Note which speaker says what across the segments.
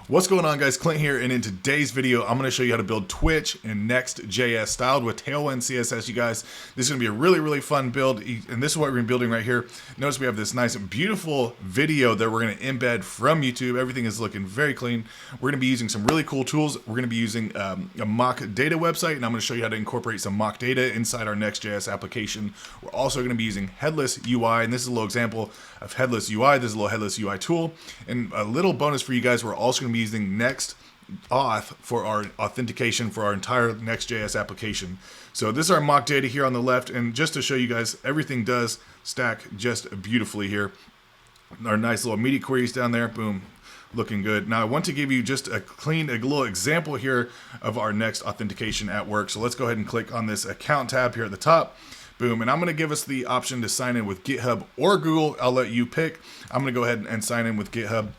Speaker 1: What's going on, guys? Clint here, and in today's video I'm going to show you how to build Twitch in Next.JS styled with Tailwind CSS. You guys, this is going to be a really fun build, and this is what we're building right here. Notice we have this nice beautiful video that we're going to embed from YouTube. Everything is looking very clean. We're going to be using some really cool tools. We're going to be using a mock data website, and I'm going to show you how to incorporate some mock data inside our Next.js application. We're also going to be using Headless UI, and this is a little example of Headless UI. This is a little Headless UI tool, and a little bonus for you guys, we're also going to be using NextAuth for our authentication for our entire Next.js application. So this is our mock data here on the left, and just to show you guys, everything does stack just beautifully here. Our nice little media queries down there, boom, looking good. Now I want to give you just a little example here of our Next authentication at work. So let's go ahead and click on this account tab here at the top. Boom, and I'm going to give us the option to sign in with GitHub or Google. I'll let you pick. I'm going to go ahead and sign in with GitHub.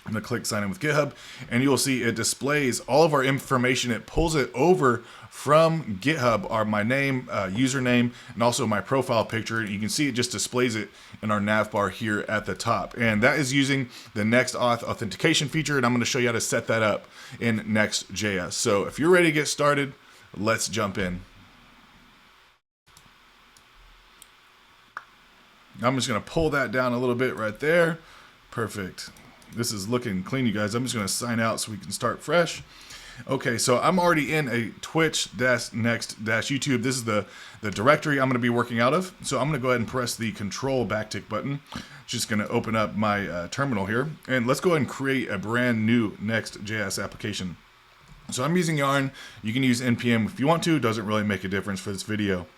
Speaker 1: I'm going to click sign in with GitHub, and you'll see it displays all of our information. It pulls it over from GitHub, my name, username, and also my profile picture. You can see it just displays it in our navbar here at the top. And that is using the NextAuth authentication feature, and I'm going to show you how to set that up in Next.js. So if you're ready to get started, let's jump in. I'm just going to pull that down a little bit right there. Perfect. This is looking clean, you guys. I'm just going to sign out so we can start fresh. Okay, so I'm already in a Twitch-Next-YouTube. This is the directory I'm going to be working out of. So I'm going to go ahead and press the Control backtick button. Just going to open up my terminal here. And let's go ahead and create a brand new Next.js application. So I'm using Yarn. You can use NPM if you want to. It doesn't really make a difference for this video.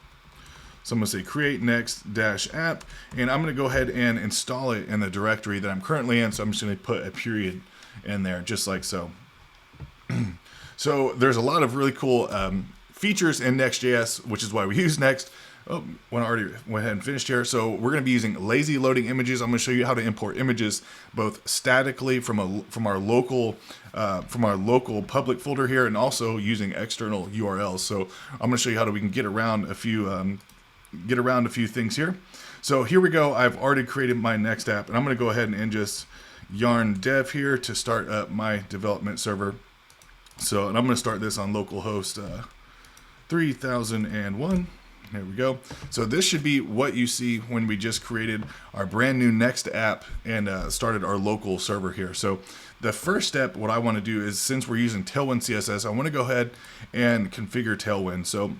Speaker 1: So I'm going to say create next-app, and I'm going to go ahead and install it in the directory that I'm currently in. So I'm just going to put a period in there, just like so. So there's a lot of really cool features in Next.js, which is why we use Next. Oh, I already went ahead and finished here. So we're going to be using lazy loading images. I'm going to show you how to import images both statically from our local public folder here, and also using external URLs. So I'm going to show you how we can get around a few things here. So here we go. I've already created my Next app, and I'm going to go ahead and just yarn dev here to start up my development server. So, and I'm going to start this on localhost 3001. There we go. So this should be what you see when we just created our brand new Next app and started our local server here. So the first step, what I want to do is, since we're using Tailwind CSS, I want to go ahead and configure Tailwind. So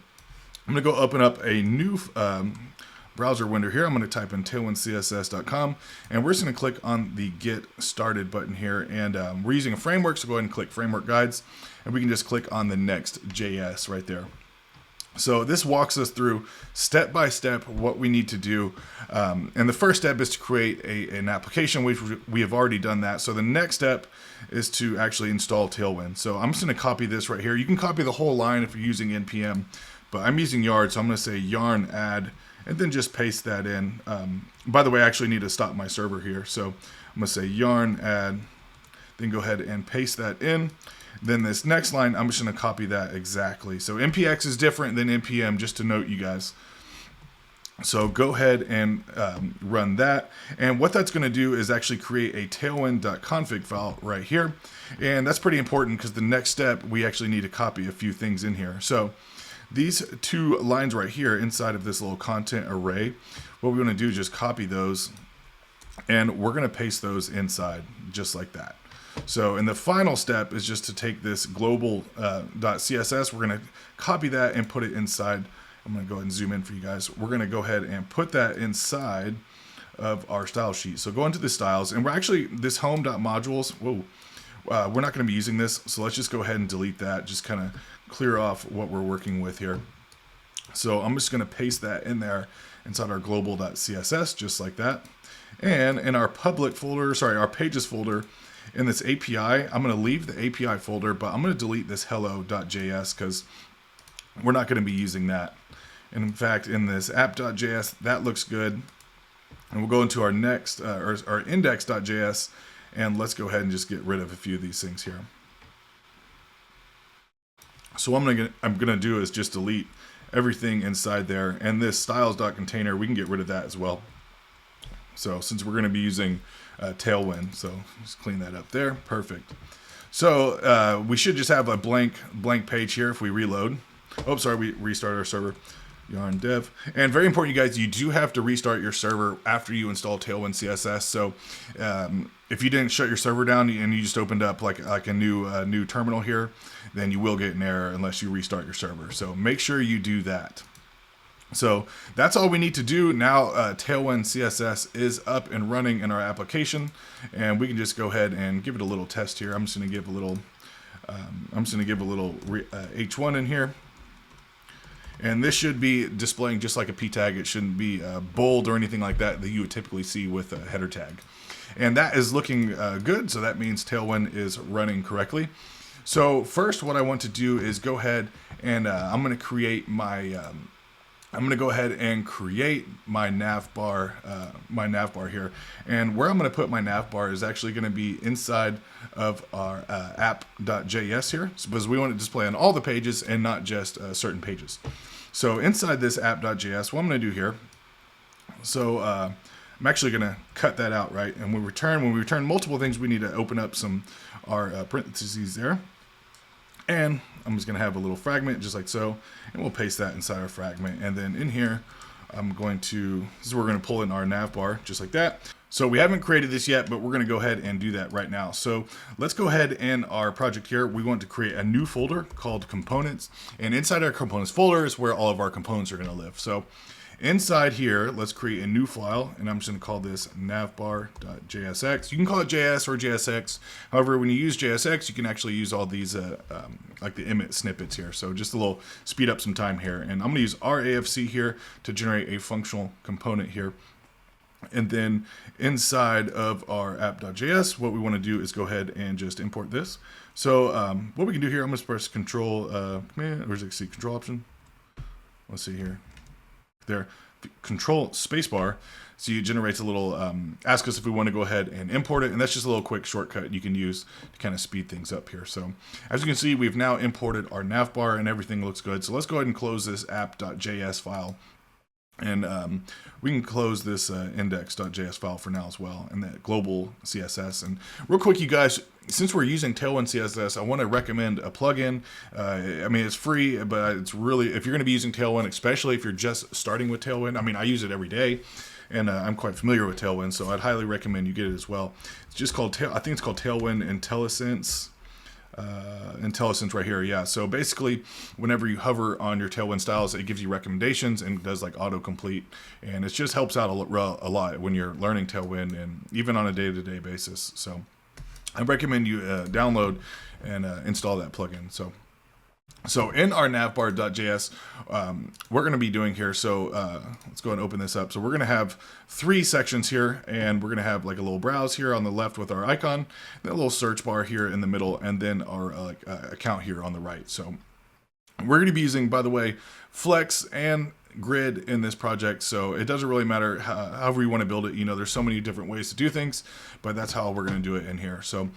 Speaker 1: I'm going to go open up a new browser window here. I'm going to type in tailwindcss.com, and we're just going to click on the Get Started button here. And we're using a framework, so go ahead and click Framework Guides, and we can just click on the Next.js right there. So this walks us through step by step what we need to do. And the first step is to create an application, which we have already done that. So the next step is to actually install Tailwind. So I'm just going to copy this right here. You can copy the whole line if you're using NPM, but I'm using Yard, so I'm going to say yarn add, and then just paste that in. By the way, I actually need to stop my server here. So I'm going to say yarn add, then go ahead and paste that in. Then this next line, I'm just going to copy that exactly. So NPX is different than NPM, just to note, you guys. So go ahead and run that. And what that's going to do is actually create a tailwind.config file right here. And that's pretty important because the next step, we actually need to copy a few things in here. So these two lines right here inside of this little content array, what we want to do is just copy those, and we're going to paste those inside just like that. So, and the final step is just to take this global.css. We're going to copy that and put it inside. I'm going to go ahead and zoom in for you guys. We're going to go ahead and put that inside of our style sheet. So go into the styles, and we're actually, this home.modules, we're not going to be using this. So let's just go ahead and delete that. Just kind of clear off what we're working with here. So I'm just going to paste that in there inside our global.css, just like that. And in our public folder, our pages folder, in this API, I'm going to leave the API folder, but I'm going to delete this hello.js because we're not going to be using that. And in fact, in this app.js, that looks good. And we'll go into our next, our index.js, and let's go ahead and just get rid of a few of these things here. So what I'm gonna do is just delete everything inside there, and this styles.container, we can get rid of that as well. So since we're gonna be using Tailwind, so just clean that up there, perfect. So we should just have a blank page here if we reload. Oh, sorry, we restarted our server. Yarn dev. And very important, you guys, you do have to restart your server after you install Tailwind CSS. So if you didn't shut your server down and you just opened up like a new terminal here, then you will get an error unless you restart your server. So make sure you do that. So that's all we need to do. Now Tailwind CSS is up and running in our application, and we can just go ahead and give it a little test here. I'm just going to give a little h1 in here. And this should be displaying just like a p tag. It shouldn't be bold or anything like that you would typically see with a header tag. And that is looking good, so that means Tailwind is running correctly. So first what I want to do is go ahead and I'm going to create my navbar here. And where I'm going to put my navbar is actually going to be inside of our app.js here, because we want to display on all the pages and not just certain pages. So inside this app.js, what I'm going to do here, so I'm actually going to cut that out, right? And when we return multiple things, we need to open up our parentheses there. And I'm just going to have a little fragment just like so, and we'll paste that inside our fragment. And then in here, this is where we're going to pull in our navbar just like that. So we haven't created this yet, but we're going to go ahead and do that right now. So let's go ahead in our project here. We want to create a new folder called components, and inside our components folder is where all of our components are going to live. So inside here, let's create a new file, and I'm just going to call this navbar.jsx. You can call it JS or JSX. However, when you use JSX, you can actually use all these like the Embed snippets here. So just a little speed up some time here. And I'm going to use RAFC here to generate a functional component here. And then inside of our app.js, what we want to do is go ahead and just import this. So what we can do here, I'm going to press Control, where's it? See, Control option. Let's see here. There, Control spacebar, so it generates a little, ask us if we want to go ahead and import it, and that's just a little quick shortcut you can use to kind of speed things up here. So as you can see, we've now imported our navbar and everything looks good. So let's go ahead and close this app.js file. And we can close this index.js file for now as well, and that global CSS. And real quick, you guys, since we're using Tailwind CSS, I want to recommend a plugin. I mean, it's free, but it's really, if you're going to be using Tailwind, especially if you're just starting with Tailwind, I mean, I use it every day, and I'm quite familiar with Tailwind, so I'd highly recommend you get it as well. It's just called, I think it's called Tailwind IntelliSense. IntelliSense right here, yeah. So basically, whenever you hover on your Tailwind styles, it gives you recommendations and does like autocomplete, and it just helps out a lot when you're learning Tailwind and even on a day-to-day basis. So I recommend you download and install that plugin. So in our navbar.js, we're going to be doing here, so let's go ahead and open this up. So we're going to have 3 sections here, and we're going to have like a little browse here on the left with our icon, then a little search bar here in the middle, and then our account here on the right. So we're going to be using, by the way, Flex and Grid in this project, so it doesn't really matter however you want to build it. You know, there's so many different ways to do things, but that's how we're going to do it in here. So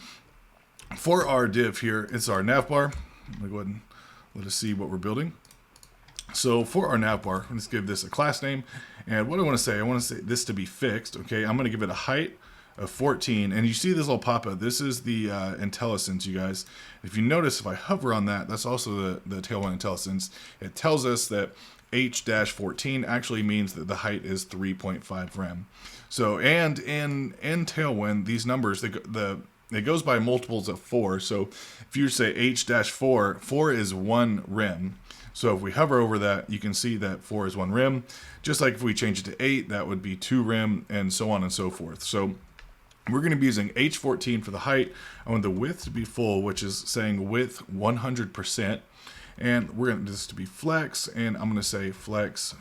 Speaker 1: for our div here, it's our navbar. Let me go ahead and let us see what we're building. So for our navbar, let's give this a class name. And what I want to say this to be fixed. Okay, I'm going to give it a height of 14. And you see this little pop-up. This is the IntelliSense, you guys. If you notice, if I hover on that, that's also the Tailwind IntelliSense. It tells us that H-14 actually means that the height is 3.5 rem. So, and in Tailwind, these numbers, it goes by multiples of 4. So if you say H-4, 4 is 1 rem. So if we hover over that, you can see that 4 is 1 rem. Just like if we change it to 8, that would be 2 rem, and so on and so forth. So we're going to be using H14 for the height. I want the width to be full, which is saying width 100%. And we're going to this to be flex, and I'm going to say flex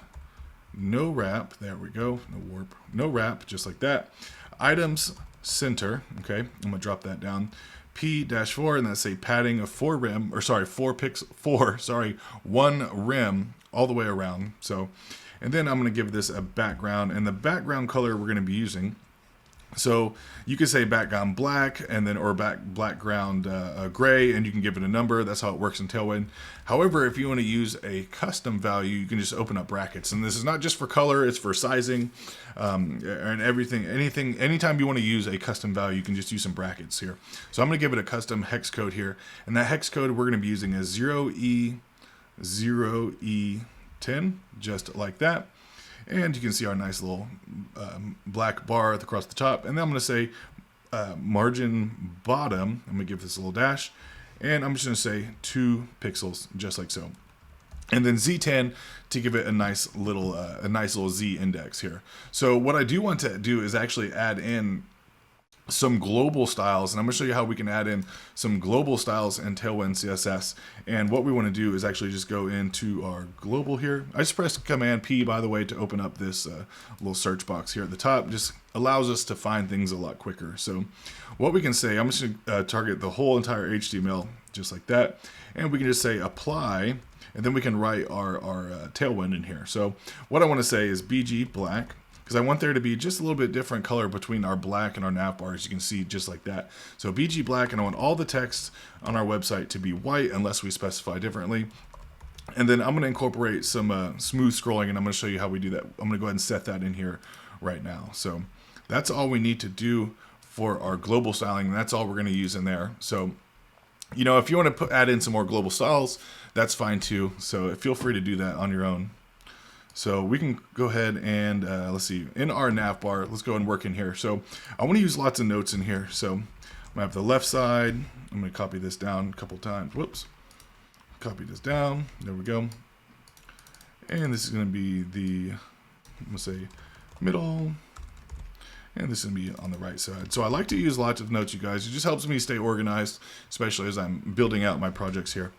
Speaker 1: no wrap. There we go. No warp, no wrap, just like that. Items center. Okay, I'm going to drop that down. P-4, and that's a padding of 4 rem, or sorry, 1 rem all the way around. So, and then I'm going to give this a background, and the background color we're going to be using So you could say background black and then or background gray, and you can give it a number. That's how it works in Tailwind. However, if you want to use a custom value, you can just open up brackets. And this is not just for color; it's for sizing and everything. Anytime you want to use a custom value, you can just use some brackets here. So I'm going to give it a custom hex code here, and that hex code we're going to be using is 0E0E10, just like that. And you can see our nice little black bar across the top. And then I'm going to say margin bottom. I'm going to give this a little dash. And I'm just going to say 2 pixels, just like so. And then Z10 to give it a nice little Z index here. So what I do want to do is actually add in some global styles, and I'm going to show you how we can add in some global styles in Tailwind CSS. And what we want to do is actually just go into our global here. I just pressed Command P, by the way, to open up this little search box here at the top. Just allows us to find things a lot quicker. So what we can say, I'm just going to target the whole entire HTML just like that, and we can just say apply, and then we can write our Tailwind in here. So what I want to say is BG black, because I want there to be just a little bit different color between our black and our nav bar, as you can see, just like that. So BG black, and I want all the text on our website to be white unless we specify differently. And then I'm going to incorporate some smooth scrolling, and I'm going to show you how we do that. I'm going to go ahead and set that in here right now. So that's all we need to do for our global styling, and that's all we're going to use in there. So, you know, if you want to add in some more global styles, that's fine too. So feel free to do that on your own. So we can go ahead and let's see, in our nav bar, let's go and work in here. So I want to use lots of notes in here. So I'm gonna have the left side. I'm gonna copy this down a couple times. Whoops. Copy this down. There we go. And this is gonna be the, I'm gonna say middle. And this is gonna be on the right side. So I like to use lots of notes, you guys. It just helps me stay organized, especially as I'm building out my projects here.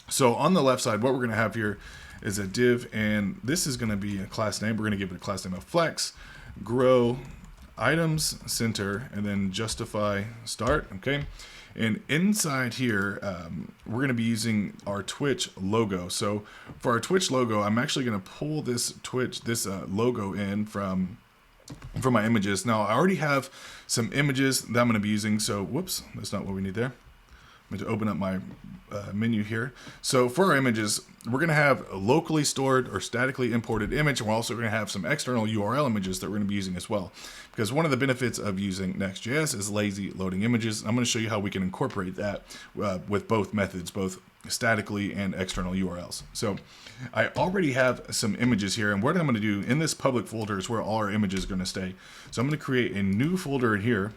Speaker 1: So on the left side, what we're gonna have here is a div, and this is going to be a class name. We're going to give it a class name of flex, grow, items, center, and then justify start. Okay, and inside here, we're going to be using our Twitch logo. So for our Twitch logo, I'm actually going to pull this logo in from my images. Now I already have some images that I'm going to be using. So whoops, that's not what we need there. I'm going to open up my menu here. So for our images, we're going to have a locally stored or statically imported image, and we're also going to have some external URL images that we're going to be using as well. Because one of the benefits of using Next.js is lazy loading images. I'm going to show you how we can incorporate that with both methods, both statically and external URLs. So I already have some images here, and what I'm going to do in this public folder is where all our images are going to stay. So I'm going to create a new folder in here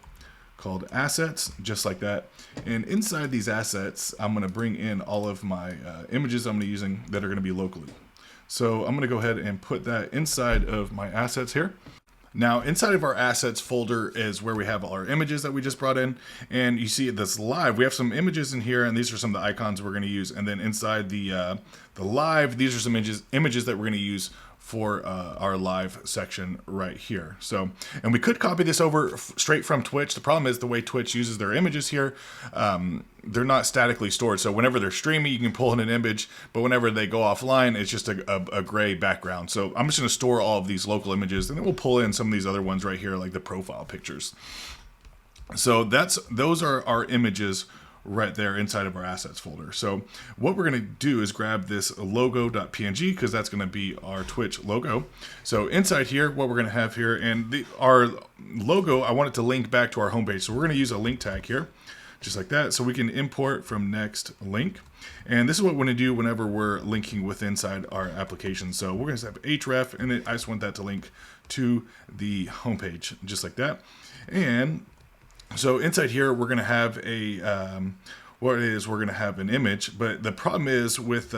Speaker 1: called assets, just like that. And inside these assets, I'm going to bring in all of my images I'm going to be using that are going to be locally. So I'm going to go ahead and put that inside of my assets here. Now, inside of our assets folder is where we have all our images that we just brought in. And you see this live, we have some images in here, and these are some of the icons we're going to use. And then inside the live, these are some images that we're going to use for our live section right here. So, and we could copy this over straight from Twitch. The problem is the way Twitch uses their images here, they're not statically stored. So whenever they're streaming, you can pull in an image, but whenever they go offline, it's just a gray background. So I'm just gonna store all of these local images, and then we'll pull in some of these other ones right here, like the profile pictures. So those are our images right there inside of our assets folder. So what we're going to do is grab this logo.png, because that's going to be our Twitch logo. So inside here, what we're going to have here, and our logo, I want it to link back to our homepage. So we're going to use a link tag here, just like that. So we can import from next link. And this is what we're going to do whenever we're linking with inside our application. So we're going to have href, and I just want that to link to the homepage, just like that. And so inside here, we're going to have we're going to have an image, but the problem is with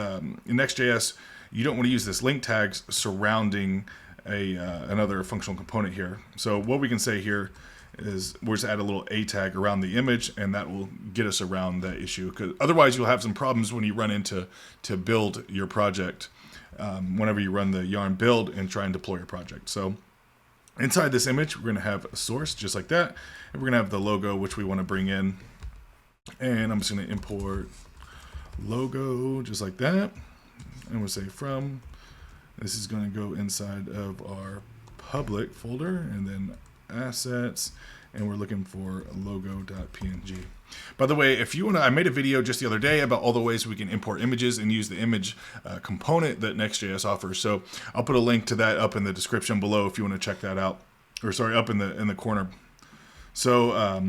Speaker 1: Next.js, you don't want to use this link tags surrounding another functional component here. So what we can say here is we're just add a little a tag around the image, and that will get us around that issue. Because otherwise, you'll have some problems when you run into to build your project whenever you run the yarn build and try and deploy your project. So inside this image, we're going to have a source just like that, and we're going to have the logo, which we want to bring in. And I'm just going to import logo just like that, and we'll say from. This is going to go inside of our public folder, and then assets, and we're looking for logo.png. By the way, if you want to, I made a video just the other day about all the ways we can import images and use the image component that Next.js offers. So I'll put a link to that up in the description below if you want to check that out, or sorry, up in the corner. So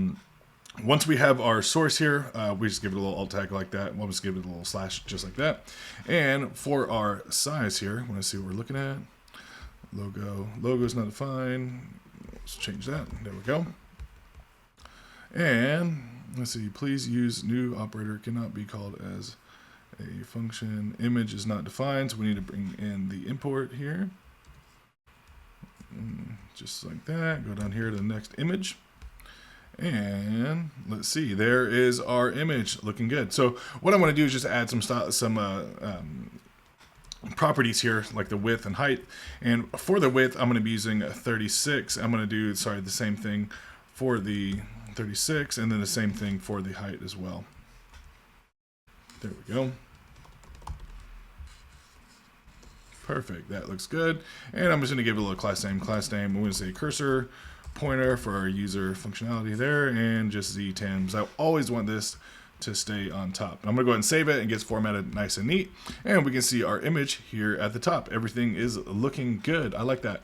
Speaker 1: once we have our source here, we just give it a little alt tag like that. We'll just give it a little slash just like that. And for our size here, I want to see what we're looking at. Logo is not defined. Let's change that. There we go. And let's see, please use new operator cannot be called as a function. Image is not defined, so we need to bring in the import here. Just like that. Go down here to the next image. And let's see, there is our image looking good. So what I want to do is just add some properties here, like the width and height. And for the width, I'm going to be using 36. I'm going to do, the same thing for the 36, and then the same thing for the height as well. There we go. Perfect, that looks good. And I'm just going to give it a little class name. I'm going to say cursor pointer for our user functionality there, and just Z10, because I always want this to stay on top. I'm going to go ahead and save it, and it gets formatted nice and neat. And we can see our image here at the top. Everything is looking good. I like that.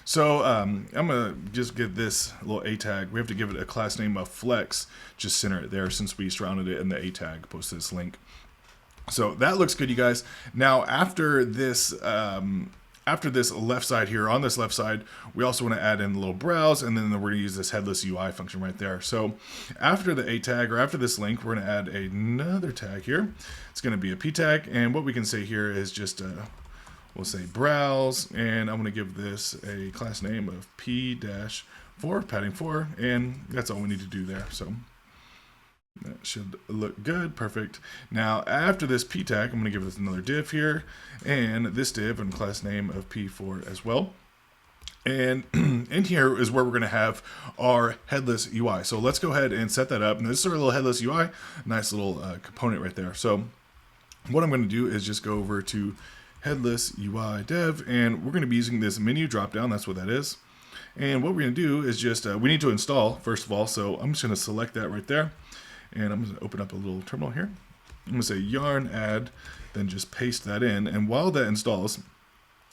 Speaker 1: So I'm going to just give this little A tag. We have to give it a class name of flex. Just center it there since we surrounded it in the A tag. Post this link. So that looks good, you guys. Now after this left side here, on this left side, we also want to add in a little browse, and then we're going to use this headless UI function right there. So after the A tag, or after this link, we're going to add another tag here. It's going to be a P tag, and what we can say here is just we'll say browse, and I'm going to give this a class name of P-4, padding 4, and that's all we need to do there. So that should look good. Perfect. Now after this P tag, I'm going to give this another div here, and this div and class name of P4 as well. And in here is where we're going to have our headless UI. So let's go ahead and set that up. And this is our little headless UI, nice little component right there. So what I'm going to do is just go over to headless UI dev, and we're going to be using this menu dropdown. That's what that is. And what we're going to do is just, we need to install first of all. So I'm just going to select that right there. And I'm going to open up a little terminal here. I'm going to say yarn add, then just paste that in. And while that installs,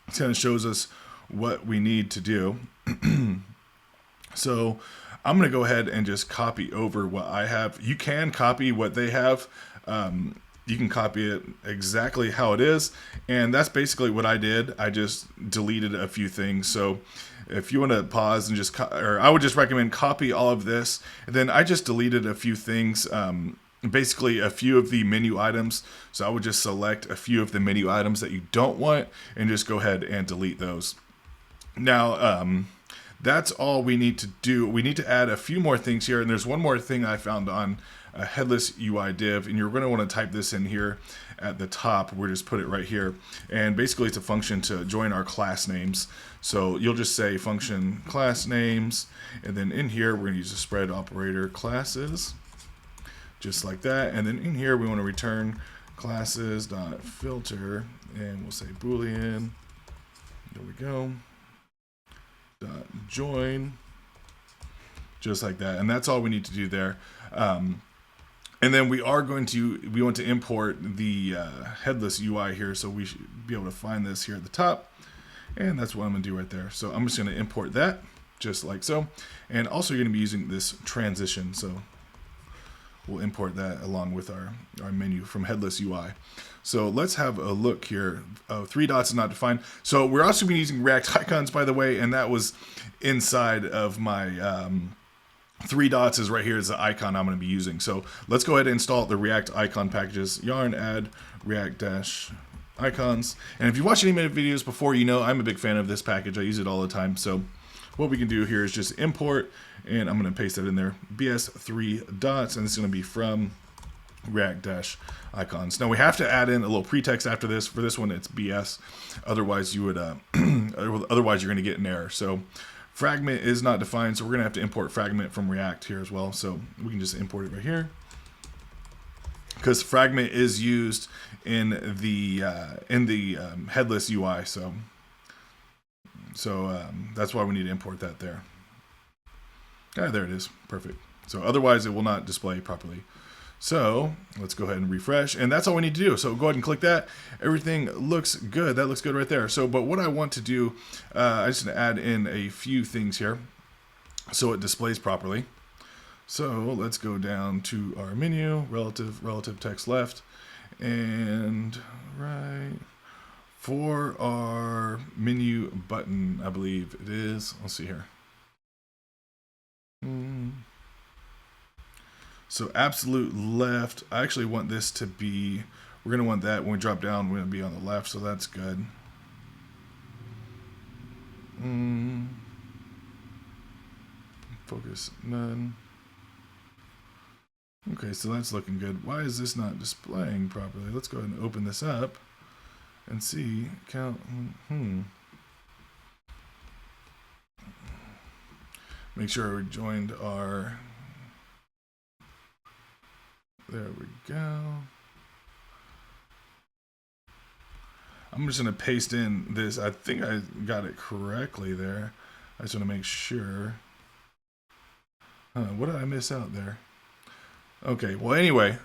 Speaker 1: it kind of shows us what we need to do. So I'm going to go ahead and just copy over what I have. You can copy what they have. You can copy it exactly how it is. And that's basically what I did. I just deleted a few things. So if you want to pause and just, or I would just recommend copy all of this. And then I just deleted a few things, basically a few of the menu items. So I would just select a few of the menu items that you don't want and just go ahead and delete those. Now, that's all we need to do. We need to add a few more things here. And there's one more thing I found on a headless UI div, and you're going to want to type this in here at the top. We'll just put it right here, and basically it's a function to join our class names. So you'll just say function class names, and then in here we're going to use a spread operator classes, just like that. And then in here we want to return classes dot filter, and we'll say boolean. There we go. Dot join, just like that. And that's all we need to do there. And then we want to import the headless UI here, so we should be able to find this here at the top, and that's what I'm going to do right there. So I'm just going to import that just like so, and also you're going to be using this transition, so we'll import that along with our menu from headless UI. So let's have a look here. 3 dots is not defined. So we're also going to be using React icons, by the way, and that was inside of my 3 dots is right here is the icon I'm going to be using. So let's go ahead and install the React icon packages. Yarn add React-icons. And if you watched any of my videos before, you know I'm a big fan of this package. I use it all the time. So what we can do here is just import, and I'm going to paste that in there. BS3 dots, and it's going to be from React-icons. Now we have to add in a little pretext after this. For this one, it's BS. Otherwise, you would otherwise you're going to get an error. So fragment is not defined, so we're going to have to import fragment from React here as well. So we can just import it right here, because fragment is used in the headless UI. So that's why we need to import that there. Ah, there it is. Perfect. So otherwise it will not display properly. So let's go ahead and refresh, and that's all we need to do. So go ahead and click that. Everything looks good. That looks good right there. So, but what I want to do, I just want to add in a few things here so it displays properly. So let's go down to our menu, relative text left, and right for our menu button, I believe it is. Let's see here. So absolute left, I actually want this to be, we're going to want that when we drop down, we're going to be on the left, so that's good. Focus, none. Okay, so that's looking good. Why is this not displaying properly? Let's go ahead and open this up and see. Count. Make sure we joined our. There we go. I'm just going to paste in this. I think I got it correctly there. I just want to make sure. What did I miss out there? Okay, well, anyway,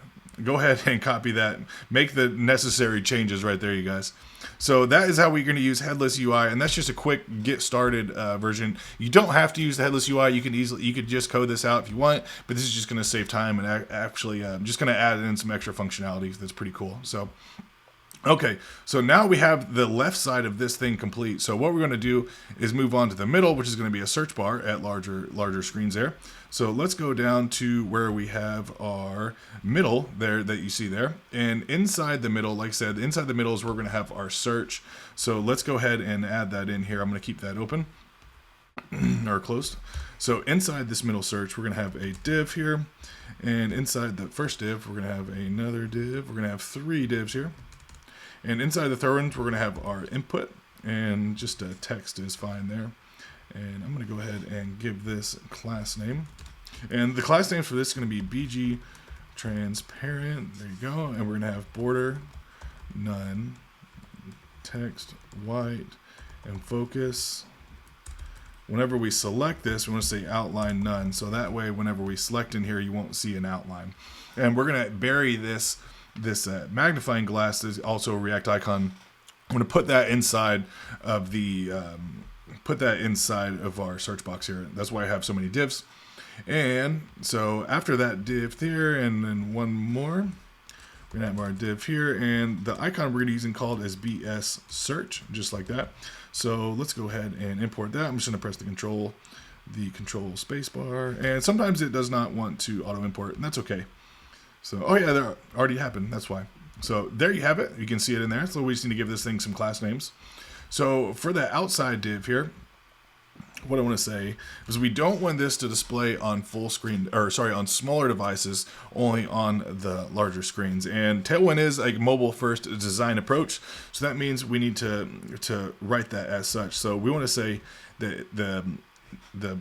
Speaker 1: go ahead and copy that. Make the necessary changes right there, you guys. So that is how we're going to use Headless UI, and that's just a quick get started version. You don't have to use the Headless UI. You could just code this out if you want, but this is just going to save time and actually just going to add in some extra functionality. That's pretty cool. So. Okay, so now we have the left side of this thing complete. So what we're going to do is move on to the middle, which is going to be a search bar at larger screens there. So let's go down to where we have our middle there that you see there. And inside the middle, like I said, inside the middle is where we're going to have our search. So let's go ahead and add that in here. I'm going to keep that open or closed. So inside this middle search, we're going to have a div here. And inside the first div, we're going to have another div. We're going to have 3 divs here. And inside the third one, we're going to have our input, and just a text is fine there. And I'm going to go ahead and give this class name. And the class name for this is going to be BG transparent. There you go. And we're going to have border, none, text, white, and focus. Whenever we select this, we want to say outline none. So that way, whenever we select in here, you won't see an outline. And we're going to bury this magnifying glass is also a React icon. I'm going to put that inside of the our search box here. That's why I have so many divs. And so after that div there, and then one more, we're going to have our div here, and the icon we're going to be using called as BS search, just like that. So let's go ahead and import that. I'm just going to press the control spacebar, and sometimes it does not want to auto import, and that's okay. So, oh yeah, that already happened. That's why. So there you have it. You can see it in there. So we just need to give this thing some class names. So for the outside div here, what I want to say is we don't want this to display on full screen, or sorry, on smaller devices, only on the larger screens. And Tailwind is a mobile first design approach. So that means we need to write that as such. So we want to say that the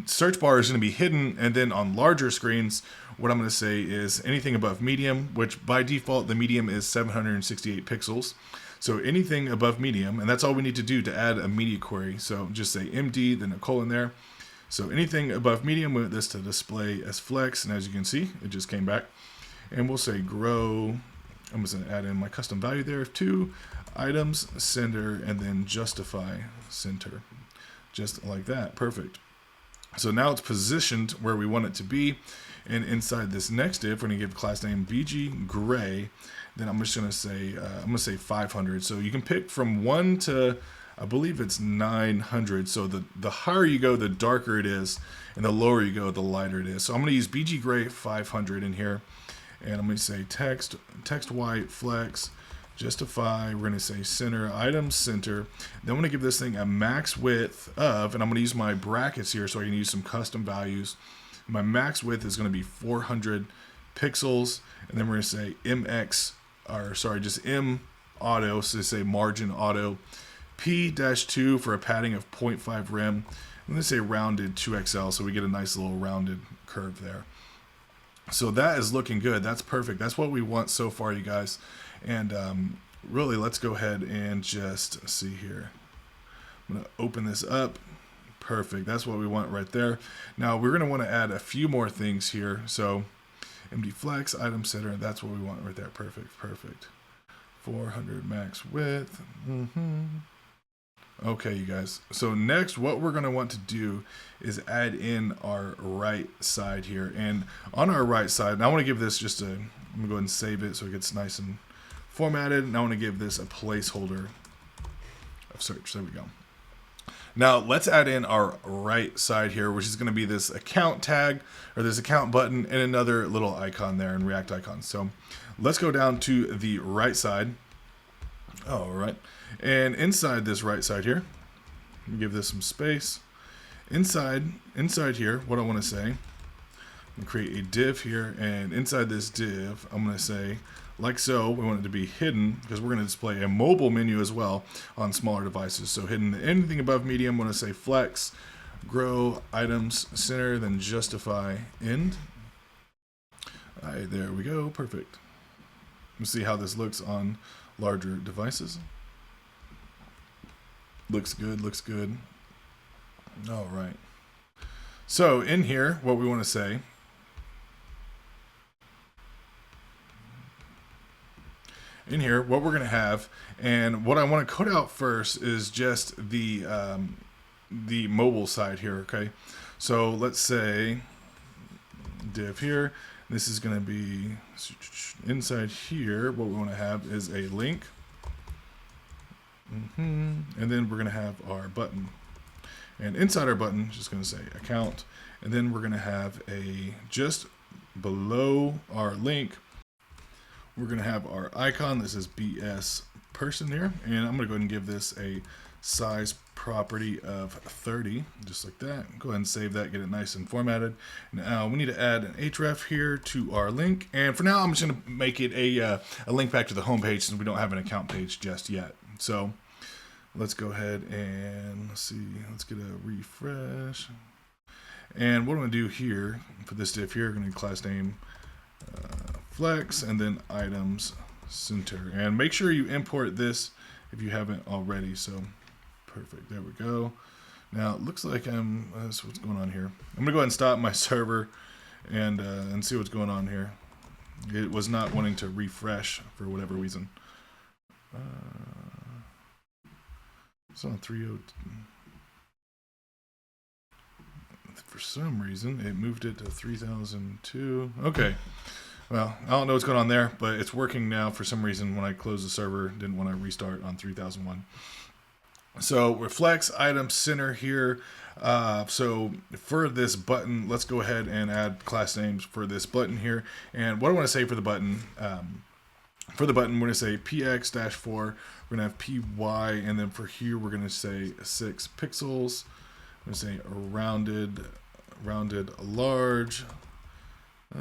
Speaker 1: search bar is going to be hidden, and then on larger screens, what I'm going to say is anything above medium, which by default the medium is 768 pixels. So anything above medium, and that's all we need to do to add a media query. So just say MD, then a colon there. So anything above medium, we want this to display as flex, and as you can see, it just came back. And we'll say grow. I'm just going to add in my custom value there of 2 items, center, and then justify center, just like that. Perfect. So now it's positioned where we want it to be. And inside this next div, we're going to give class name BG gray. Then I'm just going to say 500. So you can pick from 1 to, I believe it's 900. So the higher you go, the darker it is, and the lower you go, the lighter it is. So I'm going to use BG gray 500 in here, and I'm going to say text white, flex, justify. We're going to say center, item center. Then I'm going to give this thing a max width of, and I'm going to use my brackets here so I can use some custom values. My max width is going to be 400 pixels, and then we're going to say MX, or sorry, just M auto, so say margin auto, P-2 for a padding of 0.5 rem. I'm going to say rounded 2XL, so we get a nice little rounded curve there. So that is looking good. That's perfect. That's what we want so far, you guys. And really, let's go ahead and just see here. I'm going to open this up. Perfect. That's what we want right there. Now we're going to want to add a few more things here. So MD flex, item center, that's what we want right there. Perfect, perfect. 400 max width. Okay, you guys. So next, what we're going to want to do is add in our right side here. And on our right side, and I want to give this just a, I'm going to go ahead and save it so it gets nice and formatted. And I want to give this a placeholder of search. There we go. Now let's add in our right side here, which is going to be this account tag or this account button and another little icon there and React icon. So let's go down to the right side. All right. And inside this right side here, give this some space. Inside here, what I want to say, I'm going to create a div here, and inside this div, I'm going to say, like so, we want it to be hidden because we're going to display a mobile menu as well on smaller devices. So hidden, anything above medium, I'm going to say flex, grow, items, center, then justify, end. All right, there we go, perfect. Let's see how this looks on larger devices. Looks good, looks good. All right. So in here, what we want to say, in here, what we're going to have, and what I want to code out first is just the mobile side here, okay? So let's say div here. This is going to be inside here. What we want to have is a link. And then we're going to have our button. And inside our button, just going to say account. And then we're going to have a, just below our link, we're going to have our icon. This is BS person here. And I'm going to go ahead and give this a size property of 30, just like that. Go ahead and save that, get it nice and formatted. Now we need to add an href here to our link. And for now, I'm just going to make it a link back to the home page since we don't have an account page just yet. So let's go ahead and let's see, let's get a refresh. And what I'm going to do here for this div here, I'm going to class name flex and then items center. And make sure you import this if you haven't already. So perfect, there we go. Now it looks like that's what's going on here. I'm going to go ahead and stop my server and see what's going on here. It was not wanting to refresh for whatever reason. It's on 3.0. For some reason, it moved it to 3002. Okay. Well, I don't know what's going on there, but it's working now for some reason. When I closed the server, didn't want to restart on 3001. So we're flex item center here. So for this button, let's go ahead and add class names for this button here. And what I want to say for the button, we're going to say px-4, we're going to have py, and then for here, we're going to say 6 pixels. I'm going to say rounded large. We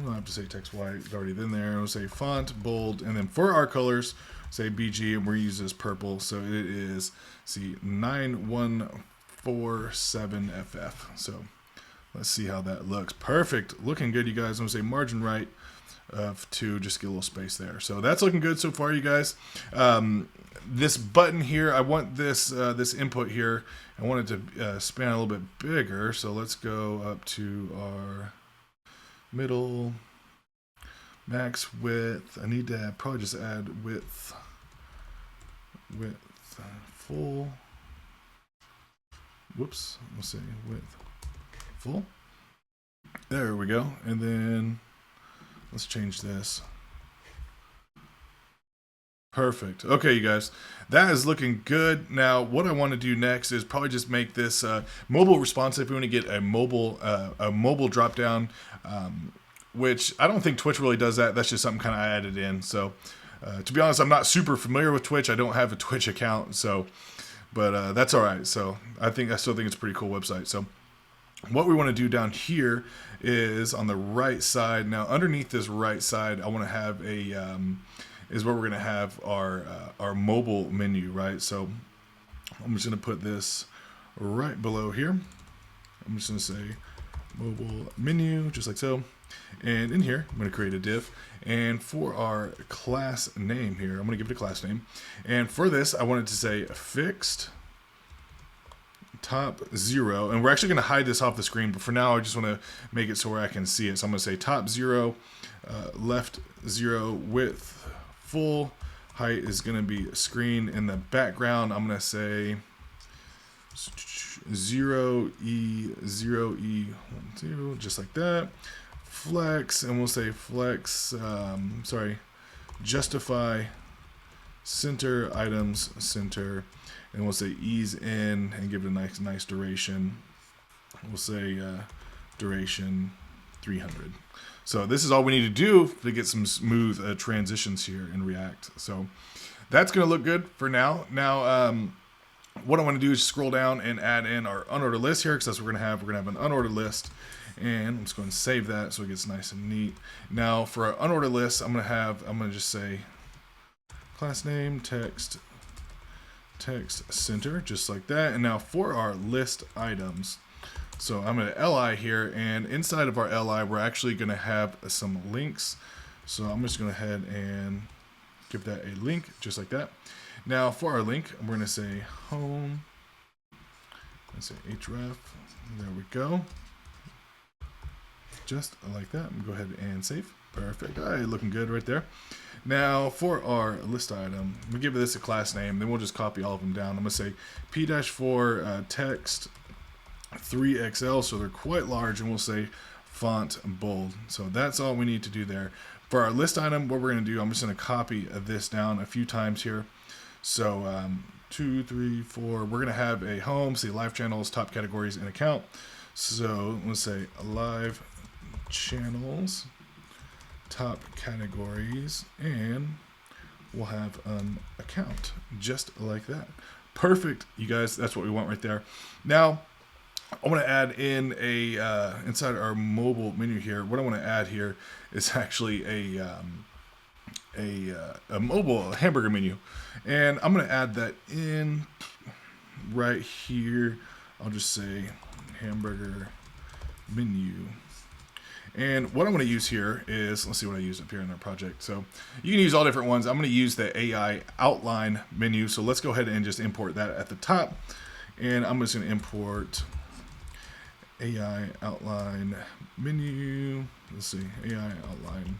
Speaker 1: don't have to say text white, it's already in there. We'll say font, bold, and then for our colors, say BG, and we're going to use this purple. So it is, see, 9147FF. So let's see how that looks. Perfect, looking good, you guys. I'm going to say margin right of 2, just get a little space there. So that's looking good so far, you guys. This button here, I want this this input here, I want it to span a little bit bigger. So let's go up to our middle, max width. I need to probably just add width full. Whoops, let's see, width full. There we go. And then let's change this. Perfect. Okay, you guys, that is looking good. Now, what I want to do next is probably just make this mobile responsive. We want to get a mobile drop down, which I don't think Twitch really does that. That's just something kind of I added in. So, to be honest, I'm not super familiar with Twitch. I don't have a Twitch account, so, but that's all right. So, I still think it's a pretty cool website. So, what we want to do down here is on the right side. Now, underneath this right side, I want to have a is where we're going to have our mobile menu, right? So I'm just going to put this right below here. I'm just going to say mobile menu, just like so. And in here, I'm going to create a div. And for our class name here, I'm going to give it a class name. And for this, I wanted to say fixed top 0, and we're actually going to hide this off the screen, but for now I just want to make it so where I can see it. So I'm going to say top 0, left 0, width full, height is going to be screen. In the background I'm going to say 0E 0E 10, just like that. Flex, and we'll say flex, justify center items center, and we'll say ease in and give it a nice duration. We'll say duration 300. So this is all we need to do to get some smooth transitions here in React. So that's going to look good for now. Now, what I want to do is scroll down and add in our unordered list here, because that's what we're going to have. We're going to have an unordered list, and I'm just going to save that so it gets nice and neat. Now for our unordered list, I'm going to just say class name text center, just like that. And now for our list items, so I'm going to li here, and inside of our li we're actually going to have some links. So I'm just going to go ahead and give that a link, just like that. Now for our link, we're going to say home, let's say href, there we go, just like that. I'm going to go ahead and save. Perfect. All right, looking good right there. Now for our list item, we give this a class name, then we'll just copy all of them down. I'm going to say p-4 text 3XL, so they're quite large, and we'll say font bold. So that's all we need to do there. For our list item, what we're going to do, I'm just going to copy this down a few times here. So 2, 3, 4, we're going to have a home, see live channels, top categories, and account. So let's say live channels, top categories, and we'll have an account, just like that. Perfect, you guys, that's what we want right there. Now I want to add in a inside our mobile menu here. What I want to add here is actually a mobile hamburger menu, and I'm going to add that in right here. I'll just say hamburger menu. And what I'm going to use here is, let's see what I use up here in our project. So you can use all different ones. I'm going to use the AI outline menu. So let's go ahead and just import that at the top. And I'm just going to import AI outline menu. Let's see, AI outline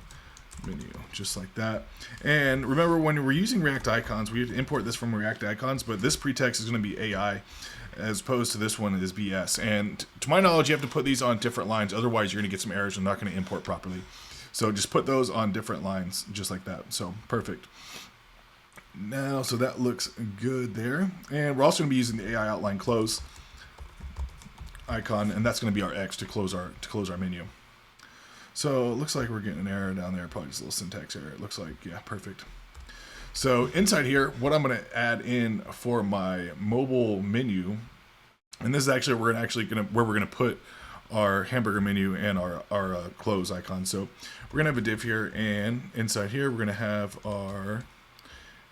Speaker 1: menu, just like that. And remember, when we're using React icons, we have to import this from React icons, but this pretext is going to be AI as opposed to this one is BS. And to my knowledge, you have to put these on different lines, otherwise you're going to get some errors and not going to import properly. So just put those on different lines, just like that. So perfect. Now, so that looks good there. And we're also going to be using the AI outline close icon, and that's going to be our X to close our menu. So it looks like we're getting an error down there, probably just a little syntax error. It looks like, yeah, perfect. So inside here, what I'm going to add in for my mobile menu, and this is actually where we're going to put our hamburger menu and our close icon. So we're going to have a div here, and inside here we're going to have our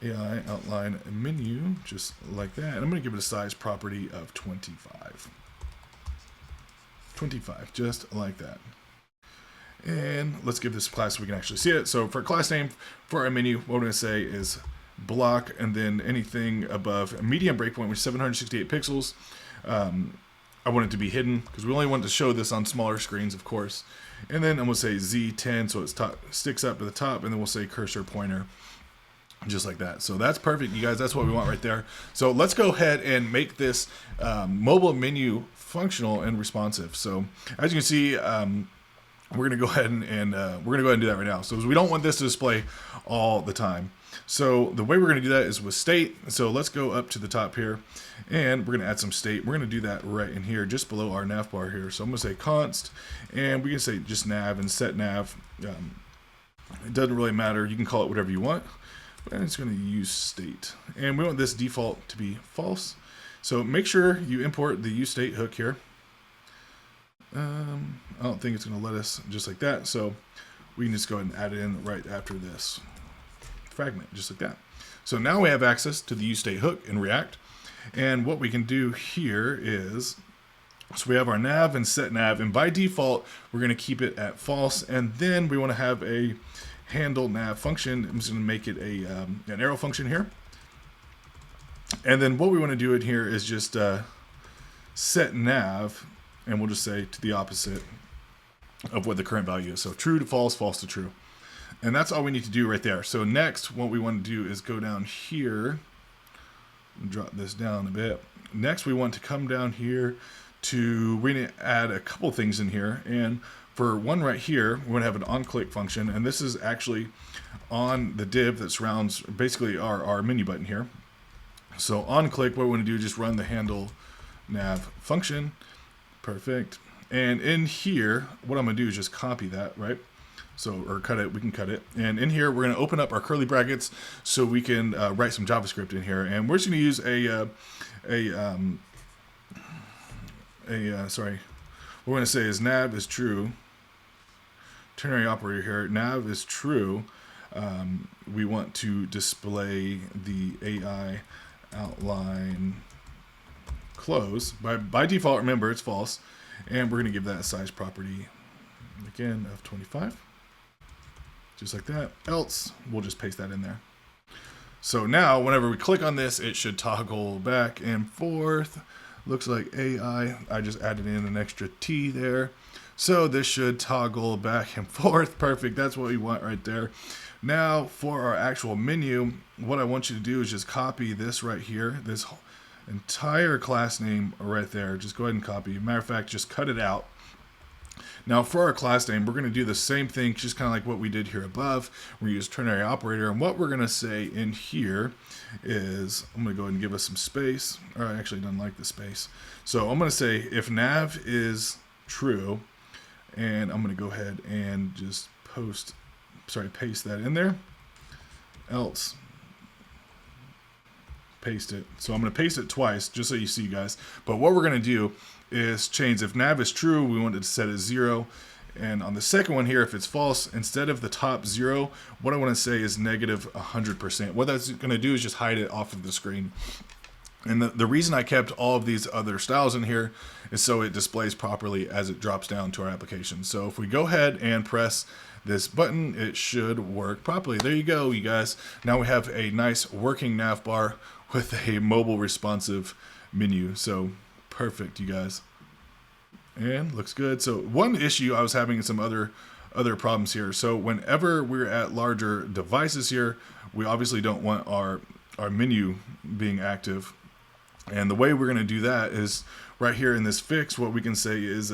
Speaker 1: AI outline menu, just like that. And I'm going to give it a size property of 25. 25, just like that. And let's give this class so we can actually see it. So for class name, for our menu, what we're going to say is block, and then anything above medium breakpoint, which is 768 pixels. I want it to be hidden because we only want to show this on smaller screens, of course. And then I'm going to say Z10, so it's sticks up to the top, and then we'll say cursor pointer, just like that. So that's perfect, you guys. That's what we want right there. So let's go ahead and make this mobile menu functional and responsive. So as you can see, we're going to go ahead and do that right now. So we don't want this to display all the time. So the way we're going to do that is with state. So let's go up to the top here, and we're going to add some state. We're going to do that right in here, just below our nav bar here. So I'm going to say const, and we can say just nav and set nav. It doesn't really matter. You can call it whatever you want, but it's going to use state. And we want this default to be false. So make sure you import the useState hook here. I don't think it's going to let us, just like that. So we can just go ahead and add it in right after this fragment, just like that. So now we have access to the useState hook in React. And what we can do here is, so we have our nav and set nav, and by default, we're going to keep it at false. And then we want to have a handle nav function. I'm just going to make it an arrow function here. And then what we want to do in here is just set nav, and we'll just say to the opposite of what the current value is. So true to false, false to true. And that's all we need to do right there. So next, what we want to do is go down here and drop this down a bit. Next, we want to come down here to, we're going to add a couple things in here. And for one right here, we're going to have an on-click function. And this is actually on the div that surrounds basically our menu button here. So on-click, what we want to do is just run the handle nav function. Perfect. And in here, what I'm going to do is just copy that, right? So, or cut it, we can cut it. And in here, we're going to open up our curly brackets so we can write some JavaScript in here. And we're just going to use sorry, what we're going to say is nav is true. Ternary operator here, nav is true. We want to display the AI outline close. By default, remember, it's false. And we're going to give that a size property, again, of 25. Just like that. Else, we'll just paste that in there. So now, whenever we click on this, it should toggle back and forth. Looks like AI. I just added in an extra T there. So this should toggle back and forth. Perfect. That's what we want right there. Now, for our actual menu, what I want you to do is just copy this right here. This entire class name right there. Just go ahead and copy. Matter of fact, just cut it out. Now for our class name, we're going to do the same thing, just kind of like what we did here above. We use ternary operator, and what we're going to say in here is, I'm going to go ahead and give us some space. Or I actually don't like the space. So I'm going to say if nav is true, and I'm going to go ahead and just paste that in there. Else, paste it. So I'm going to paste it twice, just so you see, guys. But what we're going to do is change, if nav is true, we want it to set as 0. And on the second one here, if it's false, instead of the top 0, what I want to say is negative 100%. What that's going to do is just hide it off of the screen. And the reason I kept all of these other styles in here is so it displays properly as it drops down to our application. So if we go ahead and press this button, it should work properly. There you go, you guys. Now we have a nice working nav bar with a mobile responsive menu. So perfect, you guys. And looks good. So one issue I was having some other problems here. So whenever we're at larger devices here, we obviously don't want our menu being active. And the way we're going to do that is right here in this fix, what we can say is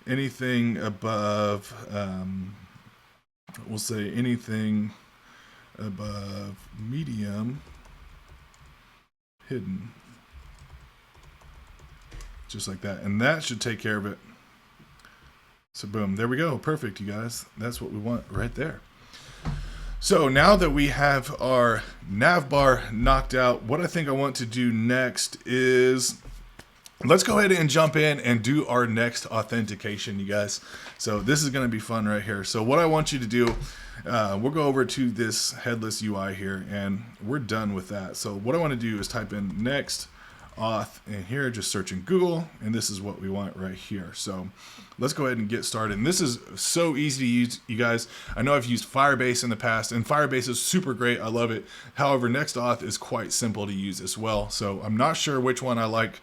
Speaker 1: anything above, we'll say anything above medium hidden. Just like that. And that should take care of it. So boom, there we go. Perfect, you guys. That's what we want right there. So now that we have our nav bar knocked out, what I think I want to do next is, let's go ahead and jump in and do our next authentication, you guys. So this is going to be fun right here. So what I want you to do, we'll go over to this headless UI here, and we're done with that. So what I want to do is type in NextAuth in here, just search in Google, and this is what we want right here. So let's go ahead and get started. And this is so easy to use, you guys. I know I've used Firebase in the past, and Firebase is super great. I love it. However, NextAuth is quite simple to use as well. So I'm not sure which one I like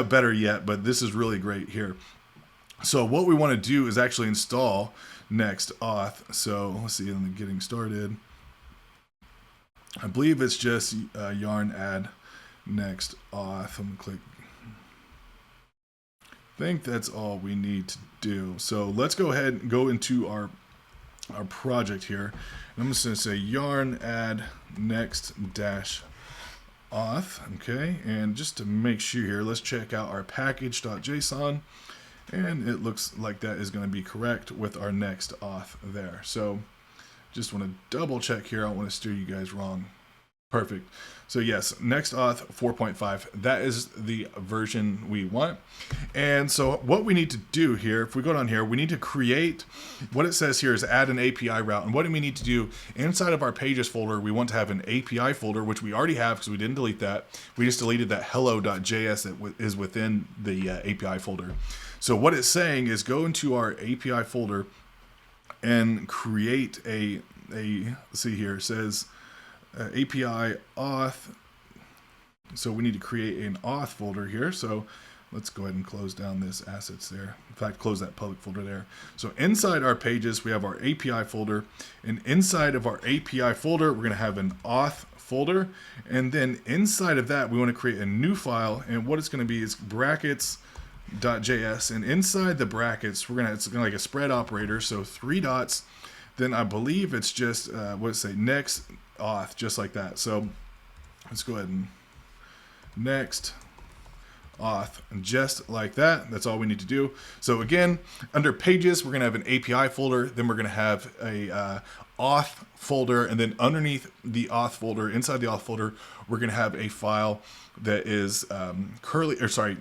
Speaker 1: better yet, but this is really great here. So what we want to do is actually install NextAuth. So let's see, I'm getting started. I believe it's just yarn add NextAuth. I'm gonna click. I think that's all we need to do. So let's go ahead and go into our project here. And I'm just gonna say yarn add next-auth. Okay, and just to make sure here, let's check out our package.json. And it looks like that is going to be correct with our NextAuth there. So just want to double check here. I don't want to steer you guys wrong. Perfect. So yes, NextAuth 4.5, that is the version we want. And so what we need to do here, if we go down here, we need to create, what it says here is add an API route. And what do we need to do? Inside of our pages folder, we want to have an API folder, which we already have because we didn't delete that. We just deleted that hello.js that is within the API folder. So what it's saying is go into our API folder and create let's see here, it says API auth So we need to create an auth folder here. So let's go ahead and close down this assets there. In fact, close that public folder there. So inside our pages, we have our API folder. And inside of our API folder, we're going to have an auth folder. And then inside of that, we want to create a new file. And what it's going to be is brackets.js. And inside the brackets, it's going to like a spread operator. So 3 dots. Then I believe it's just, next auth, just like that. So let's go ahead and next auth, just like that. That's all we need to do. So again, under pages, we're going to have an API folder. Then we're going to have a auth folder. And then underneath the auth folder, inside the auth folder, we're going to have a file that is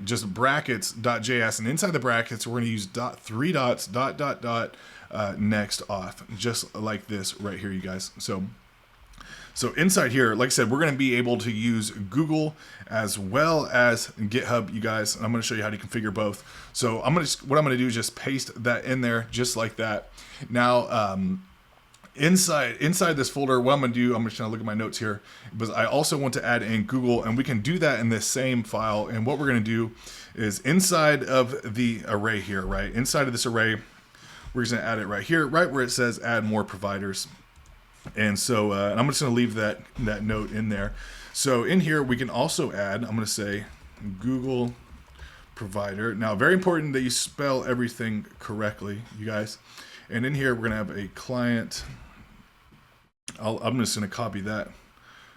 Speaker 1: just brackets.js. And inside the brackets, we're going to use 3 dots, next auth, just like this right here, you guys. So inside here, like I said, we're going to be able to use Google as well as GitHub, you guys. And I'm going to show you how to configure both. So what I'm going to do is just paste that in there just like that. Now, inside this folder, what I'm going to do, I'm just going to look at my notes here, because I also want to add in Google, and we can do that in this same file. And what we're going to do is inside of the array here, right? Inside of this array, we're just going to add it right here, right where it says add more providers. And so and I'm just going to leave that note in there. So in here, we can also add, I'm going to say Google provider. Now, very important that you spell everything correctly, you guys. And in here, we're going to have a client. I'm just going to copy that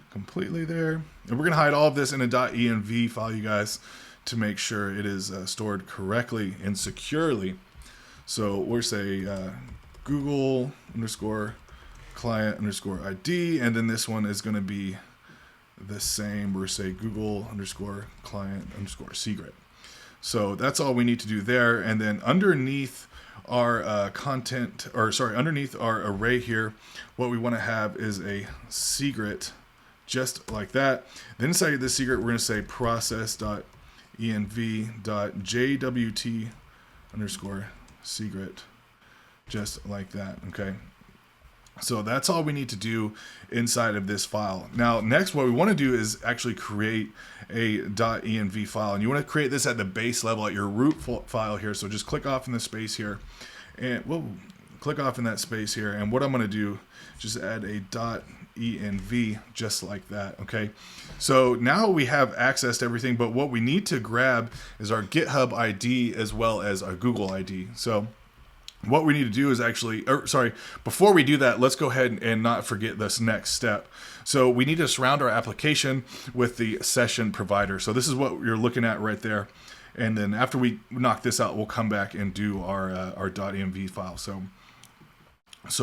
Speaker 1: completely there. And we're going to hide all of this in a .env file, you guys, to make sure it is stored correctly and securely. So we'll say Google _ client _ ID, and then this one is going to be the same. We're say Google _ client _ secret. So that's all we need to do there. And then underneath our underneath our array here, what we want to have is a secret, just like that. Then inside of this secret, we're going to say process.env.jwt _ secret, just like that. Okay. So that's all we need to do inside of this file. Now, next, what we want to do is actually create a .env file. And you want to create this at the base level, at your root file here. So just click off in the space here. And click off in that space here. And what I'm going to do is just add a .env, just like that. Okay. So now we have access to everything. But what we need to grab is our GitHub ID as well as our Google ID. So what we need to do is before we do that, let's go ahead and not forget this next step. So we need to surround our application with the session provider. So this is what you're looking at right there. And then after we knock this out, we'll come back and do our .env file. So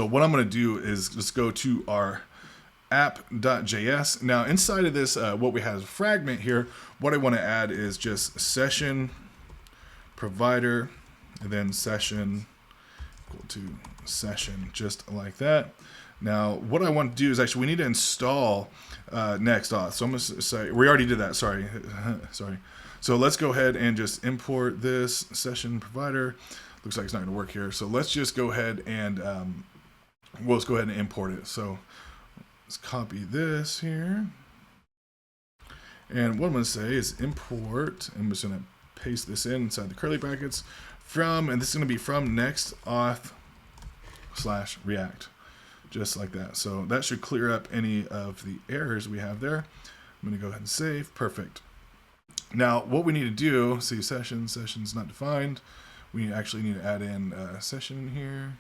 Speaker 1: what I'm going to do is just go to our app.js. Now inside of this, what we have is a fragment here. What I want to add is just session provider, and then session equal to session, just like that. Now, what I want to do is we need to install NextAuth. So I'm going to say, we already did that, sorry. So let's go ahead and just import this session provider. Looks like it's not going to work here. So let's just go ahead and import it. So let's copy this here. And what I'm going to say is import, I'm just going to paste this inside the curly brackets, and this is going to be from NextAuth/React, just like that. So that should clear up any of the errors we have there. I'm going to go ahead and save. Perfect. Now, what we need to do, see session's not defined. We actually need to add in session in here.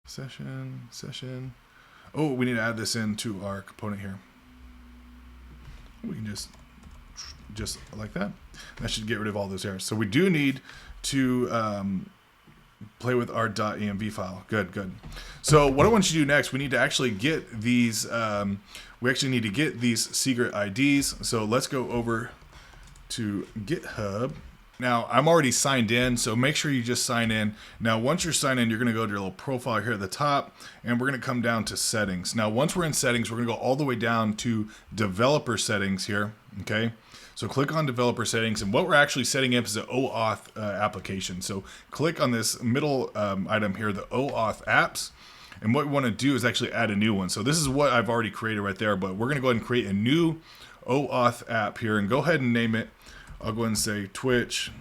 Speaker 1: Session. Oh, we need to add this into our component here. We can just like that. That should get rid of all those errors. So we do need to play with our .env file. Good. So what I want you to do next, we need to actually get these. We actually need to get these secret IDs. So let's go over to GitHub. Now I'm already signed in, so make sure you just sign in. Now once you're signed in, you're going to go to your little profile here at the top, and we're going to come down to settings. Now once we're in settings, we're going to go all the way down to developer settings here. Okay. So click on developer settings, and what we're actually setting up is the OAuth application. So click on this middle item here, the OAuth apps. And what we want to do is actually add a new one. So this is what I've already created right there, but we're going to go ahead and create a new OAuth app here and go ahead and name it. I'll go ahead and say Twitch,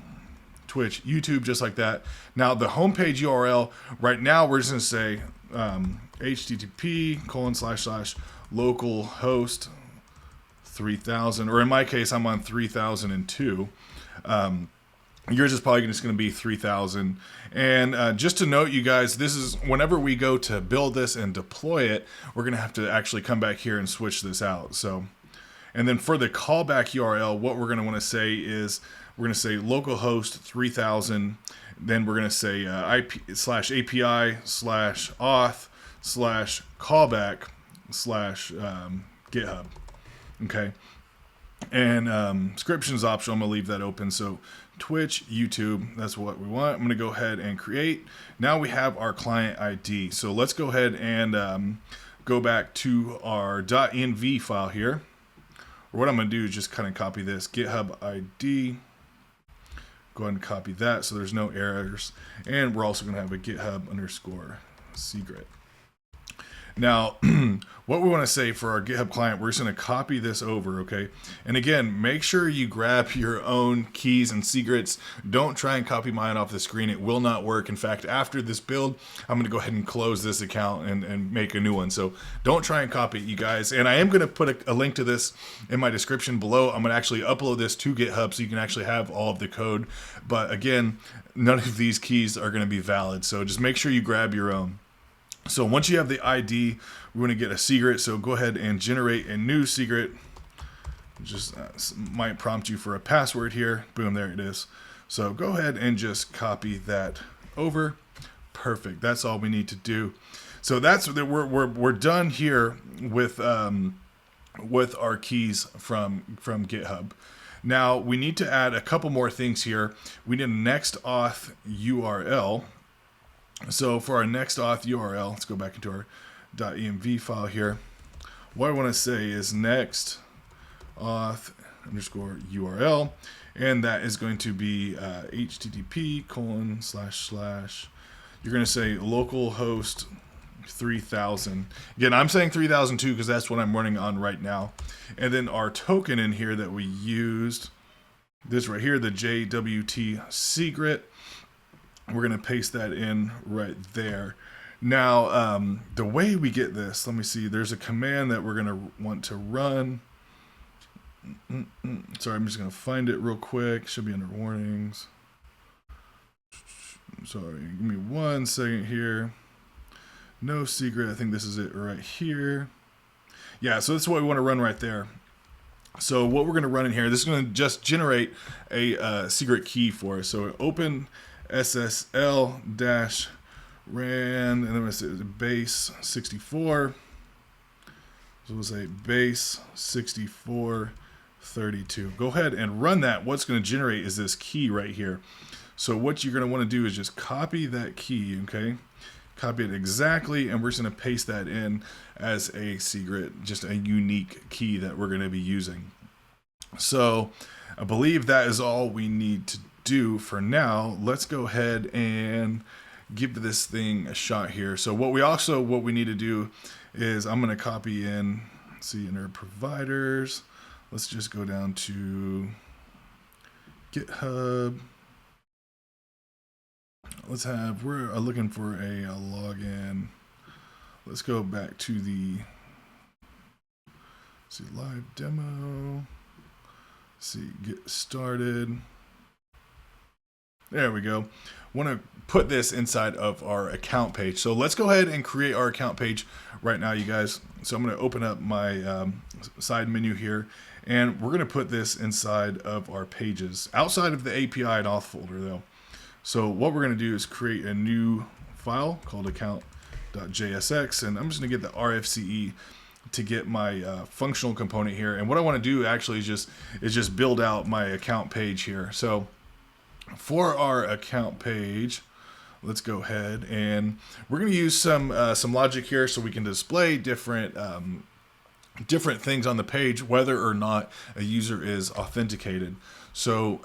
Speaker 1: YouTube, just like that. Now the homepage URL, right now we're just gonna say http://localhost 3000, or in my case, I'm on 3002. Yours is probably just going to be 3000. And just to note, you guys, this is whenever we go to build this and deploy it, we're going to have to actually come back here and switch this out. So, and then for the callback URL, what we're going to want to say is we're going to say localhost 3000. Then we're going to say IP/API/auth/callback/GitHub. Okay. And description is optional. I'm going to leave that open. So Twitch, YouTube, that's what we want. I'm going to go ahead and create. Now we have our client ID. So let's go ahead and go back to our .env file here. Or what I'm going to do is just kind of copy this GitHub ID. Go ahead and copy that so there's no errors. And we're also going to have a GitHub_secret. Now, what we want to say for our GitHub client, we're just going to copy this over, okay? And again, make sure you grab your own keys and secrets. Don't try and copy mine off the screen. It will not work. In fact, after this build, I'm going to go ahead and close this account and make a new one. So don't try and copy it, you guys. And I am going to put a link to this in my description below. I'm going to actually upload this to GitHub so you can actually have all of the code. But again, none of these keys are going to be valid. So just make sure you grab your own. So once you have the ID, we're going to get a secret. So go ahead and generate a new secret. Just might prompt you for a password here. Boom, there it is. So go ahead and just copy that over. Perfect. That's all we need to do. So that's we're done here with our keys from GitHub. Now we need to add a couple more things here. We need a NextAuth URL. So for our NextAuth URL, let's go back into our .env file here. What I want to say is NextAuth_URL, and that is going to be http:// you're going to say localhost 3000. Again, I'm saying 3002 because that's what I'm running on right now. And then our token in here that we used, this right here, the JWT secret. We're going to paste that in right there. Now, the way we get this, let me see. There's a command that we're going to want to run. Sorry, I'm just going to find it real quick. Should be under warnings. Sorry, give me 1 second here. No secret. I think this is it right here. Yeah, so that's what we want to run right there. So what we're going to run in here, this is going to just generate a secret key for us. So open SSL-ran, and then we'll say base 64. So we'll say base 6432. Go ahead and run that. What's going to generate is this key right here. So what you're going to want to do is just copy that key, okay? Copy it exactly, and we're just going to paste that in as a secret, just a unique key that we're going to be using. So I believe that is all we need to do for now. Let's go ahead and give this thing a shot here. So what we need to do is I'm going to copy in, let's see, in our providers. Let's just go down to GitHub. We're looking for a login. Let's go back to the live demo. Get started. There we go. Want to put this inside of our account page. So let's go ahead and create our account page right now, you guys. So I'm going to open up my side menu here, and we're going to put this inside of our pages, outside of the API and auth folder though. So what we're going to do is create a new file called account.jsx, and I'm just going to get the RFCE to get my functional component here. And what I want to do actually is just build out my account page here. So for our account page, let's go ahead and we're going to use some logic here so we can display different things on the page, whether or not a user is authenticated. So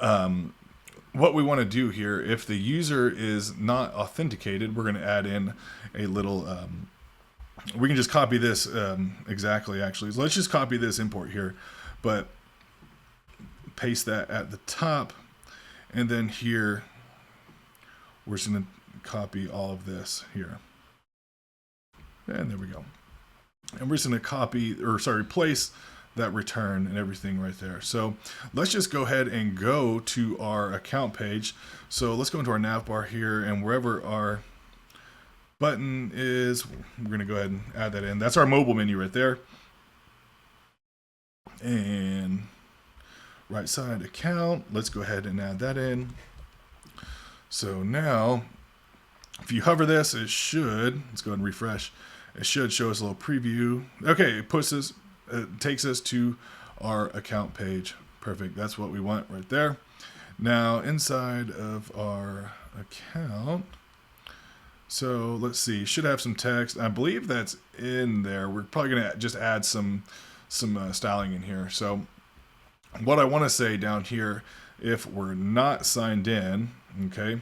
Speaker 1: what we want to do here, if the user is not authenticated, we're going to add in a little, we can just copy this exactly actually. So let's just copy this import here. but paste that at the top. And then here, we're just going to copy all of this here. And there we go. And we're just going to place that return and everything right there. So let's just go ahead and go to our account page. So let's go into our navbar here, and wherever our button is, we're going to go ahead and add that in. That's our mobile menu right there. And right side account, let's go ahead and add that in. So now, if you hover this, it should, let's go ahead and refresh. It should show us a little preview. Okay, it takes us to our account page. Perfect, that's what we want right there. Now, inside of our account, so let's see, should have some text. I believe that's in there. We're probably gonna just add some styling in here. So what I wanna say down here, if we're not signed in, okay,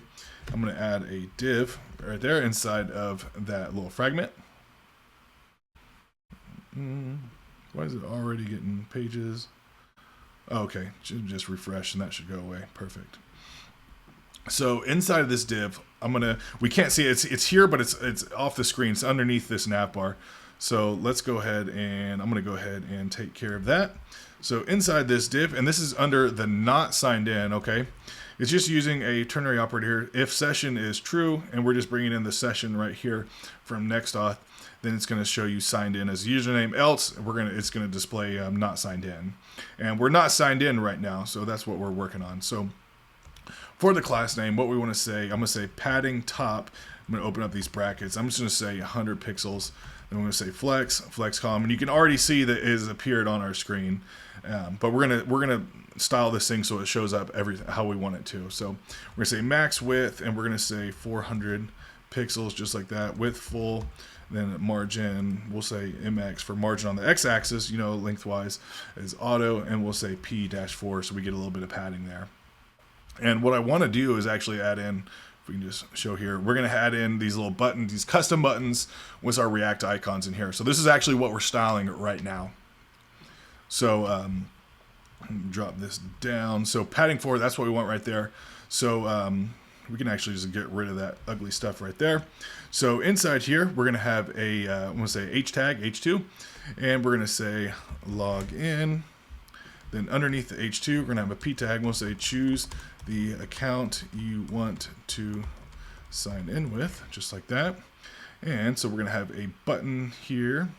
Speaker 1: I'm gonna add a div right there inside of that little fragment. Why is it already getting pages? Oh, okay, should just refresh and that should go away. Perfect. So inside of this div, we can't see it. It's here, but it's off the screen. It's underneath this navbar. So let's go ahead and I'm gonna go ahead and take care of that. So inside this div, and this is under the not signed in, okay? It's just using a ternary operator here. If session is true, and we're just bringing in the session right here from NextAuth, then it's going to show you signed in as a username. Else, it's going to display not signed in, and we're not signed in right now, so that's what we're working on. So for the class name, what we want to say, I'm going to say padding top. I'm going to open up these brackets. I'm just going to say 100 pixels. Then we're going to say flex com, and you can already see that it has appeared on our screen. But we're gonna style this thing so it shows up everything how we want it to. So we're gonna say max width, and we're gonna say 400 pixels, just like that. Width full. Then margin, we'll say mx for margin on the x-axis, lengthwise is auto, and we'll say p-4 so we get a little bit of padding there. And what I want to do is actually add in, if we can just show here, we're going to add in these little buttons, these custom buttons with our React icons in here. So this is actually what we're styling right now. So drop this down. So padding 4, that's what we want right there. So we can actually just get rid of that ugly stuff right there. So inside here, we're going to have a, I'm going to say h tag, h2, and we're going to say log in. Then underneath the h2, we're going to have a p tag. We'll say choose the account you want to sign in with, just like that. And so we're going to have a button here.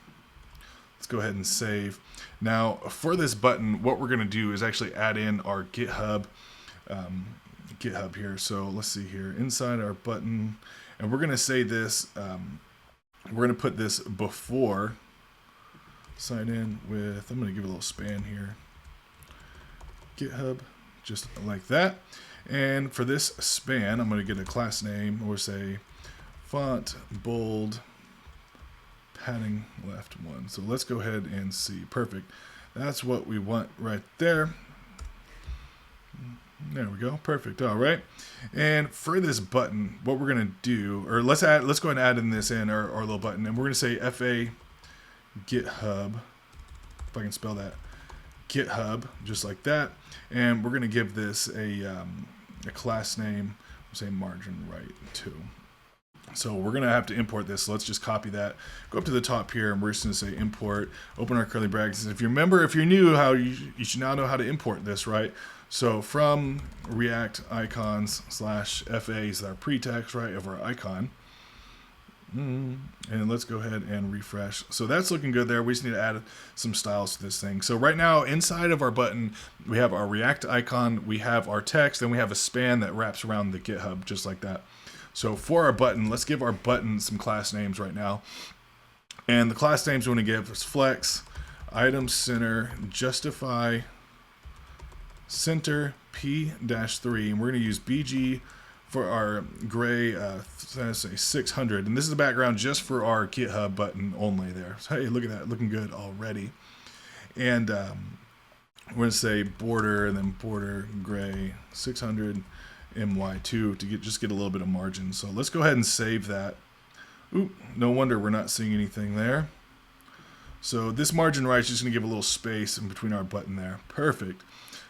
Speaker 1: Let's go ahead and save. Now, for this button, what we're going to do is actually add in our GitHub here. So let's see here, inside our button, and we're going to say this, we're going to put this before sign in with, I'm going to give it a little span here, GitHub, just like that. And for this span, I'm going to get a class name, or say font bold padding left 1. So let's go ahead and see. Perfect. That's what we want right there. There we go. Perfect. All right. And for this button, what we're going to do, or let's go ahead and add in this in our little button, and we're going to say FA GitHub, if I can spell that, GitHub, just like that. And we're going to give this a class name, we'll say margin right 2. So we're going to have to import this. So let's just copy that. Go up to the top here, and we're just going to say import, open our curly brackets. If you remember, if you're new, you should now know how to import this, right? So from React icons /FA is our pretext, right, of our icon. And let's go ahead and refresh. So that's looking good there. We just need to add some styles to this thing. So right now, inside of our button, we have our React icon, we have our text, and we have a span that wraps around the GitHub, just like that. So for our button, let's give our button some class names right now. And the class names we want to give is flex, item center, justify, center, p-3. And we're going to use BG for our gray, say 600. And this is the background just for our GitHub button only there. So hey, look at that, looking good already. And we're going to say border, and then border gray 600. MY2 to just get a little bit of margin. So let's go ahead and save that. Oop, no wonder we're not seeing anything there. So this margin right is just going to give a little space in between our button there. Perfect.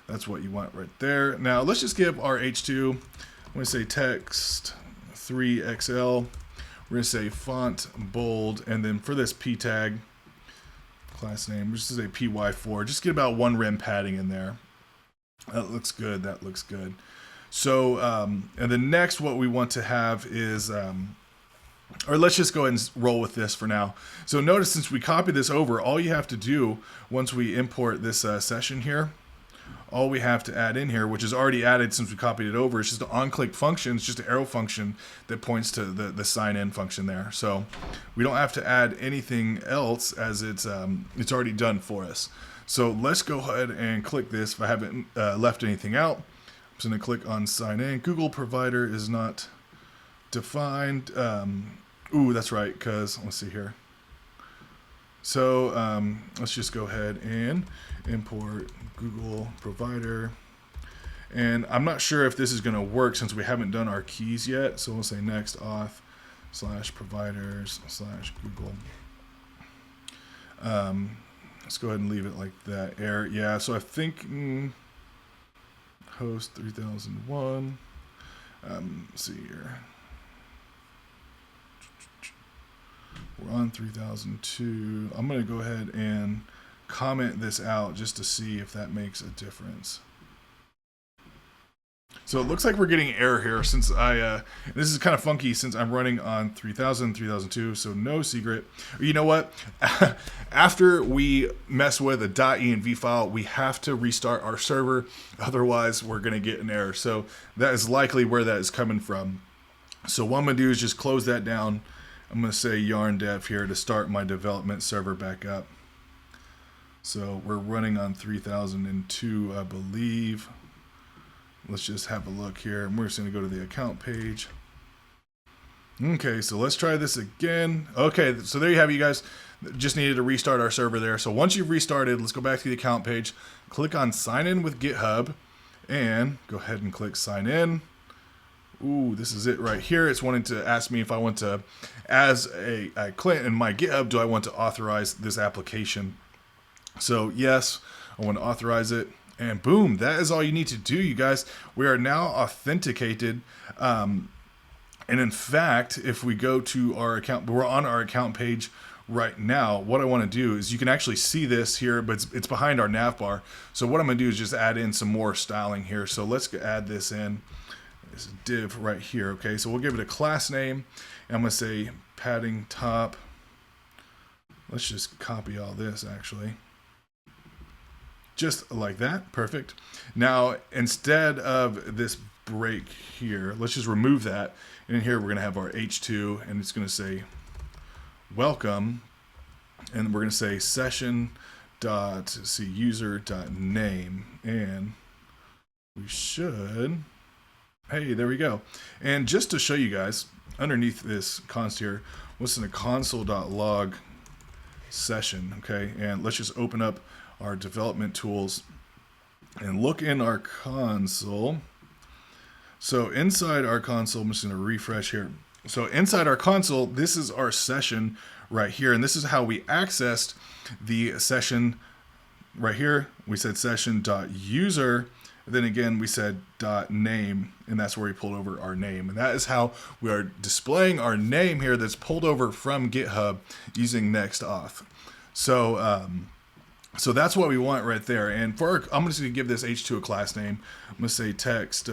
Speaker 1: That's what you want right there. Now let's just give our H2, I'm going to say text 3XL. We're going to say font bold, and then for this p tag, class name, we're just going to say py4. Just get about 1 rem padding in there. That looks good. That looks good. So, and then next what we want to have is, or let's just go ahead and roll with this for now. So notice since we copied this over, all you have to do once we import this session here, all we have to add in here, which is already added since we copied it over, is just an on-click function. It's just an arrow function that points to the sign-in function there. So we don't have to add anything else as it's already done for us. So let's go ahead and click this. If I haven't left anything out, I'm just going to click on sign in. Google provider is not defined. Ooh, that's right, because let's see here. So let's just go ahead and import Google provider. And I'm not sure if this is going to work since we haven't done our keys yet. So we'll say NextAuth/providers/Google. Let's go ahead and leave it like that. Error, yeah. So I think host 3001. Let's see here. We're on 3002. I'm going to go ahead and comment this out just to see if that makes a difference. So it looks like we're getting error here since this is kind of funky since I'm running on 3000, 3002, so no secret. You know what? After we mess with a .env file, we have to restart our server. Otherwise, we're going to get an error. So that is likely where that is coming from. So what I'm going to do is just close that down. I'm going to say yarn dev here to start my development server back up. So we're running on 3002, I believe. Let's just have a look here. And we're just going to go to the account page. Okay, so let's try this again. Okay, so there you have it, you guys. Just needed to restart our server there. So once you've restarted, let's go back to the account page. Click on sign in with GitHub and go ahead and click sign in. Ooh, this is it right here. It's wanting to ask me if I want to, as a client in my GitHub, do I want to authorize this application? So yes, I want to authorize it. And boom, that is all you need to do, you guys. We are now authenticated. And in fact, if we go to our account, we're on our account page right now. What I want to do is you can actually see this here, but it's behind our navbar. So what I'm going to do is just add in some more styling here. So let's add this in. This div right here. Okay, so we'll give it a class name. And I'm going to say padding top. Let's just copy all this actually. Just like that. Perfect. Now, instead of this break here, let's just remove that. And in here, we're going to have our H2, and it's going to say welcome. And we're going to say session.user.name. And we should, hey, there we go. And just to show you guys, underneath this const here, what's in the console.log session, okay? And let's just open up our development tools and look in our console. So inside our console, I'm just going to refresh here. So inside our console, this is our session right here. And this is how we accessed the session right here. We said session.user. Then again, we said .name, and that's where we pulled over our name. And that is how we are displaying our name here that's pulled over from GitHub using NextAuth. So that's what we want right there. And for our, I'm just going to give this H2 a class name. I'm going to say text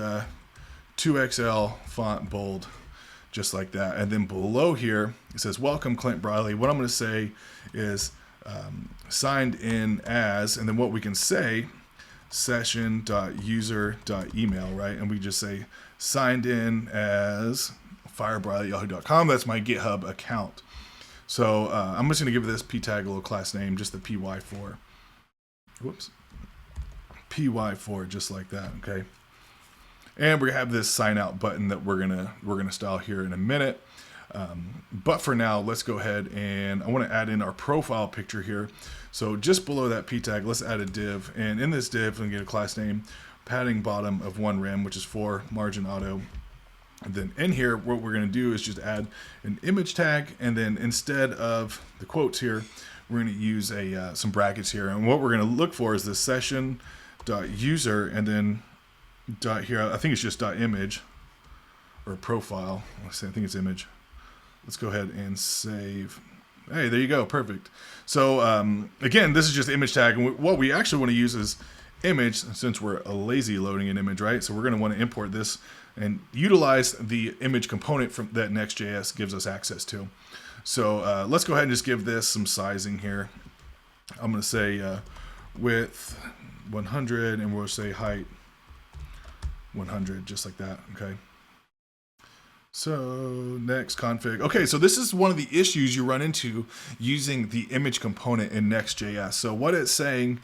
Speaker 1: 2XL font bold, just like that. And then below here, it says, welcome Clint Briley. What I'm going to say is signed in as, and then what we can say, session.user.email, right? And we just say signed in as firebriley@yahoo.com. That's my GitHub account. So I'm just going to give this p tag a little class name, just the py4. Whoops. py4, just like that, okay? And we're gonna have this sign out button that we're gonna style here in a minute. But for now, let's go ahead and I want to add in our profile picture here. So just below that p tag, let's add a div, and in this div, I'm gonna get a class name, padding bottom of 1 rem, which is 4 margin auto. And then in here, what we're gonna do is just add an image tag, and then instead of the quotes here, we're going to use some brackets here. And what we're going to look for is the session.user and then dot here. I think it's just dot image or profile. I think it's image. Let's go ahead and save. Hey, there you go. Perfect. So again, this is just image tag. And what we actually want to use is image, since we're lazy loading an image, right? So we're going to want to import this and utilize the image component from that Next.js gives us access to. So let's go ahead and just give this some sizing here. I'm going to say width 100 and we'll say height 100, just like that. Okay. So next config. Okay, so this is one of the issues you run into using the image component in Next.js. So what it's saying,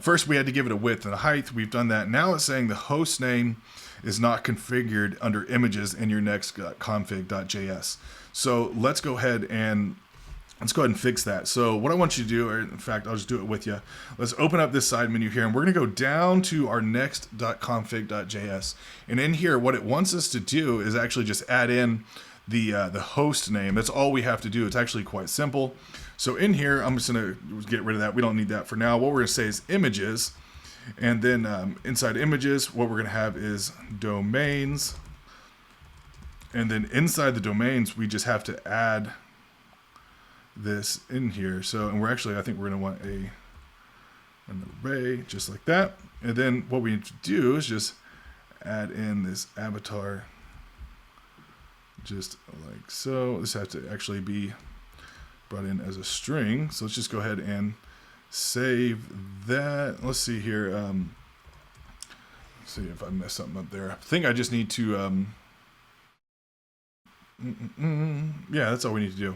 Speaker 1: first we had to give it a width and a height. We've done that. Now it's saying the host name is not configured under images in your next.config.js. So let's go ahead and fix that. So what I want you to do, or in fact, I'll just do it with you. Let's open up this side menu here, and we're going to go down to our next.config.js. And in here, what it wants us to do is actually just add in the host name. That's all we have to do. It's actually quite simple. So in here, I'm just going to get rid of that. We don't need that for now. What we're going to say is images. And then inside images, what we're going to have is domains. And then inside the domains, we just have to add this in here. So, and we're actually, I think we're going to want an array just like that. And then what we need to do is just add in this avatar just like so. This has to actually be brought in as a string. So let's just go ahead and save that. Let's see here. Let's see if I messed something up there. I think I just need to, yeah, that's all we need to do.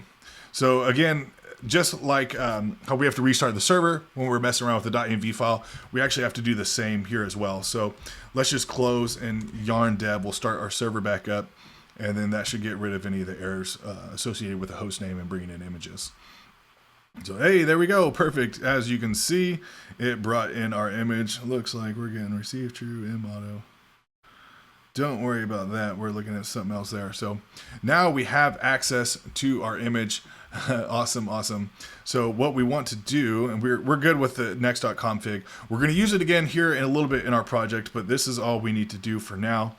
Speaker 1: So again, just like how we have to restart the server when we're messing around with the .env file, we actually have to do the same here as well. So let's just close and yarn dev. We'll start our server back up, and then that should get rid of any of the errors associated with the host name and bringing in images. So hey, there we go. Perfect. As you can see, it brought in our image. Looks like we're getting receive true im auto. Don't worry about that. We're looking at something else there. So now we have access to our image. Awesome, awesome. So what we want to do, and we're good with the next.config. We're going to use it again here in a little bit in our project, but this is all we need to do for now.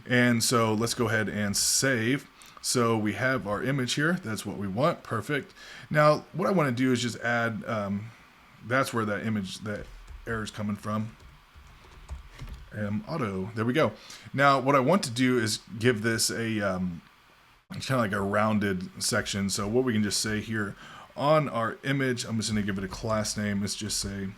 Speaker 1: And so let's go ahead and save. So we have our image here. That's what we want. Perfect. Now what I want to do is just add, that's where that image, that error is coming from. Auto. There we go. Now what I want to do is give this a it's kind of like a rounded section. So what we can just say here on our image, I'm just going to give it a class name. Let's just say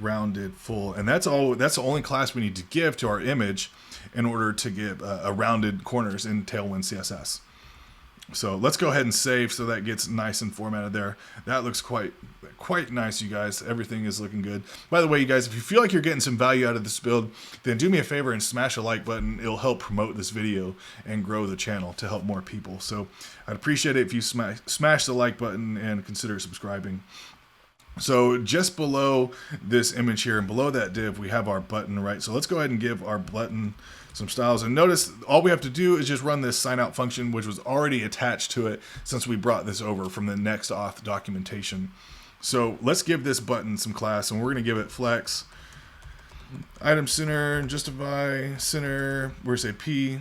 Speaker 1: rounded full, and that's all. That's the only class we need to give to our image in order to give a rounded corners in Tailwind CSS. So let's go ahead and save so that gets nice and formatted there. That looks quite nice, you guys. Everything is looking good. By the way, you guys, if you feel like you're getting some value out of this build, then do me a favor and smash a like button. It'll help promote this video and grow the channel to help more people. So I'd appreciate it if you smash the like button and consider subscribing. So just below this image here and below that div, we have our button, right? So let's go ahead and give our button some styles. And notice all we have to do is just run this sign out function, which was already attached to it since we brought this over from the NextAuth documentation. So let's give this button some class, and we're going to give it flex, item center, justify center, we're going to say P-3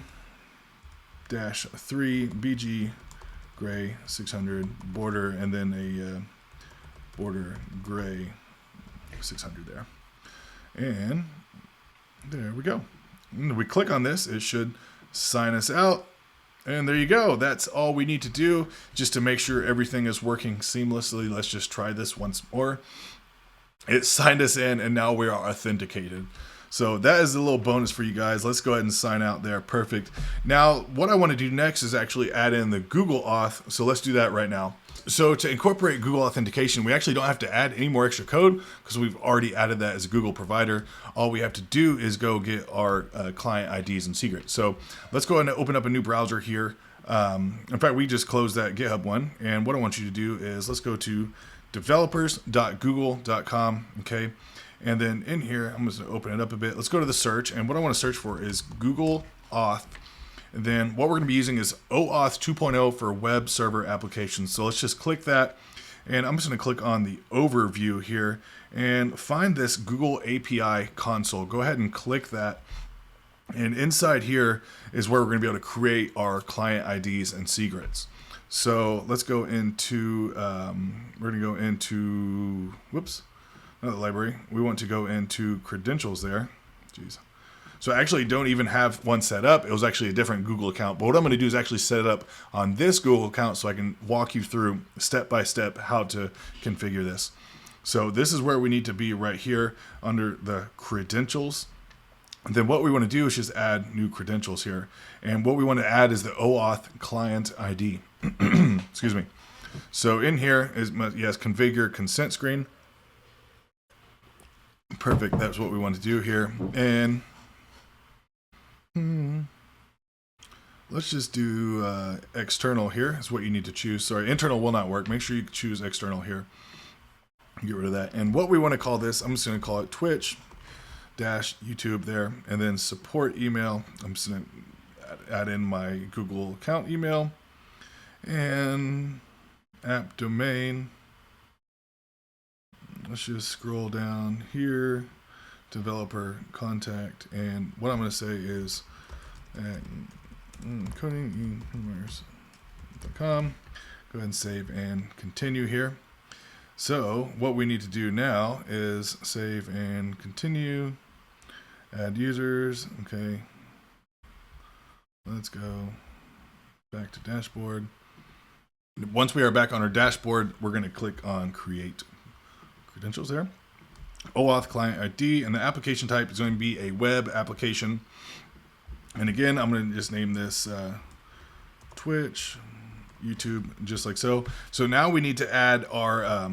Speaker 1: BG gray 600 border, and then a border gray 600 there. And there we go. And we click on this, it should sign us out. And there you go. That's all we need to do just to make sure everything is working seamlessly. Let's just try this once more. It signed us in, and now we are authenticated. So that is a little bonus for you guys. Let's go ahead and sign out there. Perfect. Now, what I want to do next is actually add in the Google Auth. So let's do that right now. So to incorporate Google authentication, we actually don't have to add any more extra code because we've already added that as a Google provider. All we have to do is go get our client IDs and secrets. So let's go ahead and open up a new browser here. In fact, we just closed that GitHub one. And what I want you to do is let's go to developers.google.com. Okay. And then in here, I'm just going to open it up a bit. Let's go to the search. And what I want to search for is Google Auth. And then what we're going to be using is OAuth 2.0 for web server applications. So let's just click that. And I'm just going to click on the overview here and find this Google API console. Go ahead and click that. And inside here is where we're going to be able to create our client IDs and secrets. So let's go into, we're going to go into, whoops, not the library. We want to go into credentials there. Jeez. So I actually don't even have one set up. It was actually a different Google account. But what I'm going to do is actually set it up on this Google account so I can walk you through step by step how to configure this. So this is where we need to be right here under the credentials. And then what we want to do is just add new credentials here. And what we want to add is the OAuth client ID. Excuse me. So in here is, yes, configure consent screen. Perfect. That's what we want to do here. And let's just do external here is what you need to choose. Sorry, internal will not work. Make sure you choose external here. Get rid of that. And what we want to call this, I'm just going to call it Twitch-YouTube there. And then support email. I'm just going to add in my Google account email. And app domain. Let's just scroll down here. Developer contact. And what I'm going to say is coding.com. Go ahead and save and continue here. So what we need to do now is save and continue. Add users. Okay. Let's go back to dashboard. Once we are back on our dashboard, we're going to click on create credentials there. OAuth client ID, and the application type is going to be a web application. And again, I'm going to just name this Twitch, YouTube, just like so. So now we need to add our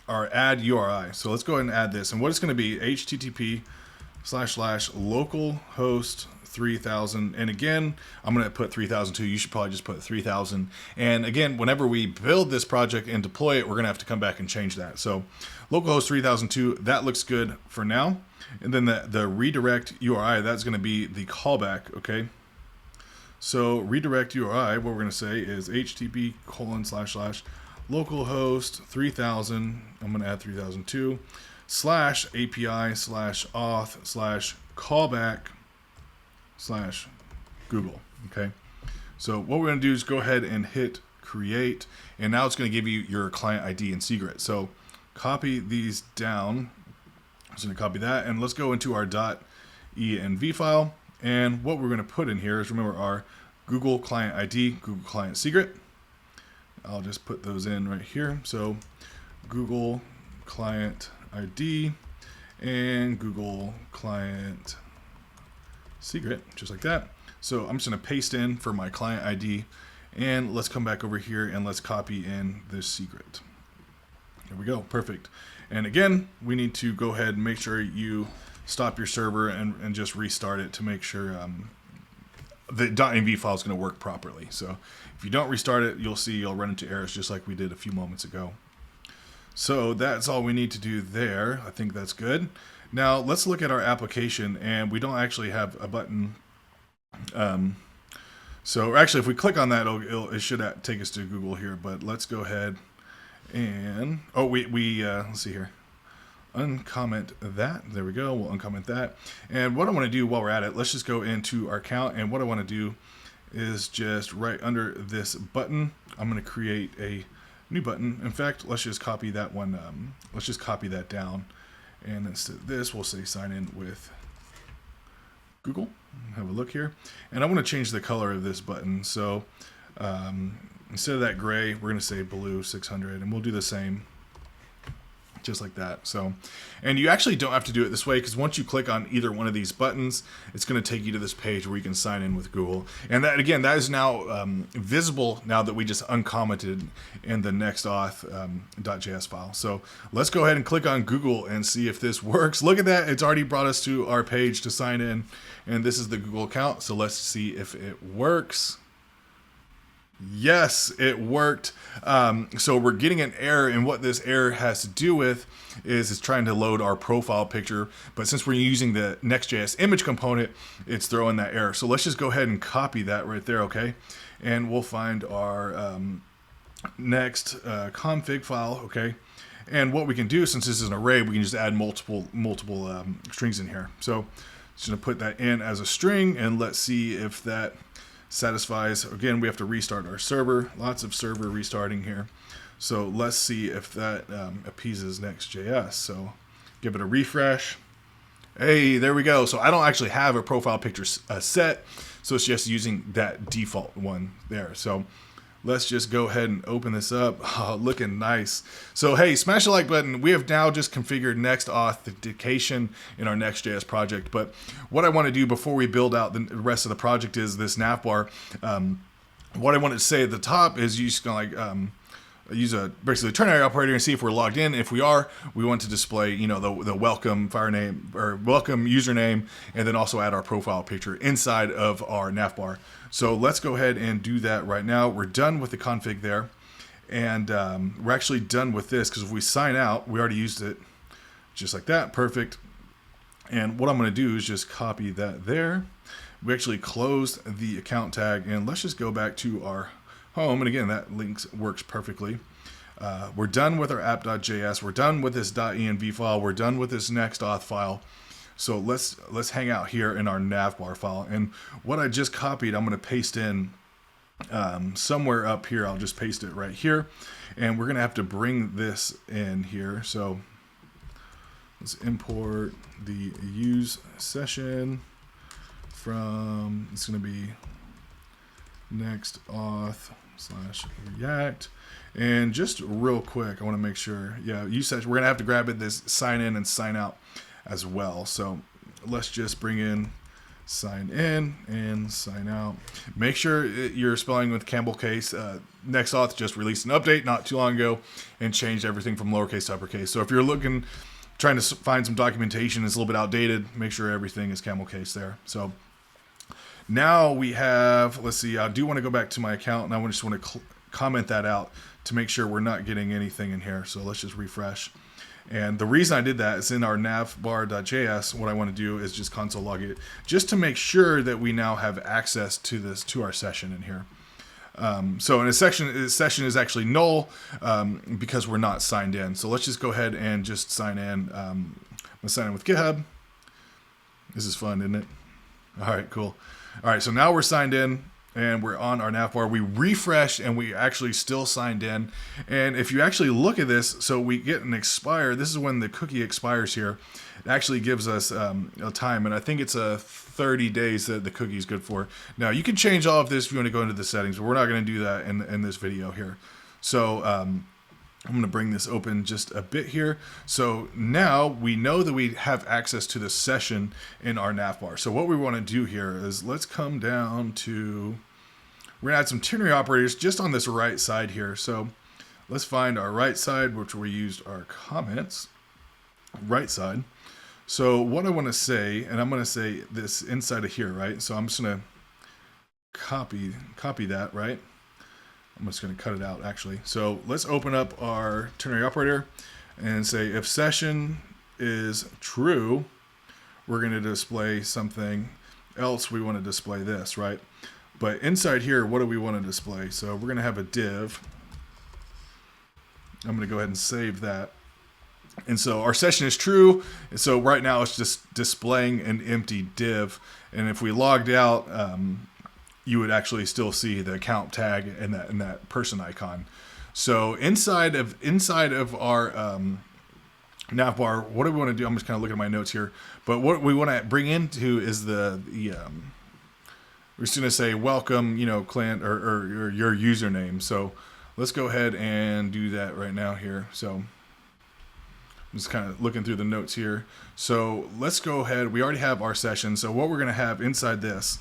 Speaker 1: add URI. So let's go ahead and add this. And what it's going to be, http://localhost 3000. And again, I'm going to put 3002. You should probably just put 3000. And again, whenever we build this project and deploy it, we're going to have to come back and change that. So localhost 3002, that looks good for now. And then the redirect URI, that's going to be the callback, okay? So redirect URI, what we're going to say is http://localhost 3000. I'm going to add 3002 /API/auth/callback/Google. Okay. So what we're going to do is go ahead and hit create. And now it's going to give you your client ID and secret. So copy these down. I'm just going to copy that. And let's go into our .env file. And what we're going to put in here is, remember, our Google client ID, Google client secret. I'll just put those in right here. So Google client ID and Google client secret, just like that. So I'm just going to paste in for my client ID, and let's come back over here and let's copy in this secret. There we go. Perfect. And again, we need to go ahead and make sure you stop your server and just restart it to make sure the .env file is going to work properly. So if you don't restart it, you'll see you'll run into errors just like we did a few moments ago. So that's all we need to do there. I think that's good. Now let's look at our application, and we don't actually have a button. So actually, if we click on that, it should take us to Google here. But let's go ahead and let's see here. Uncomment that. There we go. We'll uncomment that. And what I want to do while we're at it, let's just go into our account. And what I want to do is just right under this button, I'm going to create a new button. In fact, let's just copy that one. Let's just copy that down. And instead of this, we'll say sign in with Google. Have a look here. And I want to change the color of this button. So instead of that gray, we're going to say blue 600. And we'll do the same, just like that. So, and you actually don't have to do it this way, because once you click on either one of these buttons, it's going to take you to this page where you can sign in with Google. And that, again, that is now visible now that we just uncommented in the NextAuth.js file. So let's go ahead and click on Google and see if this works. Look at that. It's already brought us to our page to sign in. And this is the Google account. So let's see if it works. Yes, it worked. So we're getting an error, and what this error has to do with is it's trying to load our profile picture. But since we're using the Next.js image component, it's throwing that error. So let's just go ahead and copy that right there, okay? And we'll find our next config file, okay? And what we can do, since this is an array, we can just add multiple strings in here. So just gonna put that in as a string, and let's see if that satisfies. Again, we have to restart our server. Lots of server restarting here. So let's see if that appeases Next.js. So give it a refresh. Hey, there we go. So I don't actually have a profile picture set, so it's just using that default one there. So let's just go ahead and open this up. Oh, looking nice. So hey, smash the like button. We have now just configured NextAuth.js in our Next.js project. But what I want to do before we build out the rest of the project is this navbar. What I wanted to say at the top is you just gonna like use a basically ternary operator and see if we're logged in. If we are, we want to display, you know, the welcome file name or welcome username, and then also add our profile picture inside of our navbar. So let's go ahead and do that right now. We're done with the config there, and we're actually done with this because if we sign out, we already used it just like that. Perfect. And what I'm going to do is just copy that there. We actually closed the account tag, and let's just go back to our home, and again, that link works perfectly. We're done with our app.js. We're done with this .env file. We're done with this NextAuth file. So let's hang out here in our navbar file. And what I just copied, I'm going to paste in somewhere up here. I'll just paste it right here. And we're going to have to bring this in here. So let's import the use session from, it's going to be NextAuth/React. And just real quick, I want to make sure, yeah, use session. We're going to have to grab it, this sign in and sign out as well. So let's just bring in sign in and sign out. Make sure you're spelling with Campbell case. NextAuth just released an update not too long ago and changed everything from lowercase to uppercase. So if you're trying to find some documentation that's a little bit outdated, make sure everything is camel case there. So now we have, let's see, I do want to go back to my account, and I just want to comment that out to make sure we're not getting anything in here. So let's just refresh. And the reason I did that is in our navbar.js, what I want to do is just console log it, just to make sure that we now have access to our session in here. So in a session is actually null because we're not signed in. So let's just go ahead and just sign in. I'm gonna sign in with GitHub. This is fun, isn't it? All right, cool. All right, so now we're signed in and we're on our navbar. We refreshed and we actually still signed in. And if you actually look at this, so we get an expire. This is when the cookie expires here. It actually gives us a time, and I think it's 30 days that the cookie is good for. Now, you can change all of this if you want to go into the settings, but we're not going to do that in this video here. So I'm going to bring this open just a bit here. So now we know that we have access to the session in our navbar. So what we want to do here is let's come down to, we're going to add some ternary operators just on this right side here. So let's find our right side, which we used our comments, right side. So what I want to say, and I'm going to say this inside of here, right? So I'm just going to copy that, right? I'm just going to cut it out actually. So let's open up our ternary operator and say if session is true, we're going to display something else. We want to display this, right? But inside here, what do we want to display? So we're going to have a div. I'm going to go ahead and save that. And so our session is true. And so right now it's just displaying an empty div. And if we logged out, you would actually still see the account tag and that person icon. So inside of our navbar, what do we want to do? I'm just kind of looking at my notes here. But what we want to bring into is we're just going to say welcome, client or your username. So let's go ahead and do that right now here. So I'm just kind of looking through the notes here. So let's go ahead. We already have our session. So what we're going to have inside this,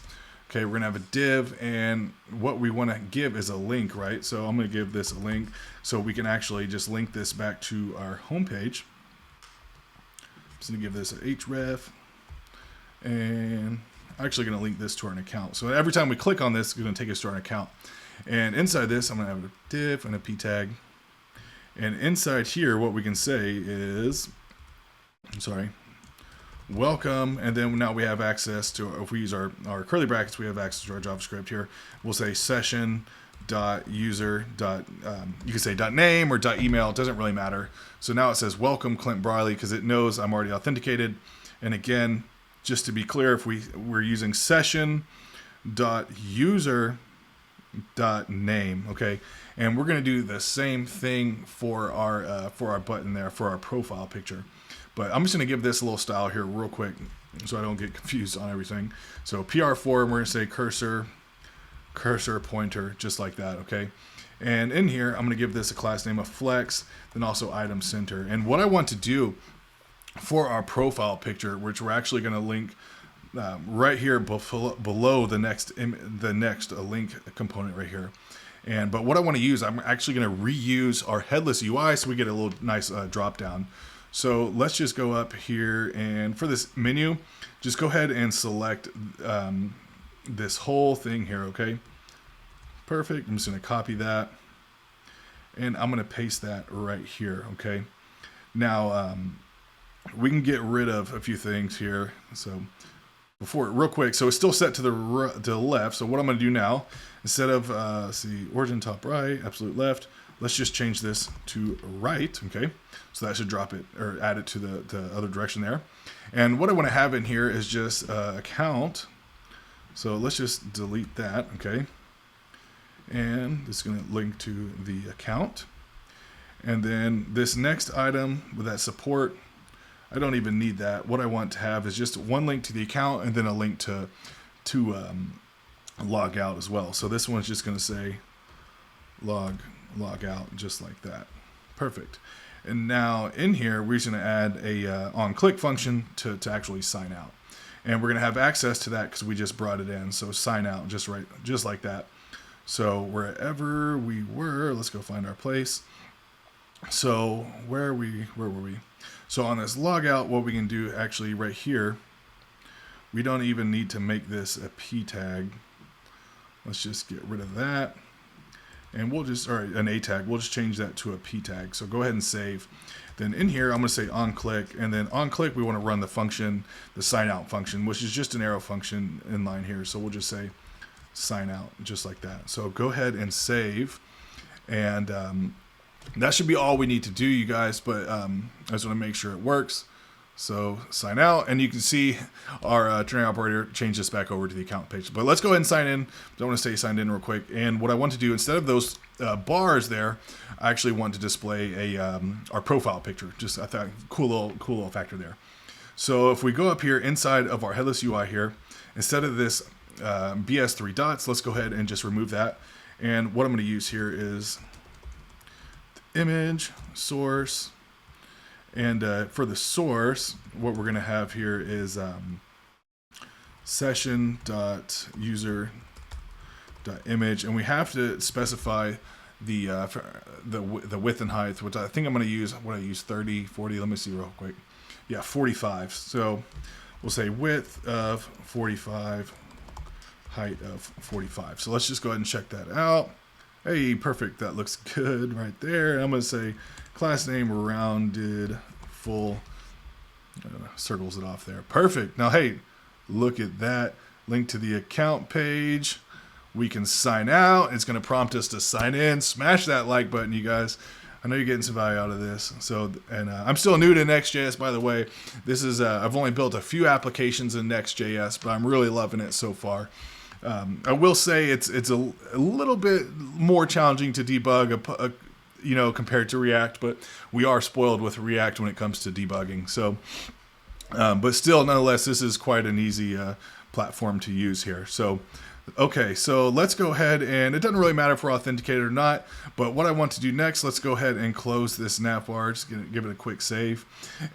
Speaker 1: okay, we're going to have a div, and what we want to give is a link, right? So I'm going to give this a link so we can actually just link this back to our home page. I'm just going to give this an href, and I'm actually going to link this to our account. So every time we click on this, it's going to take us to our account. And inside this, I'm going to have a div and a p tag. And inside here, what we can say is, welcome, and then now we have access to, if we use our curly brackets, we have access to our JavaScript here. We'll say session .user. You can say .name or .email. It doesn't really matter. So now it says welcome Clint Briley because it knows I'm already authenticated. And again, just to be clear, if we're using session.user.name, okay, and we're going to do the same thing for our button there for our profile picture. But I'm just going to give this a little style here real quick so I don't get confused on everything. So PR4, we're going to say cursor pointer, just like that, okay? And in here, I'm going to give this a class name of flex, then also item center. And what I want to do for our profile picture, which we're actually going to link right here below the next link component right here. But what I want to use, I'm actually going to reuse our headless UI so we get a little nice drop down. So let's just go up here, and for this menu, just go ahead and select this whole thing here, okay? Perfect. I'm just going to copy that, and I'm going to paste that right here, okay? Now, we can get rid of a few things here. So real quick, so it's still set to the left. So what I'm going to do now, instead of, origin top right, absolute left, let's just change this to right, okay? So that should drop it or add it to the other direction there. And what I want to have in here is just account. So let's just delete that, okay? And it's going to link to the account. And then this next item with that support, I don't even need that. What I want to have is just one link to the account and then a link to log out as well. So this one's just going to say log out, just like that. Perfect. And now in here, we're just going to add a on-click function to actually sign out. And we're going to have access to that because we just brought it in. So sign out just like that. So wherever we were, let's go find our place. So where were we? So on this logout, what we can do actually right here, we don't even need to make this a p tag. Let's just get rid of that. And we'll just, or an a tag, we'll just change that to a p tag. So go ahead and save. Then in here, I'm going to say on click, and then on click, we want to run the function, the sign out function, which is just an arrow function in line here. So we'll just say sign out, just like that. So go ahead and save. And that should be all we need to do, you guys, but I just want to make sure it works. So sign out, and you can see our ternary operator change this back over to the account page. But let's go ahead and sign in. Don't want to stay signed in real quick. And what I want to do, instead of those bars there, I actually want to display our profile picture. Just I thought cool little factor there. So if we go up here inside of our headless UI here, instead of this BS3 dots, let's go ahead and just remove that. And what I'm going to use here is image source. And for the source, what we're going to have here is session.user.image, and we have to specify the width and height, which I think I'm going to use. What I use 30, 40. Let me see real quick. Yeah, 45. So we'll say width of 45, height of 45. So let's just go ahead and check that out. Hey, perfect. That looks good right there. I'm going to say class name rounded full. Circles it off there. Perfect. Now, hey, look at that. Link to the account page. We can sign out. It's going to prompt us to sign in. Smash that like button, you guys. I know you're getting some value out of this. So, and I'm still new to Next.js, by the way. This is I've only built a few applications in Next.js, but I'm really loving it so far. I will say it's a little bit more challenging to debug, compared to React, but we are spoiled with React when it comes to debugging. So, but still, nonetheless, this is quite an easy platform to use here. So, okay, so let's go ahead, and it doesn't really matter if we're authenticated or not, but what I want to do next, let's go ahead and close this Navbar, just give it a quick save.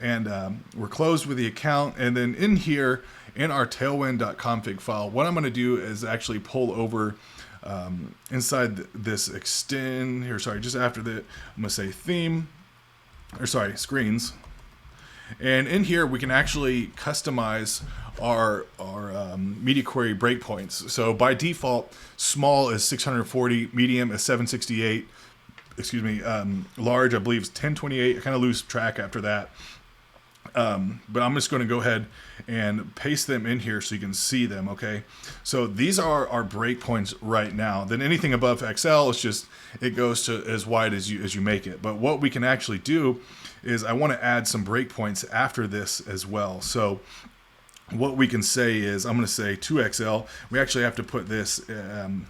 Speaker 1: And we're closed with the account, and then in here, in our tailwind.config file, what I'm going to do is actually pull over inside this extend here, just after that, I'm going to say theme, screens. And in here, we can actually customize our media query breakpoints. So by default, small is 640, medium is 768, large, I believe, is 1028. I kind of lose track after that. But I'm just going to go ahead and paste them in here so you can see them, okay? So these are our breakpoints right now. Then anything above XL is just, it goes to as wide as you make it. But what we can actually do is I want to add some breakpoints after this as well. So what we can say is, I'm going to say 2XL. We actually have to put this in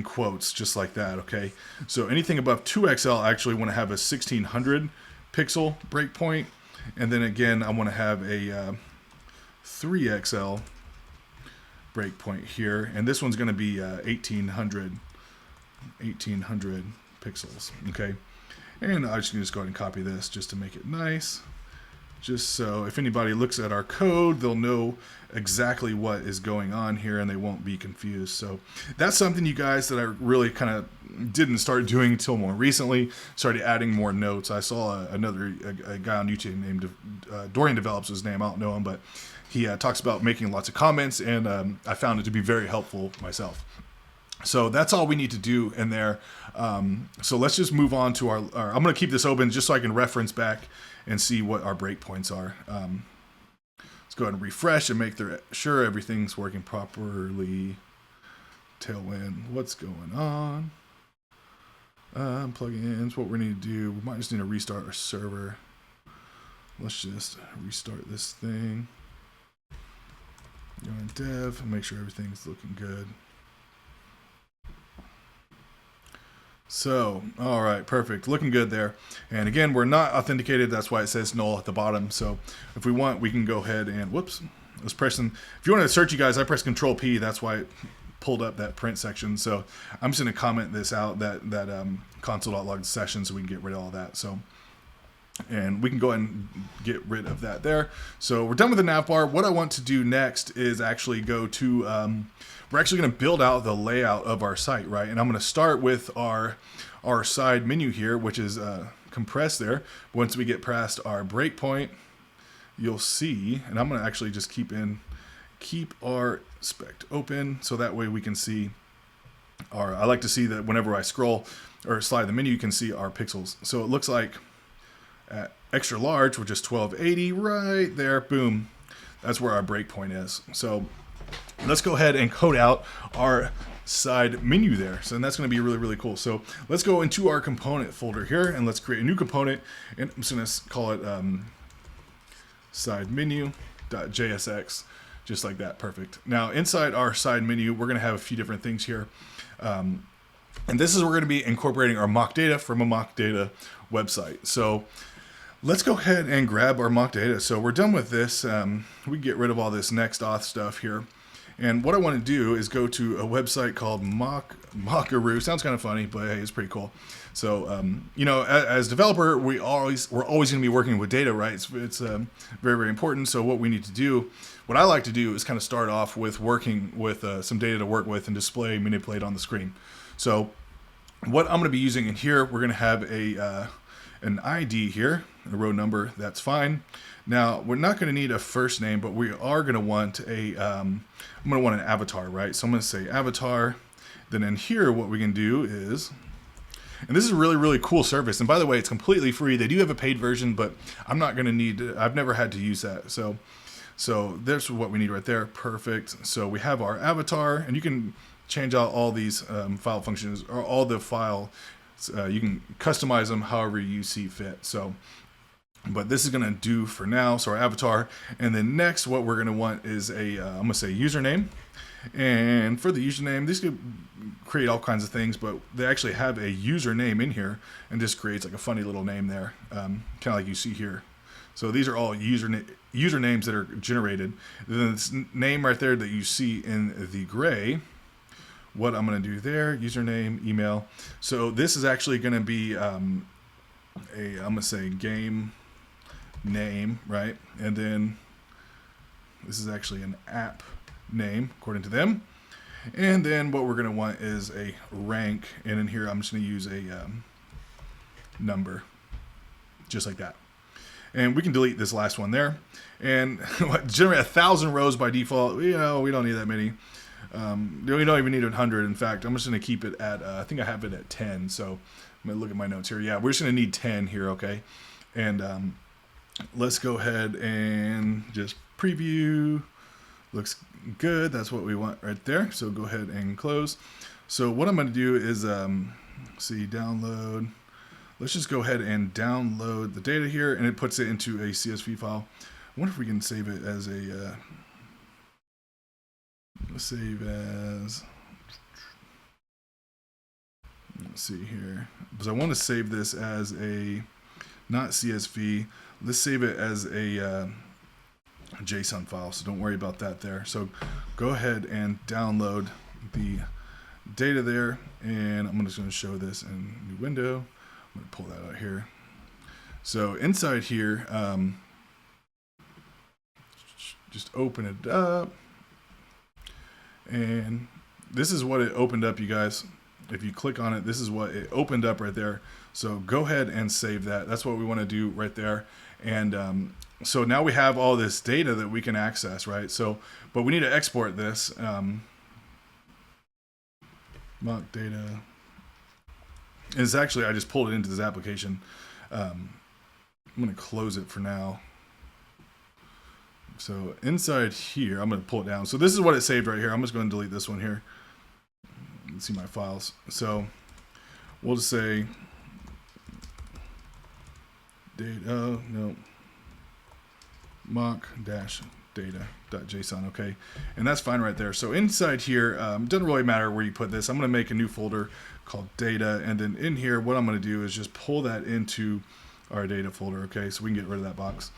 Speaker 1: quotes just like that, okay? So anything above 2XL, I actually want to have a 1600 pixel breakpoint. And then again, I want to have a 3XL breakpoint here. And this one's going to be 1800 pixels, okay? And I'm just going to go ahead and copy this just to make it nice. Just so if anybody looks at our code, they'll know exactly what is going on here and they won't be confused. So that's something, you guys, that I really kind of didn't start doing until more recently. Started adding more notes. I saw a guy on YouTube named Dorian Develops his name. I don't know him, but he talks about making lots of comments, and I found it to be very helpful myself. So that's all we need to do in there. So let's just move on to I'm going to keep this open just so I can reference back and see what our breakpoints are. Let's go ahead and refresh and make sure everything's working properly. Tailwind, what's going on? Plugins, what we need to do, we might just need to restart our server. Let's just restart this thing. Go in dev and make sure everything's looking good. So, all right, perfect. Looking good there. And again, we're not authenticated. That's why it says null at the bottom. So if we want, we can go ahead and, whoops, let's press in. If you want to search, you guys, I press Control P. That's why it pulled up that print section. So I'm just going to comment this out, that console.log session, so we can get rid of all that. So, and we can go ahead and get rid of that there. So we're done with the navbar. What I want to do next is actually go to, we're actually going to build out the layout of our site, right? And I'm going to start with our side menu here, which is compressed there. Once we get past our breakpoint, you'll see, and I'm going to actually just keep our spec open so that way we can see I like to see that whenever I scroll or slide the menu, you can see our pixels. So it looks like at extra large, which is 1280 right there, boom. That's where our breakpoint is. So let's go ahead and code out our side menu there. So that's going to be really, really cool. So let's go into our component folder here and let's create a new component. And I'm just going to call it side menu.jsx, just like that. Perfect. Now inside our side menu, we're going to have a few different things here. And this is where we're going to be incorporating our mock data from a mock data website. So let's go ahead and grab our mock data. So we're done with this. We get rid of all this NextAuth stuff here. And what I want to do is go to a website called mockaroo. Sounds kind of funny, but hey, it's pretty cool. So, you know, as developer, we're always going to be working with data, right? It's very, very important. So what we need to do, what I like to do is kind of start off with working with some data to work with and display, manipulate on the screen. So what I'm going to be using in here, we're going to have an ID here, a row number. That's fine. Now we're not going to need a first name, but we are going to want I'm going to want an avatar, right? So I'm going to say avatar. Then in here, what we can do is, and this is a really, really cool service. And by the way, it's completely free. They do have a paid version, but I'm not going to need, I've never had to use that. So there's what we need right there. Perfect. So we have our avatar, and you can change out all these file functions or all the file. You can customize them however you see fit. So, but this is going to do for now. So our avatar, and then next, what we're going to want is I'm going to say username. And for the username, these could create all kinds of things, but they actually have a username in here, and this creates like a funny little name there, kind of like you see here. So these are all usernames that are generated. Then this name right there that you see in the gray, what I'm going to do there, username, email. So this is actually going to be I'm going to say game name, right? And then this is actually an app name according to them. And then what we're going to want is a rank, and in here I'm just going to use a number, just like that. And we can delete this last one there, and generate 1,000 rows by default. You know, we don't need that many. We don't even need 100. In fact, I'm just going to keep it at I think I have it at 10. So I'm going to look at my notes here. Yeah, we're just going to need 10 here, okay? And let's go ahead and just preview. Looks good. That's what we want right there. So go ahead and close. So what I'm going to do is see, download. Let's just go ahead and download the data here, and it puts it into a CSV file. I wonder if we can save it as a save as. Let's see here, because I want to save this as a not CSV. Let's save it as a JSON file, so don't worry about that there. So go ahead and download the data there, and I'm just going to show this in a new window. I'm going to pull that out here. So inside here, just open it up, and this is what it opened up, you guys. If you click on it, this is what it opened up right there. So go ahead and save that. That's what we want to do right there. And so now we have all this data that we can access, right? So, but we need to export this. Mock data. It's actually, I just pulled it into this application. I'm going to close it for now. So inside here, I'm going to pull it down. So this is what it saved right here. I'm just going to delete this one here. Let's see my files. So we'll just say data, no, mock-data.json, okay, and that's fine right there. So inside here, doesn't really matter where you put this. I'm going to make a new folder called data, and then in here, what I'm going to do is just pull that into our data folder, okay, so we can get rid of that box.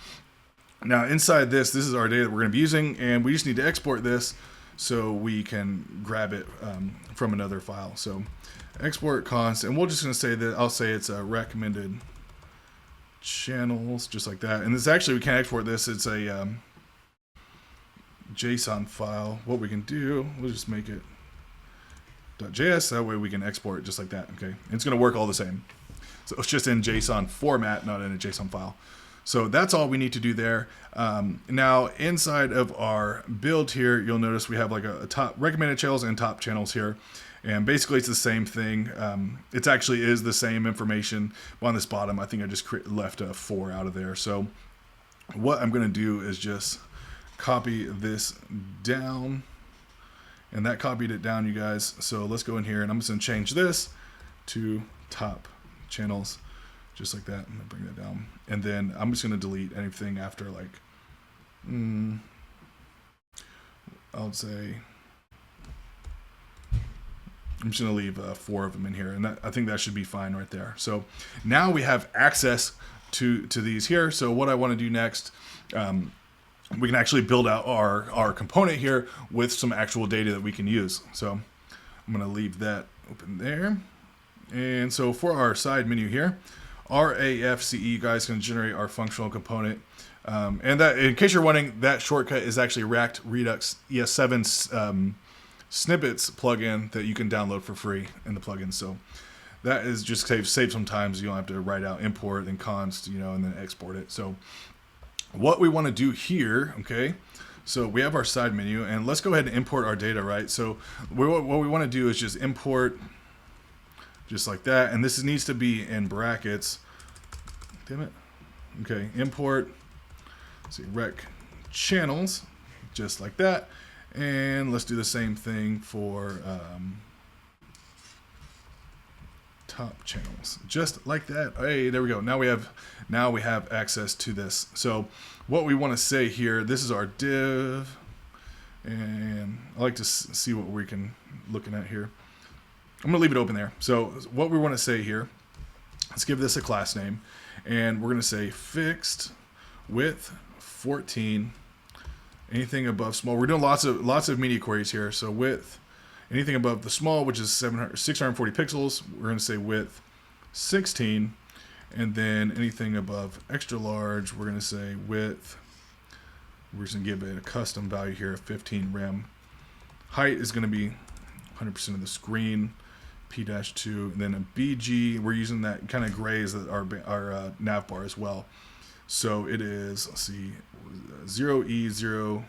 Speaker 1: Now inside this is our data that we're going to be using, and we just need to export this so we can grab it from another file. So export const, and we're just going to say that I'll say it's a recommended channels, just like that. And this actually, we can't export this. It's a JSON file. What we can do, we'll just make it .js. That way we can export it just like that. Okay, and it's going to work all the same. So it's just in JSON format, not in a JSON file. So that's all we need to do there. Now inside of our build here, you'll notice we have like a top recommended channels and top channels here. And basically it's the same thing. It actually is the same information. But on this bottom, I think I just left a 4 out of there. So what I'm going to do is just copy this down. And that copied it down, you guys. So let's go in here, and I'm just going to change this to top channels. Just like that. I'm going to bring that down. And then I'm just going to delete anything after, like, I'll say, I'm just going to leave 4 of them in here. And I think that should be fine right there. So now we have access to these here. So what I want to do next, we can actually build out our component here with some actual data that we can use. So I'm going to leave that open there. And so for our side menu here, RAFCE, guys, can generate our functional component. And that, in case you're wondering, that shortcut is actually React Redux ES7 snippets plugin that you can download for free in the plugin. So that is just save some time, so you don't have to write out import and const, and then export it. So what we want to do here, okay, so we have our side menu, and let's go ahead and import our data, right? So what we want to do is just import just like that, and this needs to be in brackets. Damn it. Okay, import, let's see, rec channels, just like that. And let's do the same thing for top channels, just like that. Hey, there we go. Now we have access to this. So what we want to say here, this is our div, and I like to see what we can looking at here. I'm gonna leave it open there. So what we want to say here, let's give this a class name, and we're gonna say fixed width 14. Anything above small. We're doing lots of media queries here. So width, anything above the small, which is 640 pixels, we're going to say width 16. And then anything above extra large, we're going to say width. We're just going to give it a custom value here of 15 rem. Height is going to be 100% of the screen, P-2. And then a BG, we're using that kind of gray as our nav bar as well. So it is, let's see, 0E0E10.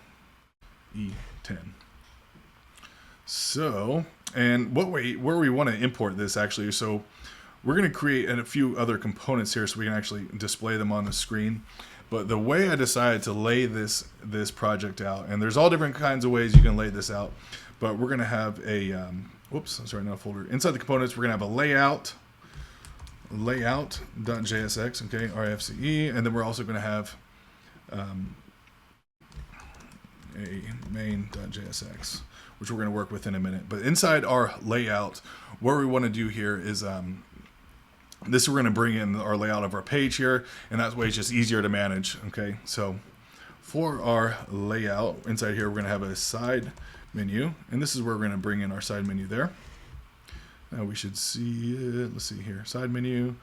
Speaker 1: So, and where we want to import this actually, so we're going to create a few other components here so we can actually display them on the screen. But the way I decided to lay this project out, and there's all different kinds of ways you can lay this out, but we're going to have a, whoops, I'm sorry, not a folder. Inside the components, we're going to have a layout.jsx, okay, RFCE, and then we're also going to have a main.jsx, which we're going to work with in a minute. But inside our layout, what we want to do here is this, we're going to bring in our layout of our page here, and that way it's just easier to manage. Okay, so for our layout inside here, we're going to have a side menu, and this is where we're going to bring in our side menu there. Now we should see it. Let's see here, side menu.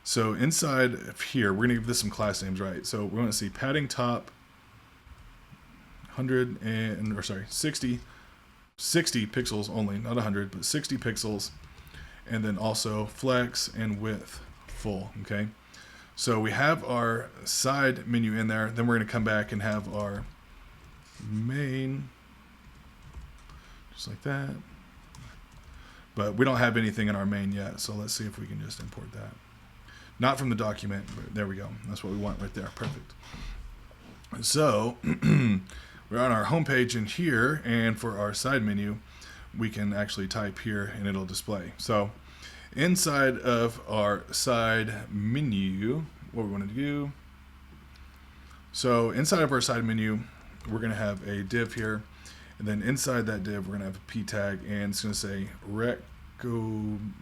Speaker 1: So inside of here, we're going to give this some class names, right? So we want to see padding top 100 and, or sorry, 60 pixels only, not 100, but 60 pixels. And then also flex and width full, okay? So we have our side menu in there. Then we're going to come back and have our main, just like that. But we don't have anything in our main yet, so let's see if we can just import that. Not from the document, but there we go. That's what we want right there, perfect. So we're on our home page in here, and for our side menu, we can actually type here and it'll display. So inside of our side menu, what we want to do, so inside of our side menu, we're going to have a div here, and then inside that div, we're going to have a p tag, and it's going to say recommended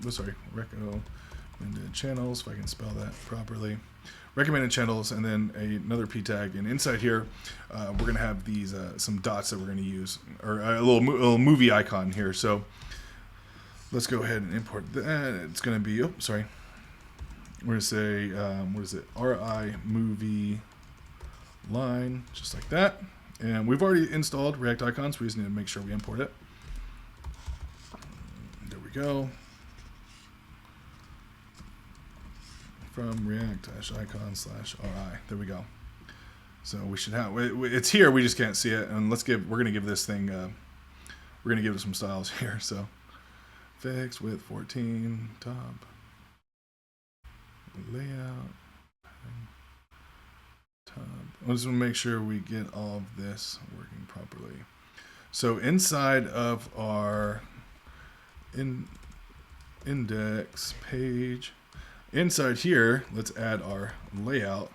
Speaker 1: channels, if I can spell that properly. Recommended channels, and then another p tag, and inside here we're going to have these some dots that we're going to use, or a little movie icon here. So let's go ahead and import that. It's going to be, oh sorry, we're going to say what is it, RI movie line, just like that. And we've already installed React icons. We just need to make sure we import it. There we go. From React-icon/RI. There we go. So we should have, it's here, we just can't see it. And we're going to give this thing, we're going to give it some styles here. So fixed with 14, top, layout, top. I just want to make sure we get all of this working properly. So inside of our index page, inside here, let's add our layout.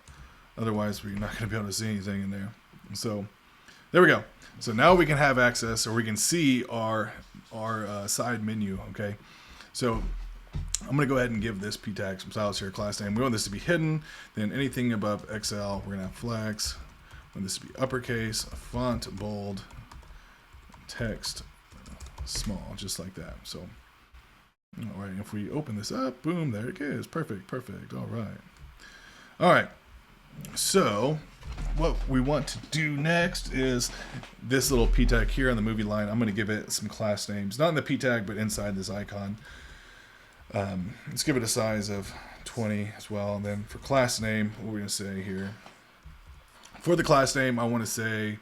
Speaker 1: Otherwise, we're not going to be able to see anything in there. So there we go. So now we can have access, or we can see our side menu. Okay. So I'm going to go ahead and give this p tag some styles here. Class name. We want this to be hidden. Then anything above XL, we're going to have flex. We want this to be uppercase, font bold, text small, just like that. So. All right, if we open this up, boom, there it is. Perfect, perfect. All right. All right. So what we want to do next is this little p tag here on the movie line. I'm going to give it some class names, not in the p tag, but inside this icon. Let's give it a size of 20 as well. And then for class name, what we're going to say here. For the class name, I want to say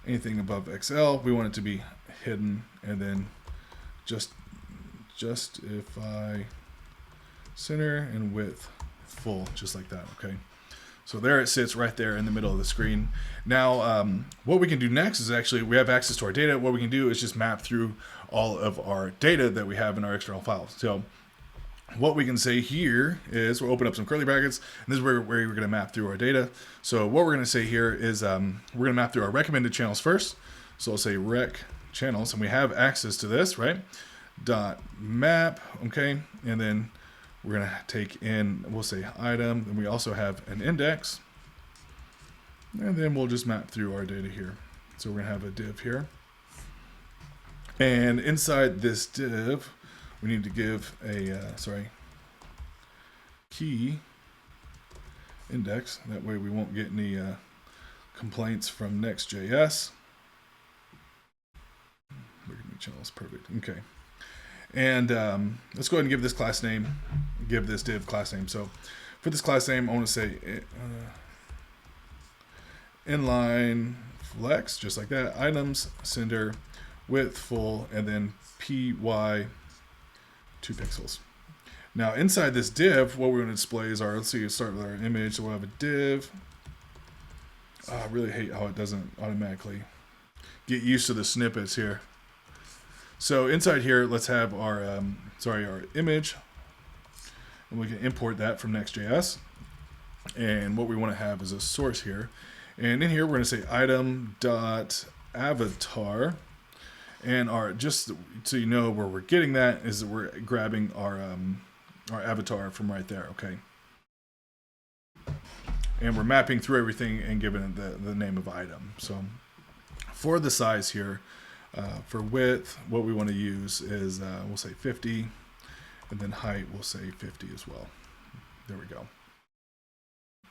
Speaker 1: anything above XL. We want it to be hidden, and then justify center and width full, just like that. Okay, so there it sits right there in the middle of the screen. Now what we can do next is, actually we have access to our data. What we can do is just map through all of our data that we have in our external files. So what we can say here is we'll open up some curly brackets, and this is where we're going to map through our data. So what we're going to say here is we're going to map through our recommended channels first. So I'll say rec channels, and we have access to this, right? Dot map, okay, and then we're going to take in, we'll say item, and we also have an index, and then we'll just map through our data here. So we're going to have a div here, and inside this div we need to give a key index. That way we won't get any complaints from Next.JS. Channels, perfect. Okay. And let's go ahead and give this class name, give this div class name. So for this class name, I want to say inline flex, just like that. Items, sender, width, full, and then py 2 pixels. Now inside this div, what we're going to display is our, let's see, start with our image. So we'll have a div, Oh, I really hate how it doesn't automatically get used to the snippets here. So inside here, let's have our our image, and we can import that from Next.js. And what we want to have is a source here, and in here we're going to say item.avatar, and our, just so you know where we're getting that, is that we're grabbing our avatar from right there. Okay. And we're mapping through everything and giving it the name of item. So for the size here, for width, what we want to use is we'll say 50, and then height we'll say 50 as well. There we go.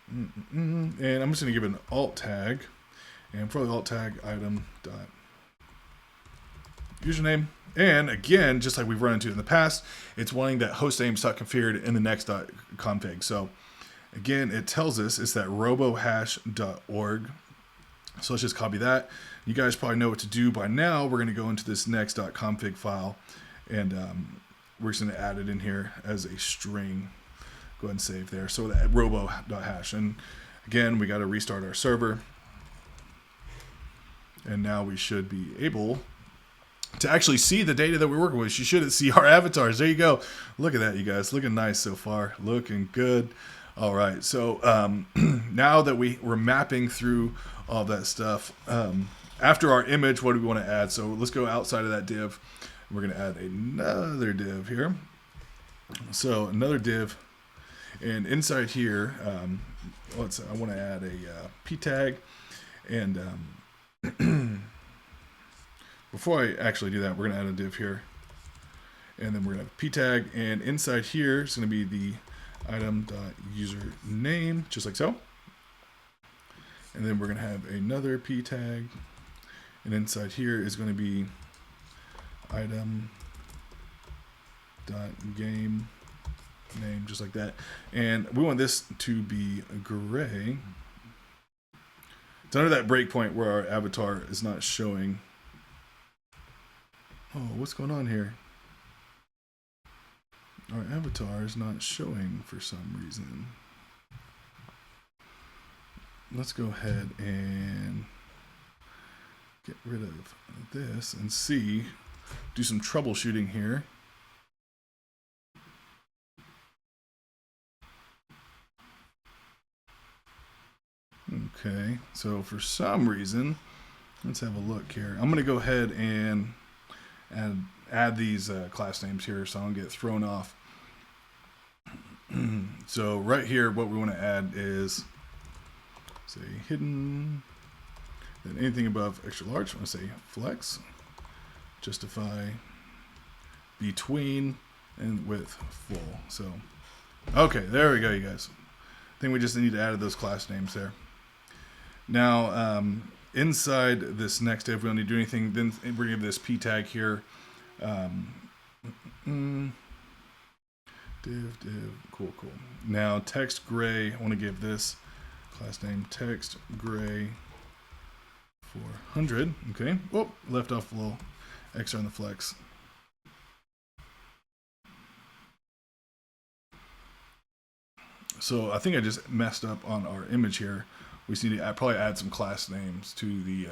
Speaker 1: And I'm just going to give it an alt tag, and for the alt tag, item.username. And again, just like we've run into in the past, it's wanting that host name configured in the next.config. So again, it tells us it's that robohash.org. So let's just copy that. You guys probably know what to do by now. We're going to go into this next.config file, and we're just going to add it in here as a string. Go ahead and save there. So that robo.hash. And again, we got to restart our server. And now we should be able to actually see the data that we're working with. You should see our avatars. There you go. Look at that, you guys. Looking nice so far. Looking good. All right, so now that we're mapping through all that stuff, after our image, what do we want to add? So let's go outside of that div. We're going to add another div here. So another div, and inside here, I want to add a p tag, and before I actually do that, we're going to add a div here, and then we're going to have a p tag, and inside here is going to be the item.username, just like so. And then we're going to have another p tag, and inside here is going to be item.game name, just like that. And we want this to be gray. It's under that breakpoint where our avatar is not showing. Oh, what's going on here? Our avatar is not showing for some reason. Let's go ahead and get rid of this and do some troubleshooting here. Okay, so for some reason, let's have a look here. I'm going to go ahead and add these class names here so I don't get thrown off. So right here, what we want to add is, say, hidden, then anything above extra large, I want to say flex, justify, between, and with full. So, okay, there we go, you guys. I think we just need to add those class names there. Now, inside this next div, we don't need to do anything. Then we're going to give this p tag here. Div, cool. Now, text gray, I want to give this class name text gray 400. Okay. Whoop, left off a little extra on the flex. So I think I just messed up on our image here. We just need to probably add some class names to the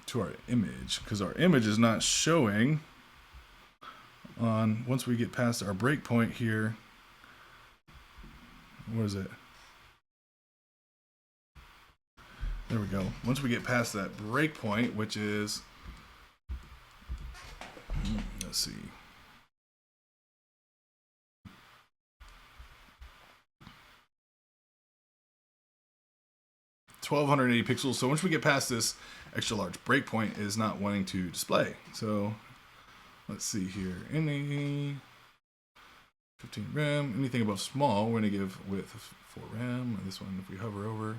Speaker 1: to our image, because our image is not showing on, once we get past our breakpoint here. What is it? There we go. Once we get past that breakpoint, which is, let's see, 1280 pixels. So once we get past this extra large breakpoint, it is not wanting to display. So let's see here. Any 15 RAM, anything above small, we're going to give width 4 RAM. And this one, if we hover over,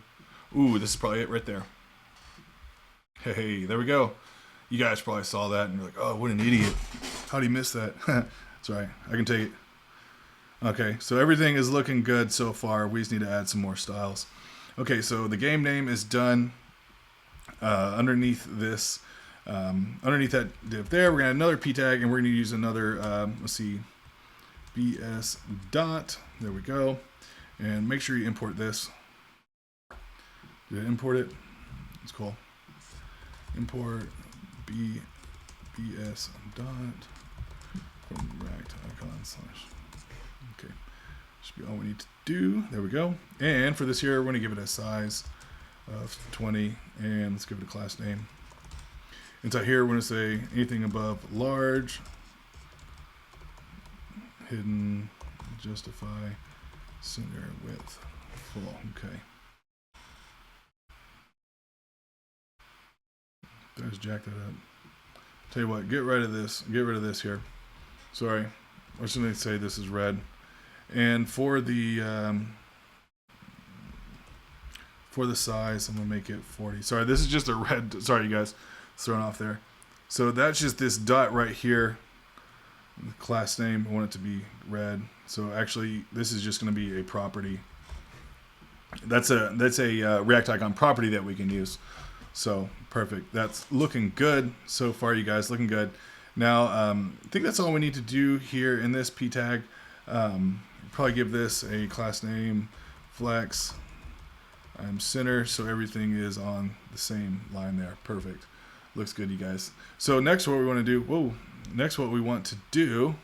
Speaker 1: ooh, this is probably it right there. Hey, there we go. You guys probably saw that and you're like, oh, what an idiot. How do you miss that? Sorry, I can take it. Okay, so everything is looking good so far. We just need to add some more styles. Okay, so the game name is done. Underneath this, underneath that div there, we're gonna add another p tag, and we're gonna use another, let's see, bs dot. There we go. And make sure you import this. Did it import it? It's cool. Import bs dot from React icon slash. Okay, should be all we need to do. There we go. And for this here, we're going to give it a size of 20, and let's give it a class name. Inside here, we're going to say anything above large, hidden, justify, center, width, full. Okay. Let's jack that up. Tell you what, get rid of this. Get rid of this here. Sorry. I was going to say this is red. And for the size, I'm going to make it 40. Sorry, this is just a red. Sorry, you guys. Thrown off there. So that's just this dot right here. The class name, I want it to be red. So actually, this is just going to be a property. That's a React icon property that we can use. So perfect. That's looking good so far, you guys. Looking good. Now, I think that's all we need to do here in this p tag. Probably give this a class name, flex. I'm center, so everything is on the same line there. Perfect. Looks good, you guys. So next, what we want to do? Next, what we want to do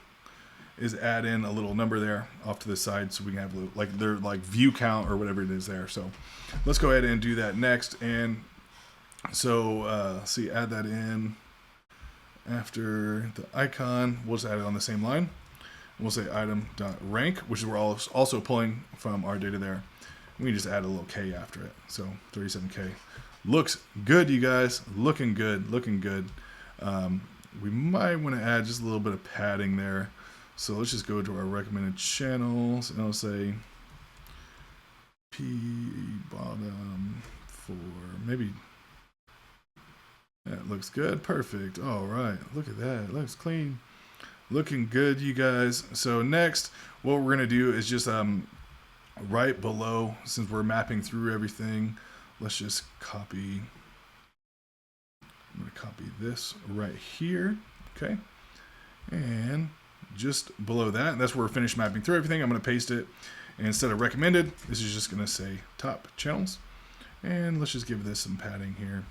Speaker 1: is add in a little number there off to the side, so we can have like view count or whatever it is there. So let's go ahead and do that next. And so see, add that in after the icon. We'll just add it on the same line. We'll say item.rank, which is we're also pulling from our data there. We can just add a little k after it. So 37k. Looks good, you guys. Looking good. Looking good. We might want to add just a little bit of padding there. So let's just go to our recommended channels, and I'll say p bottom for maybe. That looks good. Perfect. All right. Look at that. It looks clean. Looking good, you guys. So next, what we're going to do is just right below, since we're mapping through everything, let's just copy. I'm going to copy this right here. Okay. And just below that, that's where we're finished mapping through everything. I'm going to paste it. And instead of recommended, this is just going to say top channels. And let's just give this some padding here.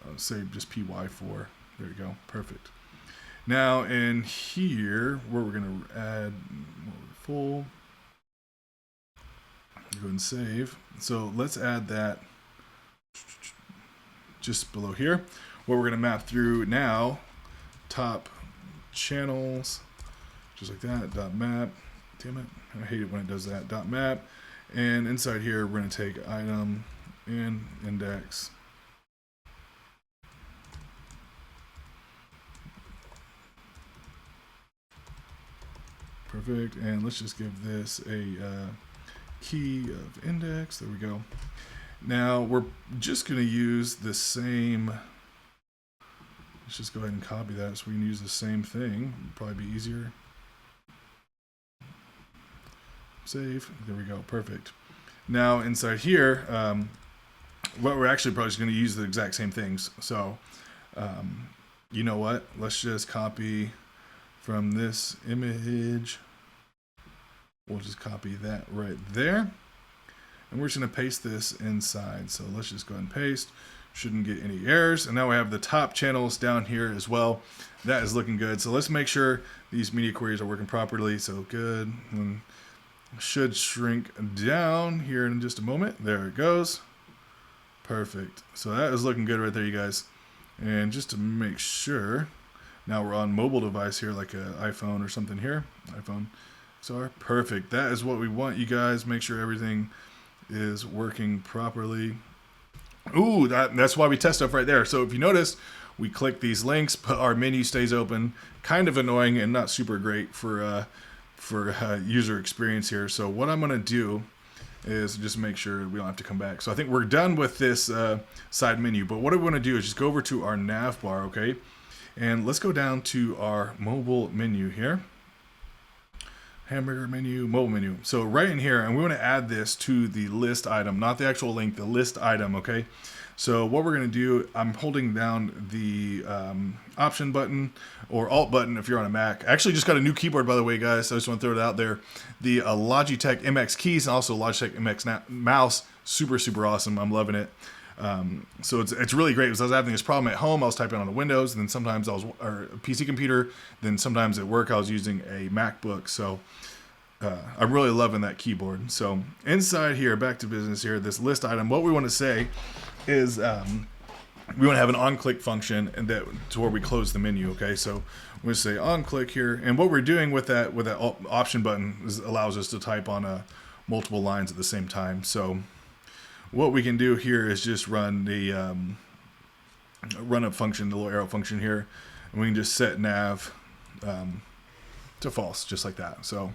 Speaker 1: I'll say just PY4. There you go. Perfect. Now in here, where we're going to add full, go ahead and save. So let's add that just below here. What we're going to map through now, top channels, just like that, dot map. Damn it, I hate it when it does that, dot map. And inside here, we're going to take item and index. Perfect, and let's just give this a key of index. There we go. Now we're just going to use the same. Let's just go ahead and copy that so we can use the same thing. It'd probably be easier. Save. There we go. Perfect. Now inside here, what we're actually probably just going to use the exact same things. So, you know what? Let's just copy from this image. We'll just copy that right there. And we're just going to paste this inside. So let's just go ahead and paste. Shouldn't get any errors. And now we have the top channels down here as well. That is looking good. So let's make sure these media queries are working properly. So good. And should shrink down here in just a moment. There it goes. Perfect. So that is looking good right there, you guys. And just to make sure, now we're on mobile device here, like an iPhone or something here. iPhone XR. Perfect. That is what we want, you guys. Make sure everything is working properly. Ooh, that's why we test stuff right there. So if you notice, we click these links, but our menu stays open. Kind of annoying and not super great for user experience here. So what I'm going to do is just make sure we don't have to come back. So I think we're done with this side menu. But what I want to do is just go over to our nav bar, okay? And let's go down to our mobile menu here. Hamburger menu, mobile menu. So right in here, and we want to add this to the list item, not the actual link, the list item, okay? So what we're going to do, I'm holding down the option button or alt button if you're on a Mac. I actually just got a new keyboard, by the way, guys. So I just want to throw it out there. The Logitech MX keys and also Logitech MX mouse, super, super awesome. I'm loving it. So it's really great because I was having this problem at home. I was typing on a Windows, and then sometimes or a PC computer. Then sometimes at work I was using a MacBook. So I'm really loving that keyboard. So inside here, back to business here, this list item, what we want to say is we want to have an on-click function and that to where we close the menu. Okay, so we're going to say on-click here, and what we're doing with that option button allows us to type on multiple lines at the same time. So what we can do here is just run the run a function, the little arrow function here, and we can just set nav to false, just like that. So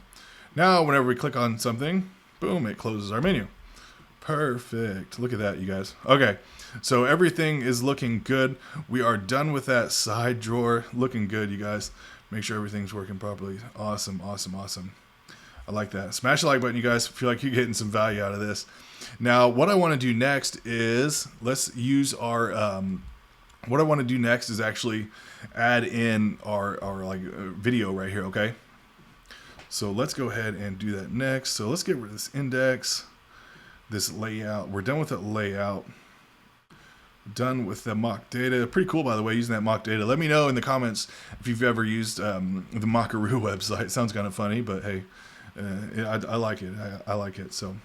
Speaker 1: now whenever we click on something, boom, it closes our menu. Perfect. Look at that, you guys. Okay, so everything is looking good. We are done with that side drawer. Looking good, you guys. Make sure everything's working properly. Awesome, awesome, awesome. I like that. Smash the like button, you guys. Feel like you're getting some value out of this. Now, what I want to do next is let's use our. What I want to do next is actually add in our like video right here. Okay. So let's go ahead and do that next. So let's get rid of this index, this layout. We're done with that layout. Done with the mock data. Pretty cool, by the way, using that mock data. Let me know in the comments if you've ever used the mockaroo website. Sounds kind of funny, but hey, I like it. I like it. So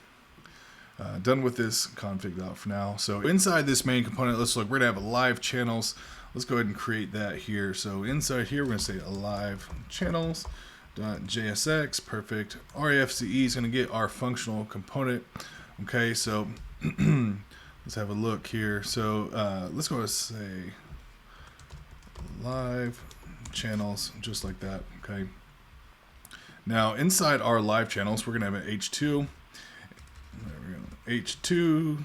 Speaker 1: done with this config out for now. So inside this main component, let's look. We're gonna have a live channels. Let's go ahead and create that here. So inside here, we're gonna say live channels.jsx. Perfect. REFCE is gonna get our functional component. Okay, so let's have a look here. So let's go and say live channels, just like that. Okay. Now inside our live channels, we're gonna have an H2. There we go. H2.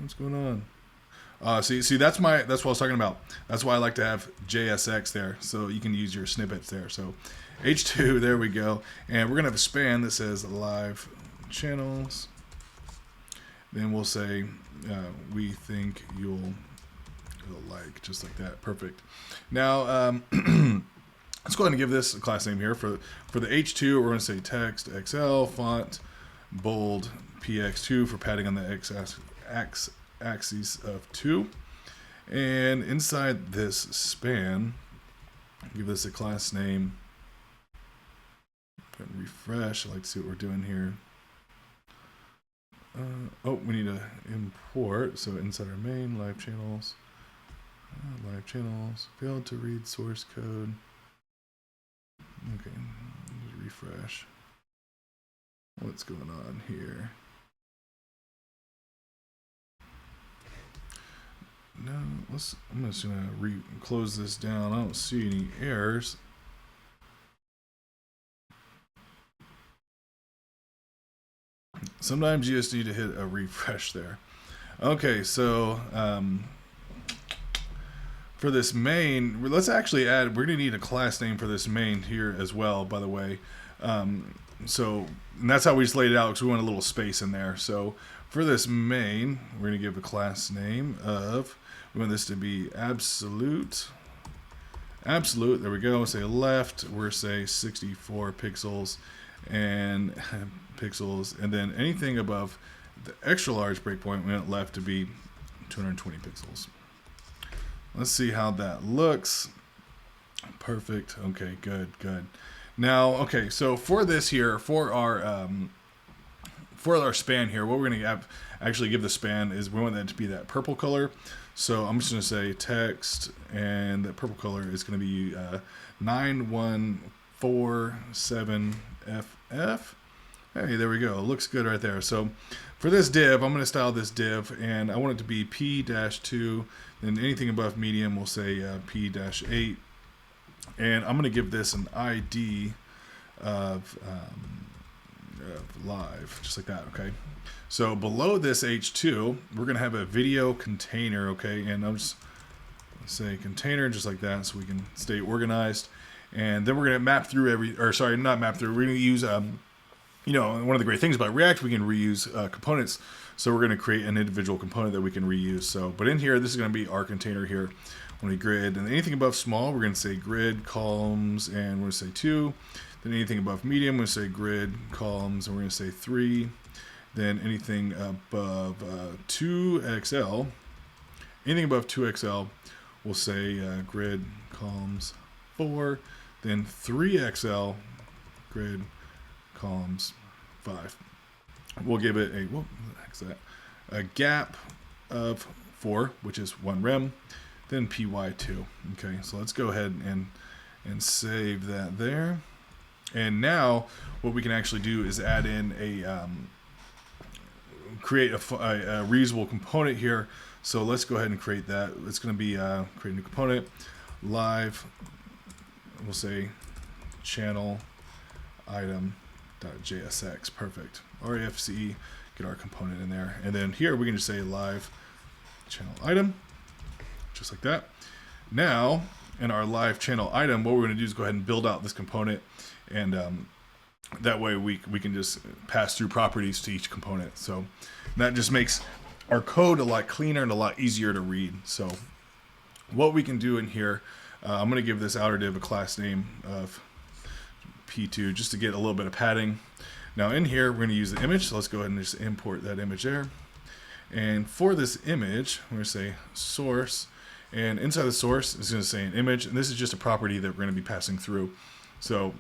Speaker 1: What's going on? See, that's what I was talking about. That's why I like to have JSX there, so you can use your snippets there. So H2, there we go. And we're gonna have a span that says live channels. Then we'll say we think you'll like, just like that. Perfect. Now let's go ahead and give this a class name here. For the H2, we're going to say text XL font bold PX2 for padding on the x-axis of 2. And inside this span, give this a class name. Go ahead and refresh. I like to see what we're doing here. Oh, we need to import. So inside our main live channels, failed to read source code. Okay, just refresh. What's going on here? No, I'm just gonna close this down. I don't see any errors. Sometimes you just need to hit a refresh there. Okay, so for this main, let's actually add, we're going to need a class name for this main here as well, by the way. So and that's how we just laid it out, because we want a little space in there. So for this main, we're going to give a class name of, we want this to be absolute, there we go. Say left, we're say 64 pixels and pixels, and then anything above the extra large breakpoint, we want left to be 220 pixels. Let's see how that looks. Perfect. Okay, good. Now, okay, so for this here, for our span here, what we're going to actually give the span is we want that to be that purple color. So I'm just going to say text, and that purple color is going to be 9147FF. Hey, there we go. It looks good right there. So for this div, I'm going to style this div, and I want it to be P-2. Then anything above medium, we'll say P-8. And I'm going to give this an ID of live, just like that, okay? So below this H2, we're going to have a video container, okay? And I'm just say container, just like that, so we can stay organized. And then we're going to map through we're going to use, one of the great things about React, we can reuse components. So we're going to create an individual component that we can reuse. So, but in here, this is going to be our container here. When we grid, and anything above small, we're going to say grid columns, and we're going to say 2. Then anything above medium, we're going to say grid columns, and we're going to say 3. Then anything above 2XL, anything above 2XL, we'll say grid columns 4, then 3XL, grid columns 5. We'll give it a, what the heck's that? A gap of 4, which is 1 rem, then py2. Okay, so let's go ahead and save that there. And now what we can actually do is add in a create a reusable component here. So let's go ahead and create that. It's going to be create a new component, live. We'll say channel item.jsx. Perfect. REFCE, get our component in there. And then here we can just say live channel item, just like that. Now, in our live channel item, what we're going to do is go ahead and build out this component, and that way we can just pass through properties to each component. So that just makes our code a lot cleaner and a lot easier to read. So what we can do in here, I'm going to give this outer div a class name of p2 just to get a little bit of padding. Now in here, we're going to use the image. So let's go ahead and just import that image there. And for this image, we're going to say source. And inside the source is going to say an image. And this is just a property that we're going to be passing through. So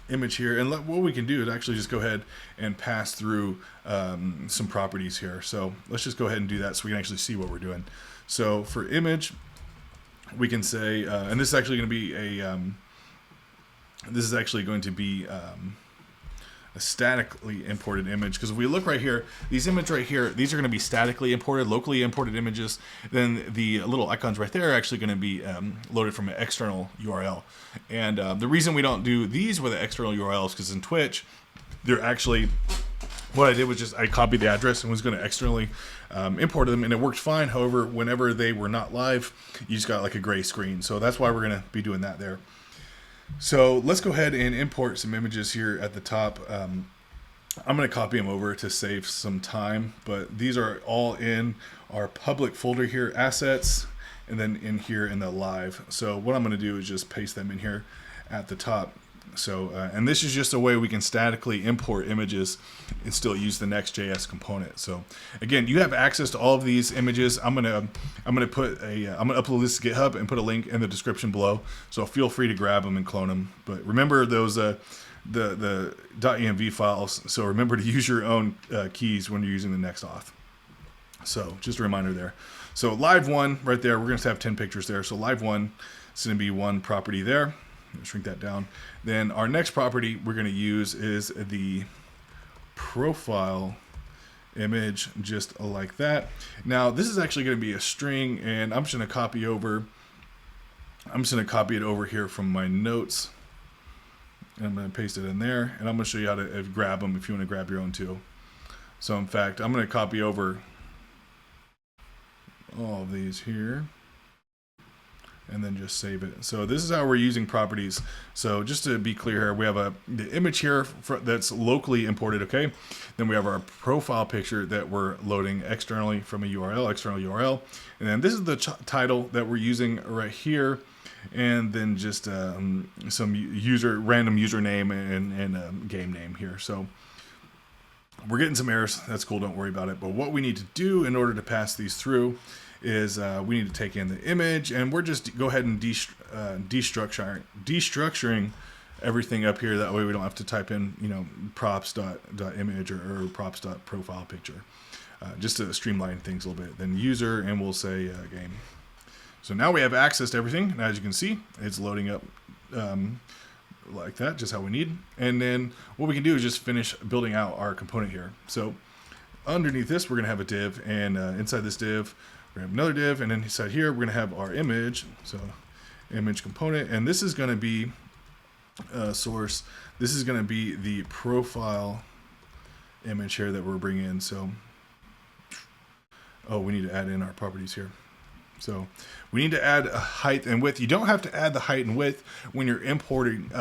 Speaker 1: image here. And what we can do is actually just go ahead and pass through some properties here. So let's just go ahead and do that so we can actually see what we're doing. So for image, we can say, and this is actually going to be a statically imported image, because if we look right here, these images right here, these are going to be statically imported, locally imported images. Then the little icons right there are actually going to be loaded from an external URL. And the reason we don't do these with an external URL is because in Twitch, they're actually, what I did was just I copied the address and was going to externally import them, and it worked fine. However, whenever they were not live, you just got like a gray screen. So that's why we're going to be doing that there. So let's go ahead and import some images here at the top. I'm going to copy them over to save some time, but these are all in our public folder here, assets, and then in here in the live. So what I'm going to do is just paste them in here at the top. So, and this is just a way we can statically import images and still use the Next.js component. So again, you have access to all of these images. I'm gonna upload this to GitHub and put a link in the description below. So feel free to grab them and clone them. But remember those the .env files. So remember to use your own keys when you're using the NextAuth. So just a reminder there. So live one right there, we're gonna have 10 pictures there. So live one is gonna be one property there. Shrink that down. Then our next property we're going to use is the profile image, just like that. Now this is actually going to be a string, and I'm just going to copy it over here from my notes. And I'm going to paste it in there, and I'm going to show you how to grab them if you want to grab your own too. So in fact, I'm going to copy over all of these here, and then just save it. So this is how we're using properties. So just to be clear here, we have the image here that's locally imported, okay? Then we have our profile picture that we're loading externally from a URL, external URL. And then this is the title that we're using right here. And then just some random username and game name here. So we're getting some errors. That's cool, don't worry about it. But what we need to do in order to pass these through is we need to take in the image, and we're just go ahead and destructuring everything up here. That way we don't have to type in, you know, props.image or props.profile picture, just to streamline things a little bit. Then user, and we'll say game. So now we have access to everything, and as you can see, it's loading up like that, just how we need. And then what we can do is just finish building out our component here. So underneath this, we're going to have a div, and inside this div, we're going to have another div, and then inside here, we're going to have our image. So image component, and this is going to be source. This is going to be the profile image here that we're bringing in. So, oh, we need to add in our properties here. So we need to add a height and width. You don't have to add the height and width when you're importing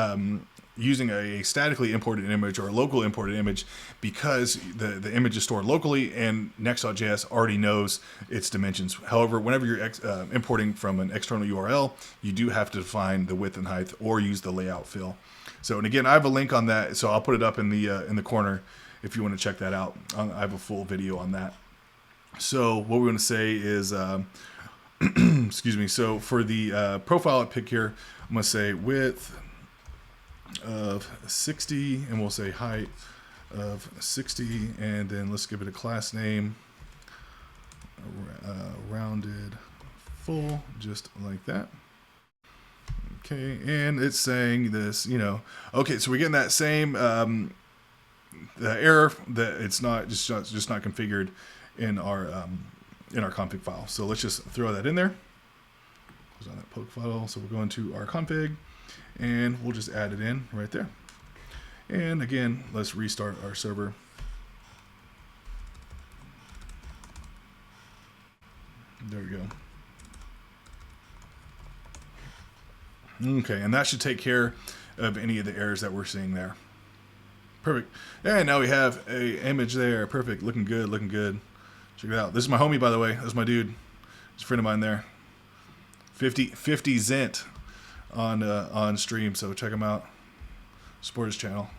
Speaker 1: using a statically imported image or a local imported image, because the image is stored locally and Next.js already knows its dimensions. However, whenever you're importing from an external URL, you do have to define the width and height or use the layout fill. So, and again, I have a link on that, so I'll put it up in the corner if you want to check that out. I have a full video on that. So what we're going to say is, excuse me. So for the profile I pick here, I'm going to say width of 60, and we'll say height of 60, and then let's give it a class name, rounded full, just like that. Okay, and it's saying this, okay, so we're getting that same the error that it's not just not configured in our config file. So let's just throw that in there. Close on that poke file. So we're going to our config, and we'll just add it in right there. And again, let's restart our server. There we go. Okay, and that should take care of any of the errors that we're seeing there. Perfect. And now we have a image there. Perfect. Looking good. Looking good. Check it out. This is my homie, by the way. That's my dude. He's a friend of mine there. 50 Zent on stream. So check him out. Support his channel.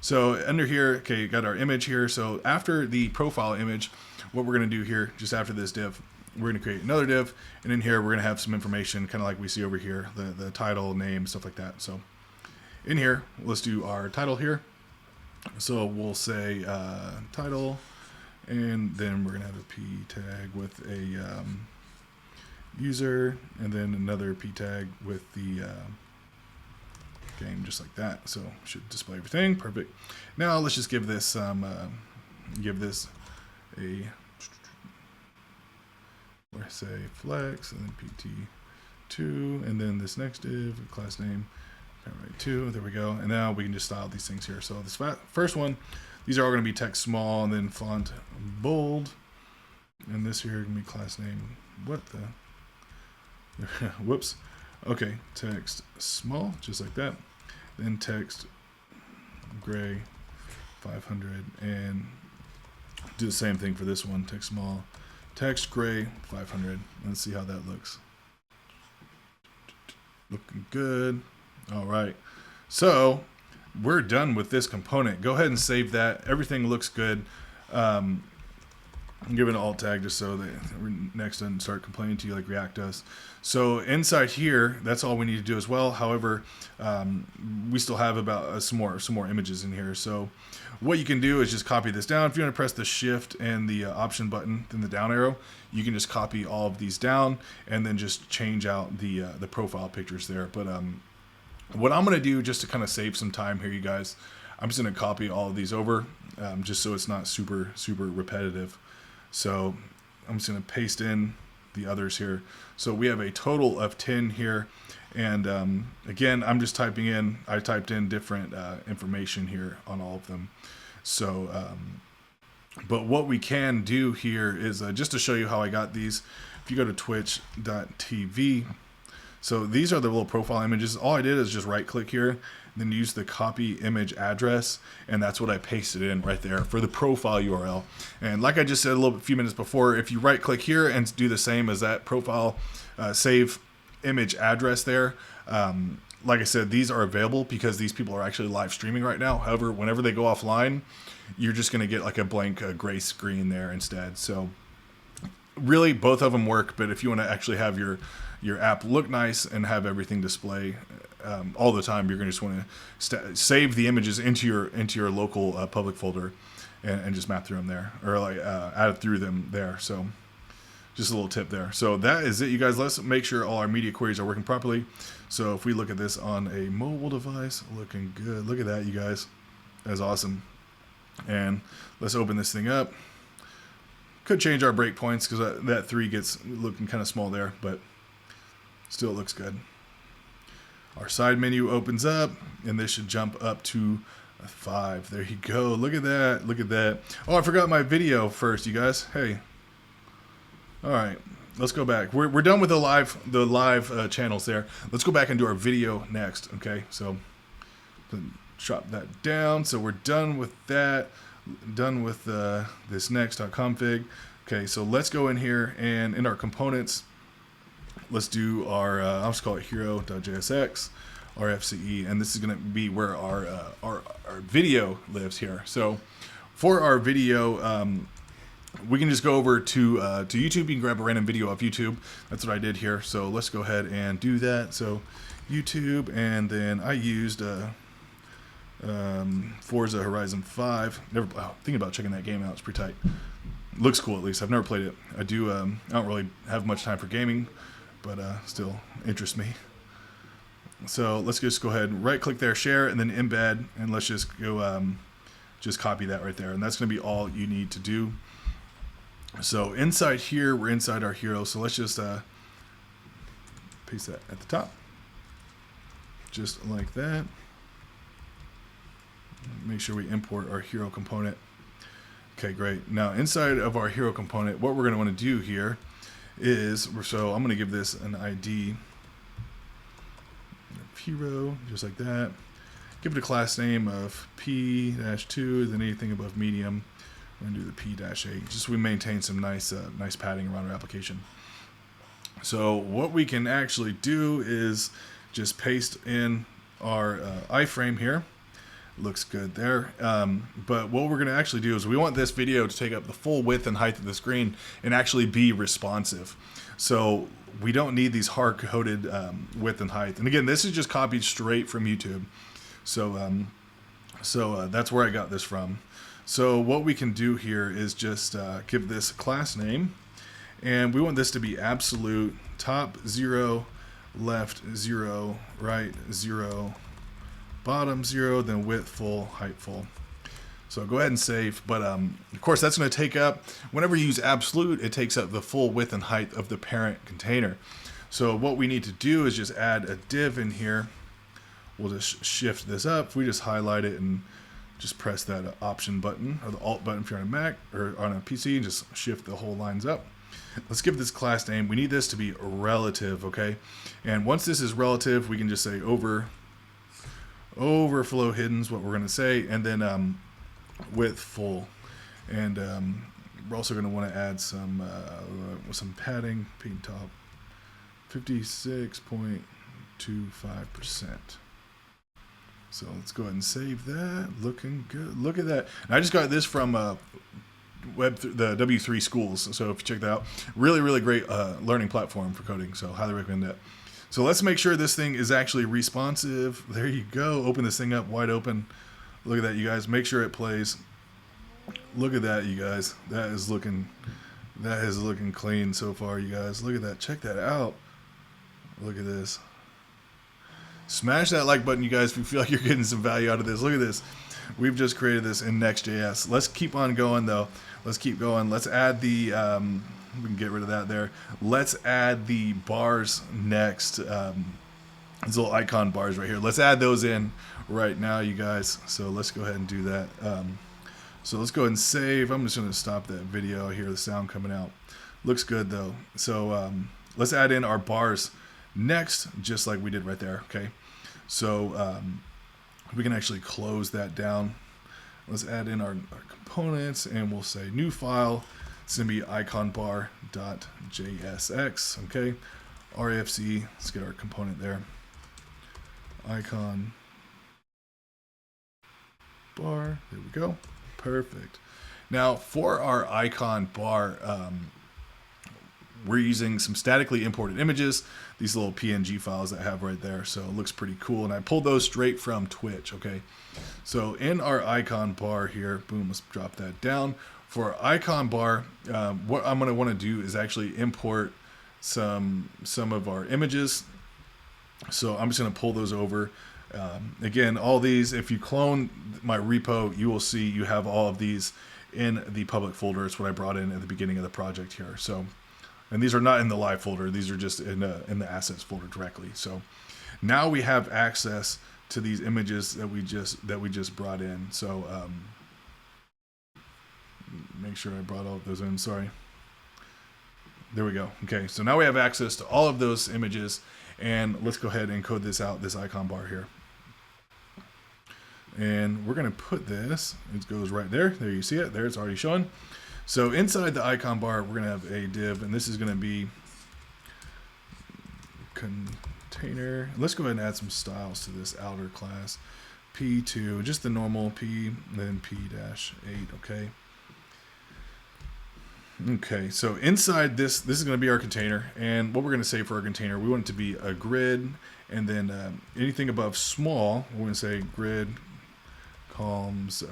Speaker 1: So under here, okay, got our image here. So after the profile image, what we're going to do here, just after this div, we're going to create another div, and in here we're going to have some information, kind of like we see over here, the title, name, stuff like that. So in here, let's do our title here. So we'll say title, and then we're going to have a p tag with a user, and then another p tag with the game, just like that. So should display everything. Perfect. Now let's just give this a or say flex, and then pt2, and then this next div, class name, right 2. There we go. And now we can just style these things here. So this first one, these are all going to be text small, and then font bold, and this here can be class name. What the? Whoops. Okay, text small, just like that. Then text gray 500, and do the same thing for this one. Text small, text gray 500. Let's see how that looks. Looking good. All right. So we're done with this component. Go ahead and save that. Everything looks good. I'm giving an alt tag just so that Next doesn't start complaining to you like React does. So inside here, that's all we need to do as well. However, we still have about some more images in here. So what you can do is just copy this down. If you want to press the shift and the option button, then the down arrow, you can just copy all of these down and then just change out the profile pictures there. But what I'm going to do, just to kind of save some time here, you guys, I'm just going to copy all of these over, just so it's not super repetitive. So I'm just going to paste in the others here. So we have a total of 10 here. And again, I'm just typing in, I typed in different information here on all of them. So, but what we can do here is just to show you how I got these. If you go to twitch.tv, so these are the little profile images. All I did is just right click here, then use the copy image address, and that's what I pasted in right there for the profile URL. And like I just said a few minutes before, if you right click here and do the same as that profile save image address there, like I said, these are available because these people are actually live streaming right now. However, whenever they go offline, you're just going to get like a blank gray screen there instead. So really both of them work, but if you want to actually have your app look nice and have everything display all the time, you're going to just want to save the images into your local public folder and just map through them there, or like add through them there. So just a little tip there. So that is it, you guys. Let's make sure all our media queries are working properly. So if we look at this on a mobile device, looking good. Look at that, you guys. That's awesome. And let's open this thing up. Could change our breakpoints because that 3 gets looking kind of small there, but still looks good. Our side menu opens up, and this should jump up to a 5. There you go. Look at that. Look at that. Oh, I forgot my video first, you guys. Hey. All right. Let's go back. We're done with the live channels there. Let's go back and do our video next. Okay. So drop that down. So we're done with that. Done with this next.config. Okay. So let's go in here and in our components, let's do our, I'll just call it hero.jsx, RFCE, and this is going to be where our video lives here. So for our video, we can just go over to YouTube. You can grab a random video off YouTube. That's what I did here. So let's go ahead and do that. So YouTube, and then I used Forza Horizon 5. Thinking about checking that game out. It's pretty tight. Looks cool, at least. I've never played it. I don't really have much time for gaming, but still interests me. So let's just go ahead and right click there, share, and then embed, and let's just go just copy that right there, and that's going to be all you need to do. So inside here, we're inside our hero, so let's just paste that at the top, just like that. Make sure we import our hero component. Okay, great. Now inside of our hero component, what we're going to want to do here is, so I'm going to give this an ID hero, just like that. Give it a class name of P-2, then anything above medium. We're going to do the P-8, just so we maintain some nice padding around our application. So what we can actually do is just paste in our iframe here. Looks good there. But what we're going to actually do is we want this video to take up the full width and height of the screen and actually be responsive. So we don't need these hard-coded width and height. And again, this is just copied straight from YouTube. So that's where I got this from. So what we can do here is just give this a class name, and we want this to be absolute, top 0, left 0, right 0, bottom 0, then width full, height full. So go ahead and save, but of course that's going to take up, whenever you use absolute, it takes up the full width and height of the parent container. So what we need to do is just add a div in here. We'll just shift this up. We just highlight it and just press that option button, or the alt button if you're on a Mac or on a PC, and just shift the whole lines up. Let's give this class name. We need this to be relative, okay? And once this is relative, we can just say overflow hidden is what we're going to say, and then width full. And we're also going to want to add some padding, paint top, 56.25%. So let's go ahead and save that. Looking good. Look at that. And I just got this from the W3 schools. So if you check that out, really, really great learning platform for coding. So highly recommend that. So let's make sure this thing is actually responsive. There you go. Open this thing up wide open. Look at that, you guys. Make sure it plays. Look at that, you guys. That is looking clean so far, you guys. Look at that. Check that out. Look at this. Smash that like button, you guys, if you feel like you're getting some value out of this. Look at this. We've just created this in Next.js. Let's keep on going, though. Let's keep going. Let's add the, we can get rid of that there. Let's add the bars next. These little icon bars right here. Let's add those in right now, you guys. So let's go ahead and do that. So let's go ahead and save. I'm just going to stop that video. I hear the sound coming out. Looks good, though. So let's add in our bars next, just like we did right there, okay? So we can actually close that down. Let's add in our components, and we'll say new file. It's going to be iconbar.jsx, okay? RFC, let's get our component there. Icon bar, there we go. Perfect. Now for our icon bar, we're using some statically imported images, these little PNG files that I have right there. So it looks pretty cool. And I pulled those straight from Twitch. Okay. So in our icon bar here, boom, let's drop that down. For our icon bar, what I'm going to want to do is actually import some of our images. So I'm just going to pull those over. Again, all these, if you clone my repo, you will see you have all of these in the public folder. It's what I brought in at the beginning of the project here. So, and these are not in the live folder. These are just in the assets folder directly. So now we have access to these images that we just brought in. So make sure I brought all of those in. Sorry. There we go. Okay, so now we have access to all of those images, and let's go ahead and code this out, this icon bar here. And we're going to put this, it goes right there. There you see it. There, it's already showing. So inside the icon bar, we're going to have a div, and this is going to be container container. Let's go ahead and add some styles to this outer class. P2, just the normal P, then P-8, okay? Okay, so inside this is going to be our container, and what we're going to say for our container, we want it to be a grid, and then anything above small, we're going to say grid columns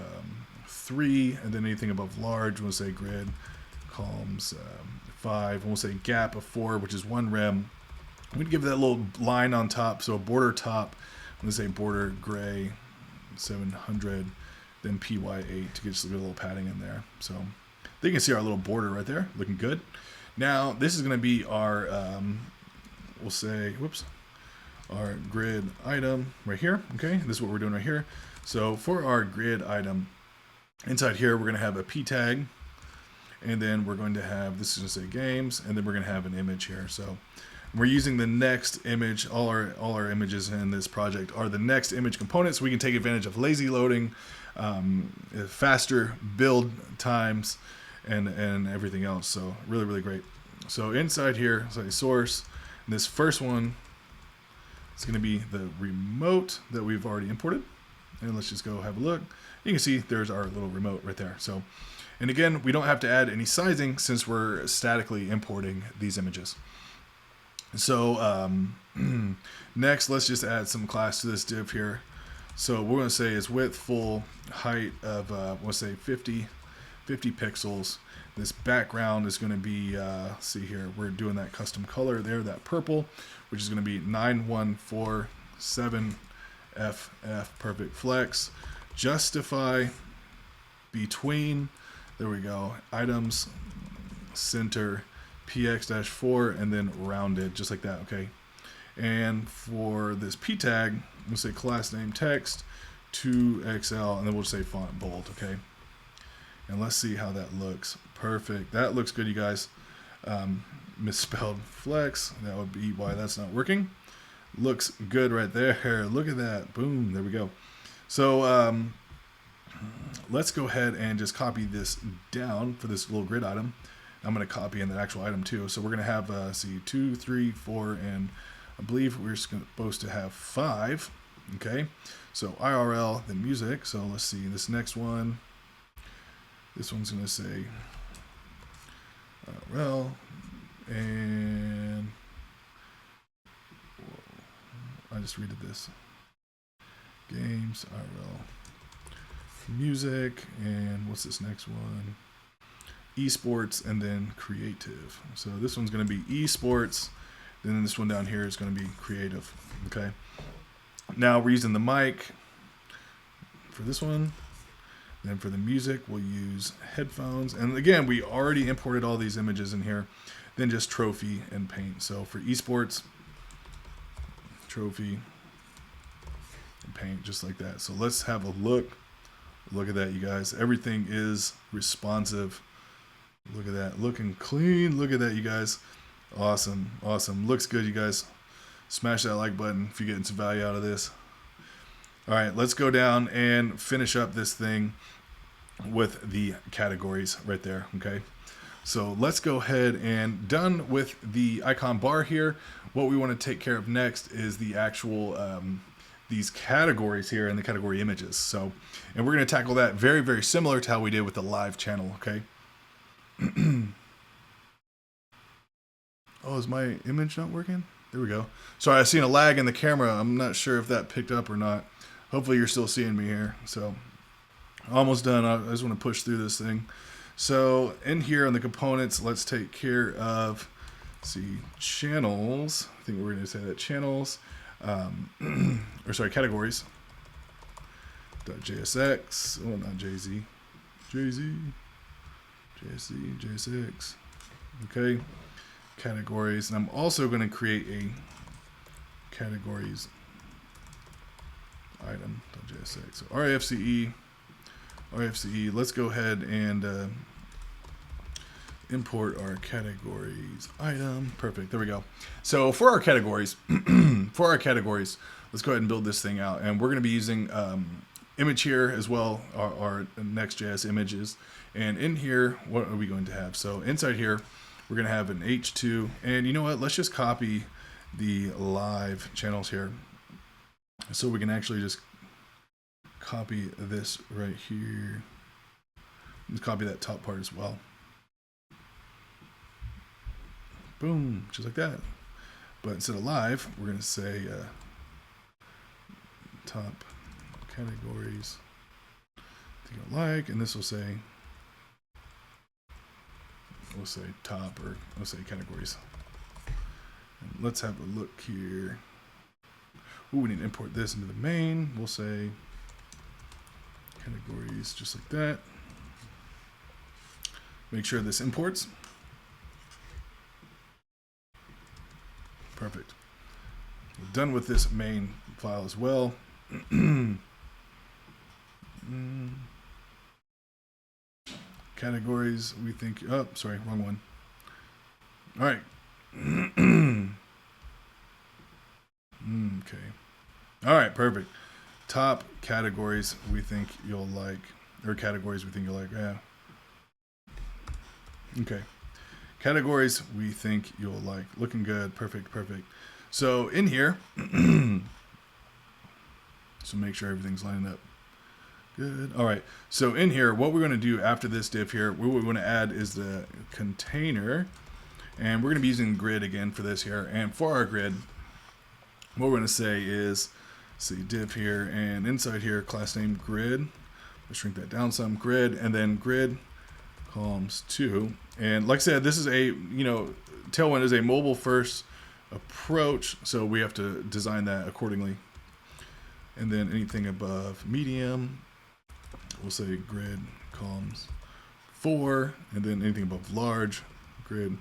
Speaker 1: 3, and then anything above large, we'll say grid columns 5, and we'll say gap of 4, which is 1 rem. I'm going to give that little line on top, so a border top, I'm going to say border gray 700, then PY8 to get just a little padding in there. So you can see our little border right there, looking good. Now this is going to be our, we'll say, whoops, our grid item right here. Okay, this is what we're doing right here. So for our grid item, inside here we're going to have a P tag, and then we're going to have, this is going to say games, and then we're going to have an image here. So we're using the next image. All our images in this project are the next image components. So we can take advantage of lazy loading, faster build times, and everything else. So really great. So inside here, so source, and this first one is going to be the remote that we've already imported. And let's just go have a look. You can see there's our little remote right there. So, and again, we don't have to add any sizing since we're statically importing these images. So next, let's just add some class to this div here. So what we're going to say is width full, height of we'll say 50 pixels. This background is going to be, see here, we're doing that custom color there, that purple, which is going to be 9147 FF perfect flex. Justify between, there we go, items center px-4 and then rounded, just like that, okay? And for this p tag, we'll say class name text 2XL, and then we'll say font bold, okay? And let's see how that looks. Perfect. That looks good, you guys. Misspelled flex. That would be why that's not working. Looks good right there. Look at that. Boom. There we go. So let's go ahead and just copy this down for this little grid item. I'm going to copy in the actual item too. So we're going to have, see, 2, 3, 4, and I believe we're supposed to have 5. Okay. So IRL, then music. So let's see this next one. This one's going to say IRL, and I just redid this. Games, IRL, music, and what's this next one? Esports, and then creative. So this one's going to be esports. Then this one down here is going to be creative. Okay. Now we're using the mic for this one. Then for the music, we'll use headphones. And again, we already imported all these images in here. Then just trophy and paint. So for esports, trophy and paint, just like that. So let's have a look. Look at that, you guys. Everything is responsive. Look at that. Looking clean. Look at that, you guys. Awesome. Awesome. Looks good, you guys. Smash that like button if you're getting some value out of this. All right, let's go down and finish up this thing with the categories right there, okay? So let's go ahead and done with the icon bar here. What we want to take care of next is the actual, these categories here and the category images. So, and we're going to tackle that very, very similar to how we did with the live channel, okay? Oh, is my image not working? There we go. Sorry, I've seen a lag in the camera. I'm not sure if that picked up or not. Hopefully you're still seeing me here. So almost done. I just want to push through this thing. So in here on the components, let's take care of, see, channels. I think we're going to say that channels, or sorry, categories. .jsx, oh, not JZ, JZ, JSC, JSX. Okay, categories. And I'm also going to create a categories item.jsx. So RFCE, let's go ahead and import our categories item. Perfect. There we go. So for our categories, let's go ahead and build this thing out. And we're going to be using image here as well, our Next.js images. And in here, what are we going to have? So inside here, we're going to have an H2. And you know what? Let's just copy the live channels here. So we can actually just copy this right here. Let's copy that top part as well. Boom, just like that. But instead of live, we're going to say top categories that you don't like, and this will say, we'll say top, or we'll say categories. And let's have a look here. Ooh, we need to import this into the main. We'll say categories just like that. Make sure this imports. Perfect. We're done with this main file as well. Categories, we think, oh, sorry, wrong one. All right. Okay. All right, perfect. Top categories we think you'll like, or categories we think you'll like, yeah. Okay. Categories we think you'll like. Looking good. Perfect, perfect. So in here, so make sure everything's lining up. Good. All right. So in here, what we're going to do after this div here, what we're going to add is the container. And we're going to be using grid again for this here. And for our grid, what we're going to say is, see div here, and inside here, class name grid. Let's shrink that down some, grid, and then grid columns 2. And like I said, this is a, Tailwind is a mobile first approach, so we have to design that accordingly. And then anything above medium, we'll say grid columns 4, and then anything above large, grid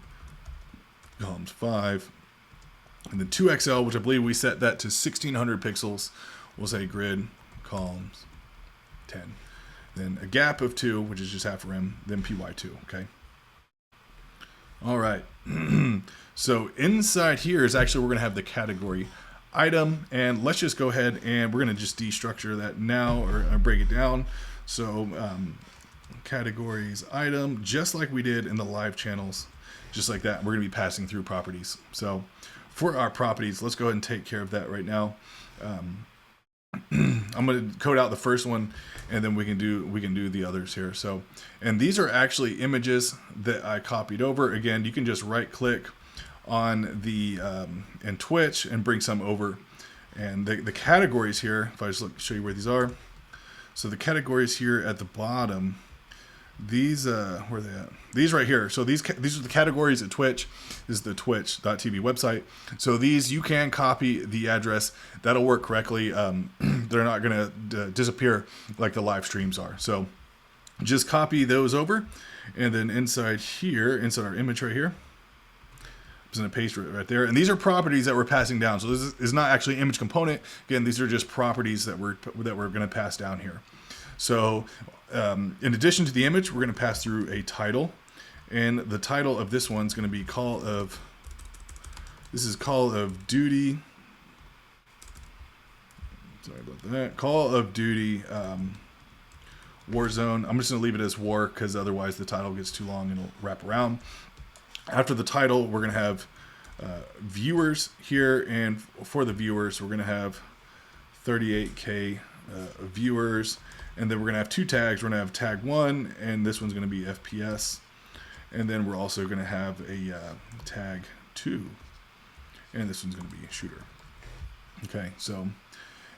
Speaker 1: columns 5. And then 2XL, which I believe we set that to 1600 pixels, we'll say grid columns 10. Then a gap of 2, which is just half a rem, then PY2, okay? All right. So inside here is actually, we're going to have the category item, and let's just go ahead and we're going to just destructure that now, or break it down. So categories item, just like we did in the live channels, just like that. We're going to be passing through properties. So for our properties, let's go ahead and take care of that right now. I'm going to code out the first one, and then we can do the others here. So, and these are actually images that I copied over. Again, you can just right click on the in Twitch and bring some over. And the categories here, if I just show you where these are. So the categories here at the bottom, these where are they at? These right here. So these are the categories at Twitch. This is the twitch.tv website. So these, you can copy the address. That'll work correctly. They're not going to disappear like the live streams are. So just copy those over, and then inside here, inside our image right here, I'm just going to paste it right there. And these are properties that we're passing down. So this is not actually image component. Again, these are just properties that we're going to pass down here. So in addition to the image, we're going to pass through a title, and the title of this one's going to be call of duty. Sorry about that. Call of Duty Warzone. I'm just going to leave it as war, because otherwise the title gets too long and it'll wrap around. After the title, we're going to have viewers here, and for the viewers, we're going to have 38K viewers. And then we're going to have 2 tags. We're going to have tag 1, and this one's going to be FPS. And then we're also going to have a tag 2, and this one's going to be shooter. Okay, so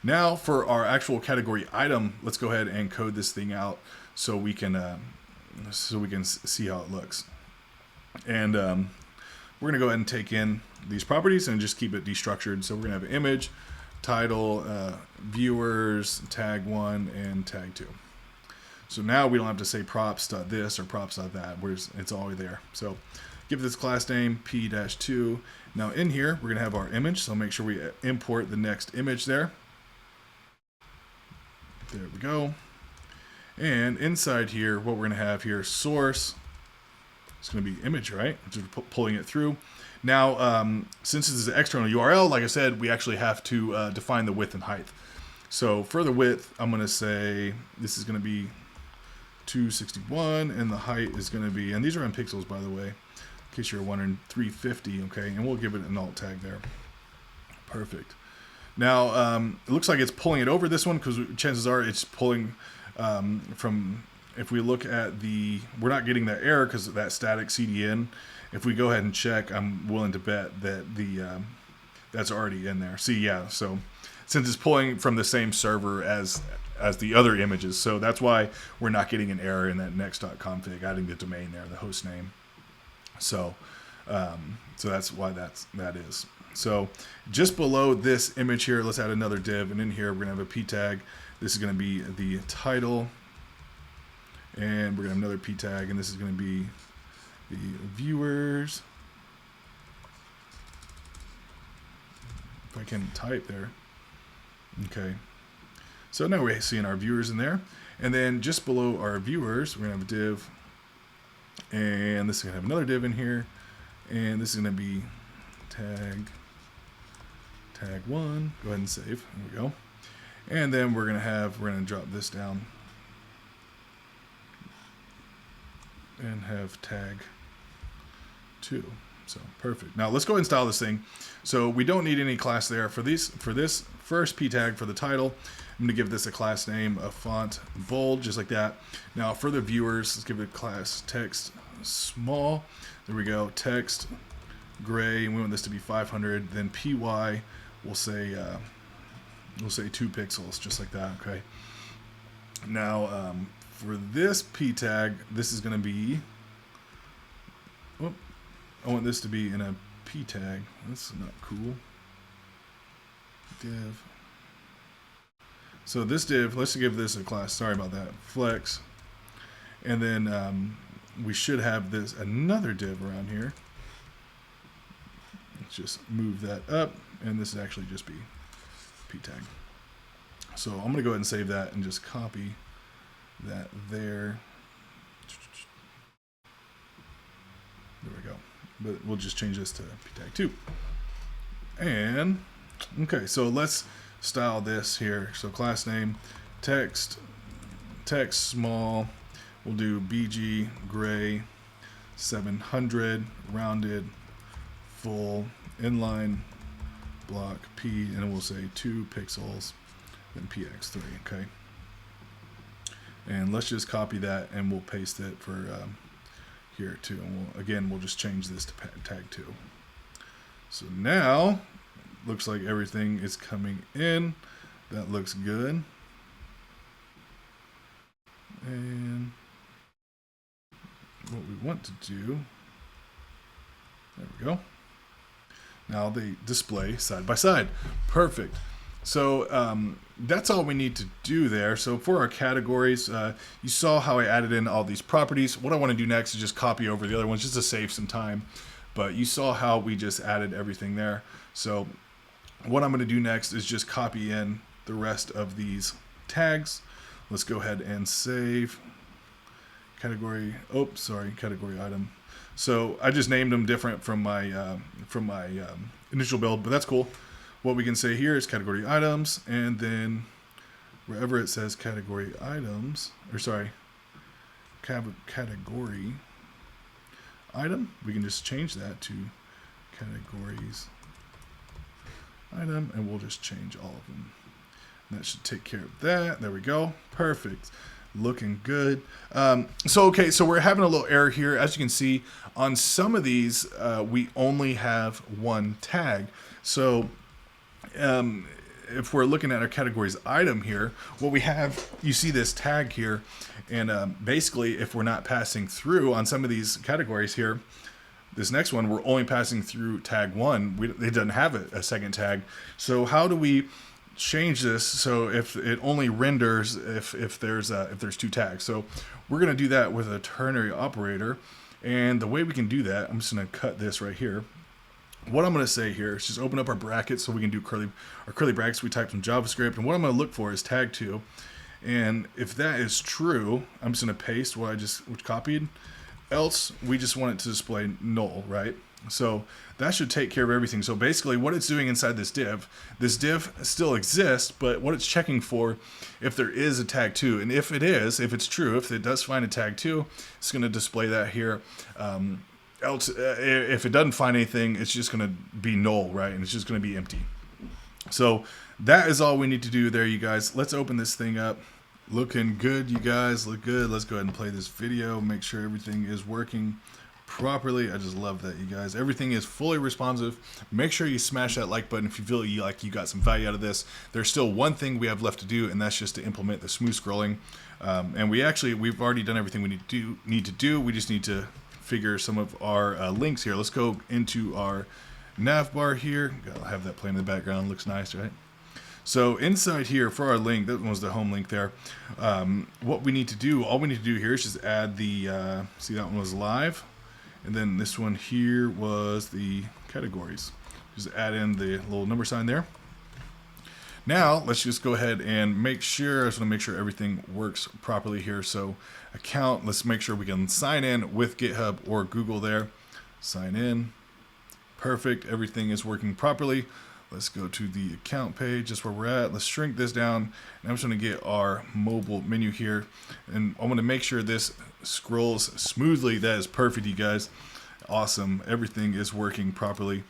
Speaker 1: now for our actual category item, let's go ahead and code this thing out so we can see how it looks. And we're going to go ahead and take in these properties and just keep it destructured. So we're going to have an image, title, viewers, tag 1, and tag 2. So now we don't have to say props.this or props.that, it's all there. So give this class name p-2. Now in here, we're going to have our image, so make sure we import the next image there. There we go. And inside here, what we're going to have here, source, it's going to be image, right? Just pulling it through. Now, since this is an external URL, like I said, we actually have to define the width and height. So for the width, I'm going to say this is going to be 261, and the height is going to be, and these are in pixels, by the way, in case you're wondering, 350, okay? And we'll give it an alt tag there. Perfect. Now, it looks like it's pulling it over this one because chances are it's pulling from, if we look at we're not getting that error because of that static CDN. If we go ahead and check, I'm willing to bet that that's already in there. See, yeah, so since it's pulling from the same server as the other images, so that's why we're not getting an error in that next.config, adding the domain there, the host name. So, so that's why that is. So just below this image here, let's add another div, and in here we're gonna have a p tag. This is gonna be the title, and we're gonna have another p tag, and this is gonna be the viewers. If I can type there. Okay. So now we're seeing our viewers in there, and then just below our viewers, we're gonna have a div, and this is gonna have another div in here, and this is gonna be tag 1. Go ahead and save. There we go. And then we're gonna drop this down and have tag 2. So perfect. Now let's go ahead and style this thing. So we don't need any class there for this first p tag for the title. I'm going to give this a class name, a font bold, just like that. Now for the viewers, let's give it a class text small. There we go. Text gray, and we want this to be 500. Then py, we'll say 2 pixels, just like that. Okay. Now for this p tag, this is going to be. I want this to be in a p tag. That's not cool. Div. So this div, let's give this a class. Sorry about that. Flex. And then we should have another div around here. Let's just move that up, and this would actually just be p tag. So I'm going to go ahead and save that and just copy that there. There we go. But we'll just change this to p tag 2. And okay, so let's style this here. So class name, text small. We'll do bg gray 700 rounded full inline block p, and we'll say 2 pixels, then px3. Okay. And let's just copy that, and we'll paste it for here too. And we'll just change this to tag 2. So now looks like everything is coming in. That looks good. And what we want to do, there we go. Now they display side by side. Perfect. So that's all we need to do there. So for our categories, you saw how I added in all these properties. What I want to do next is just copy over the other ones just to save some time. But you saw how we just added everything there. So what I'm going to do next is just copy in the rest of these tags. Let's go ahead and save category. Oh, sorry, category item. So I just named them different from my initial build, but that's cool. What we can say here is category items, and then wherever it says category items, or sorry, category item, we can just change that to categories item, and we'll just change all of them. And that should take care of that. There we go. Perfect. Looking good. So we're having a little error here. As you can see, on some of these, we only have one tag. So if we're looking at our categories item here, what we have, you see this tag here, and basically if we're not passing through on some of these categories here, this next one, we're only passing through tag 1. It doesn't have a second tag. So how do we change this so if it only renders if there's 2 tags? So we're going to do that with a ternary operator, and the way we can do that, I'm just going to cut this right here. What I'm going to say here is just open up our brackets so we can do our curly brackets. We type some JavaScript, and what I'm going to look for is tag 2, and if that is true, I'm just going to paste what I just copied. Else we just want it to display null, right? So that should take care of everything. So basically what it's doing inside this div still exists, but what it's checking for if there is a tag 2, and if it's true, if it does find a tag 2, it's going to display that here. Else if it doesn't find anything, it's just going to be null, right? And it's just going to be empty. So that is all we need to do there, you guys. Let's open this thing up. Looking good, you guys. Look good. Let's go ahead and play this video. Make sure everything is working properly. I just love that, you guys. Everything is fully responsive. Make sure you smash that like button if you feel like you got some value out of this. There's still one thing we have left to do, and that's just to implement the smooth scrolling. And we've already done everything we need to do. We just need to figure some of our links here. Let's go into our Navbar here. I'll have that playing in the background. Looks nice, right? So inside here for our link, that was the home link there. What we need to do, all we need to do here is just add the, see that one was live. And then this one here was the categories. Just add in the little number sign there. Now let's just go ahead and make sure, I just want to make sure everything works properly here. So account, let's make sure we can sign in with GitHub or Google there. Sign in. Perfect. Everything is working properly. Let's go to the account page. That's where we're at. Let's shrink this down. And I'm just going to get our mobile menu here. And I'm going to make sure this scrolls smoothly. That is perfect, you guys. Awesome. Everything is working properly.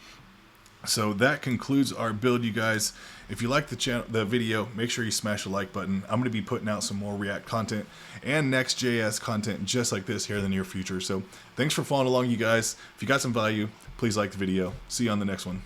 Speaker 1: So that concludes our build, you guys. If you like the video, make sure you smash the like button. I'm going to be putting out some more React content and Next.js content just like this here in the near future. So thanks for following along, you guys. If you got some value, please like the video. See you on the next one.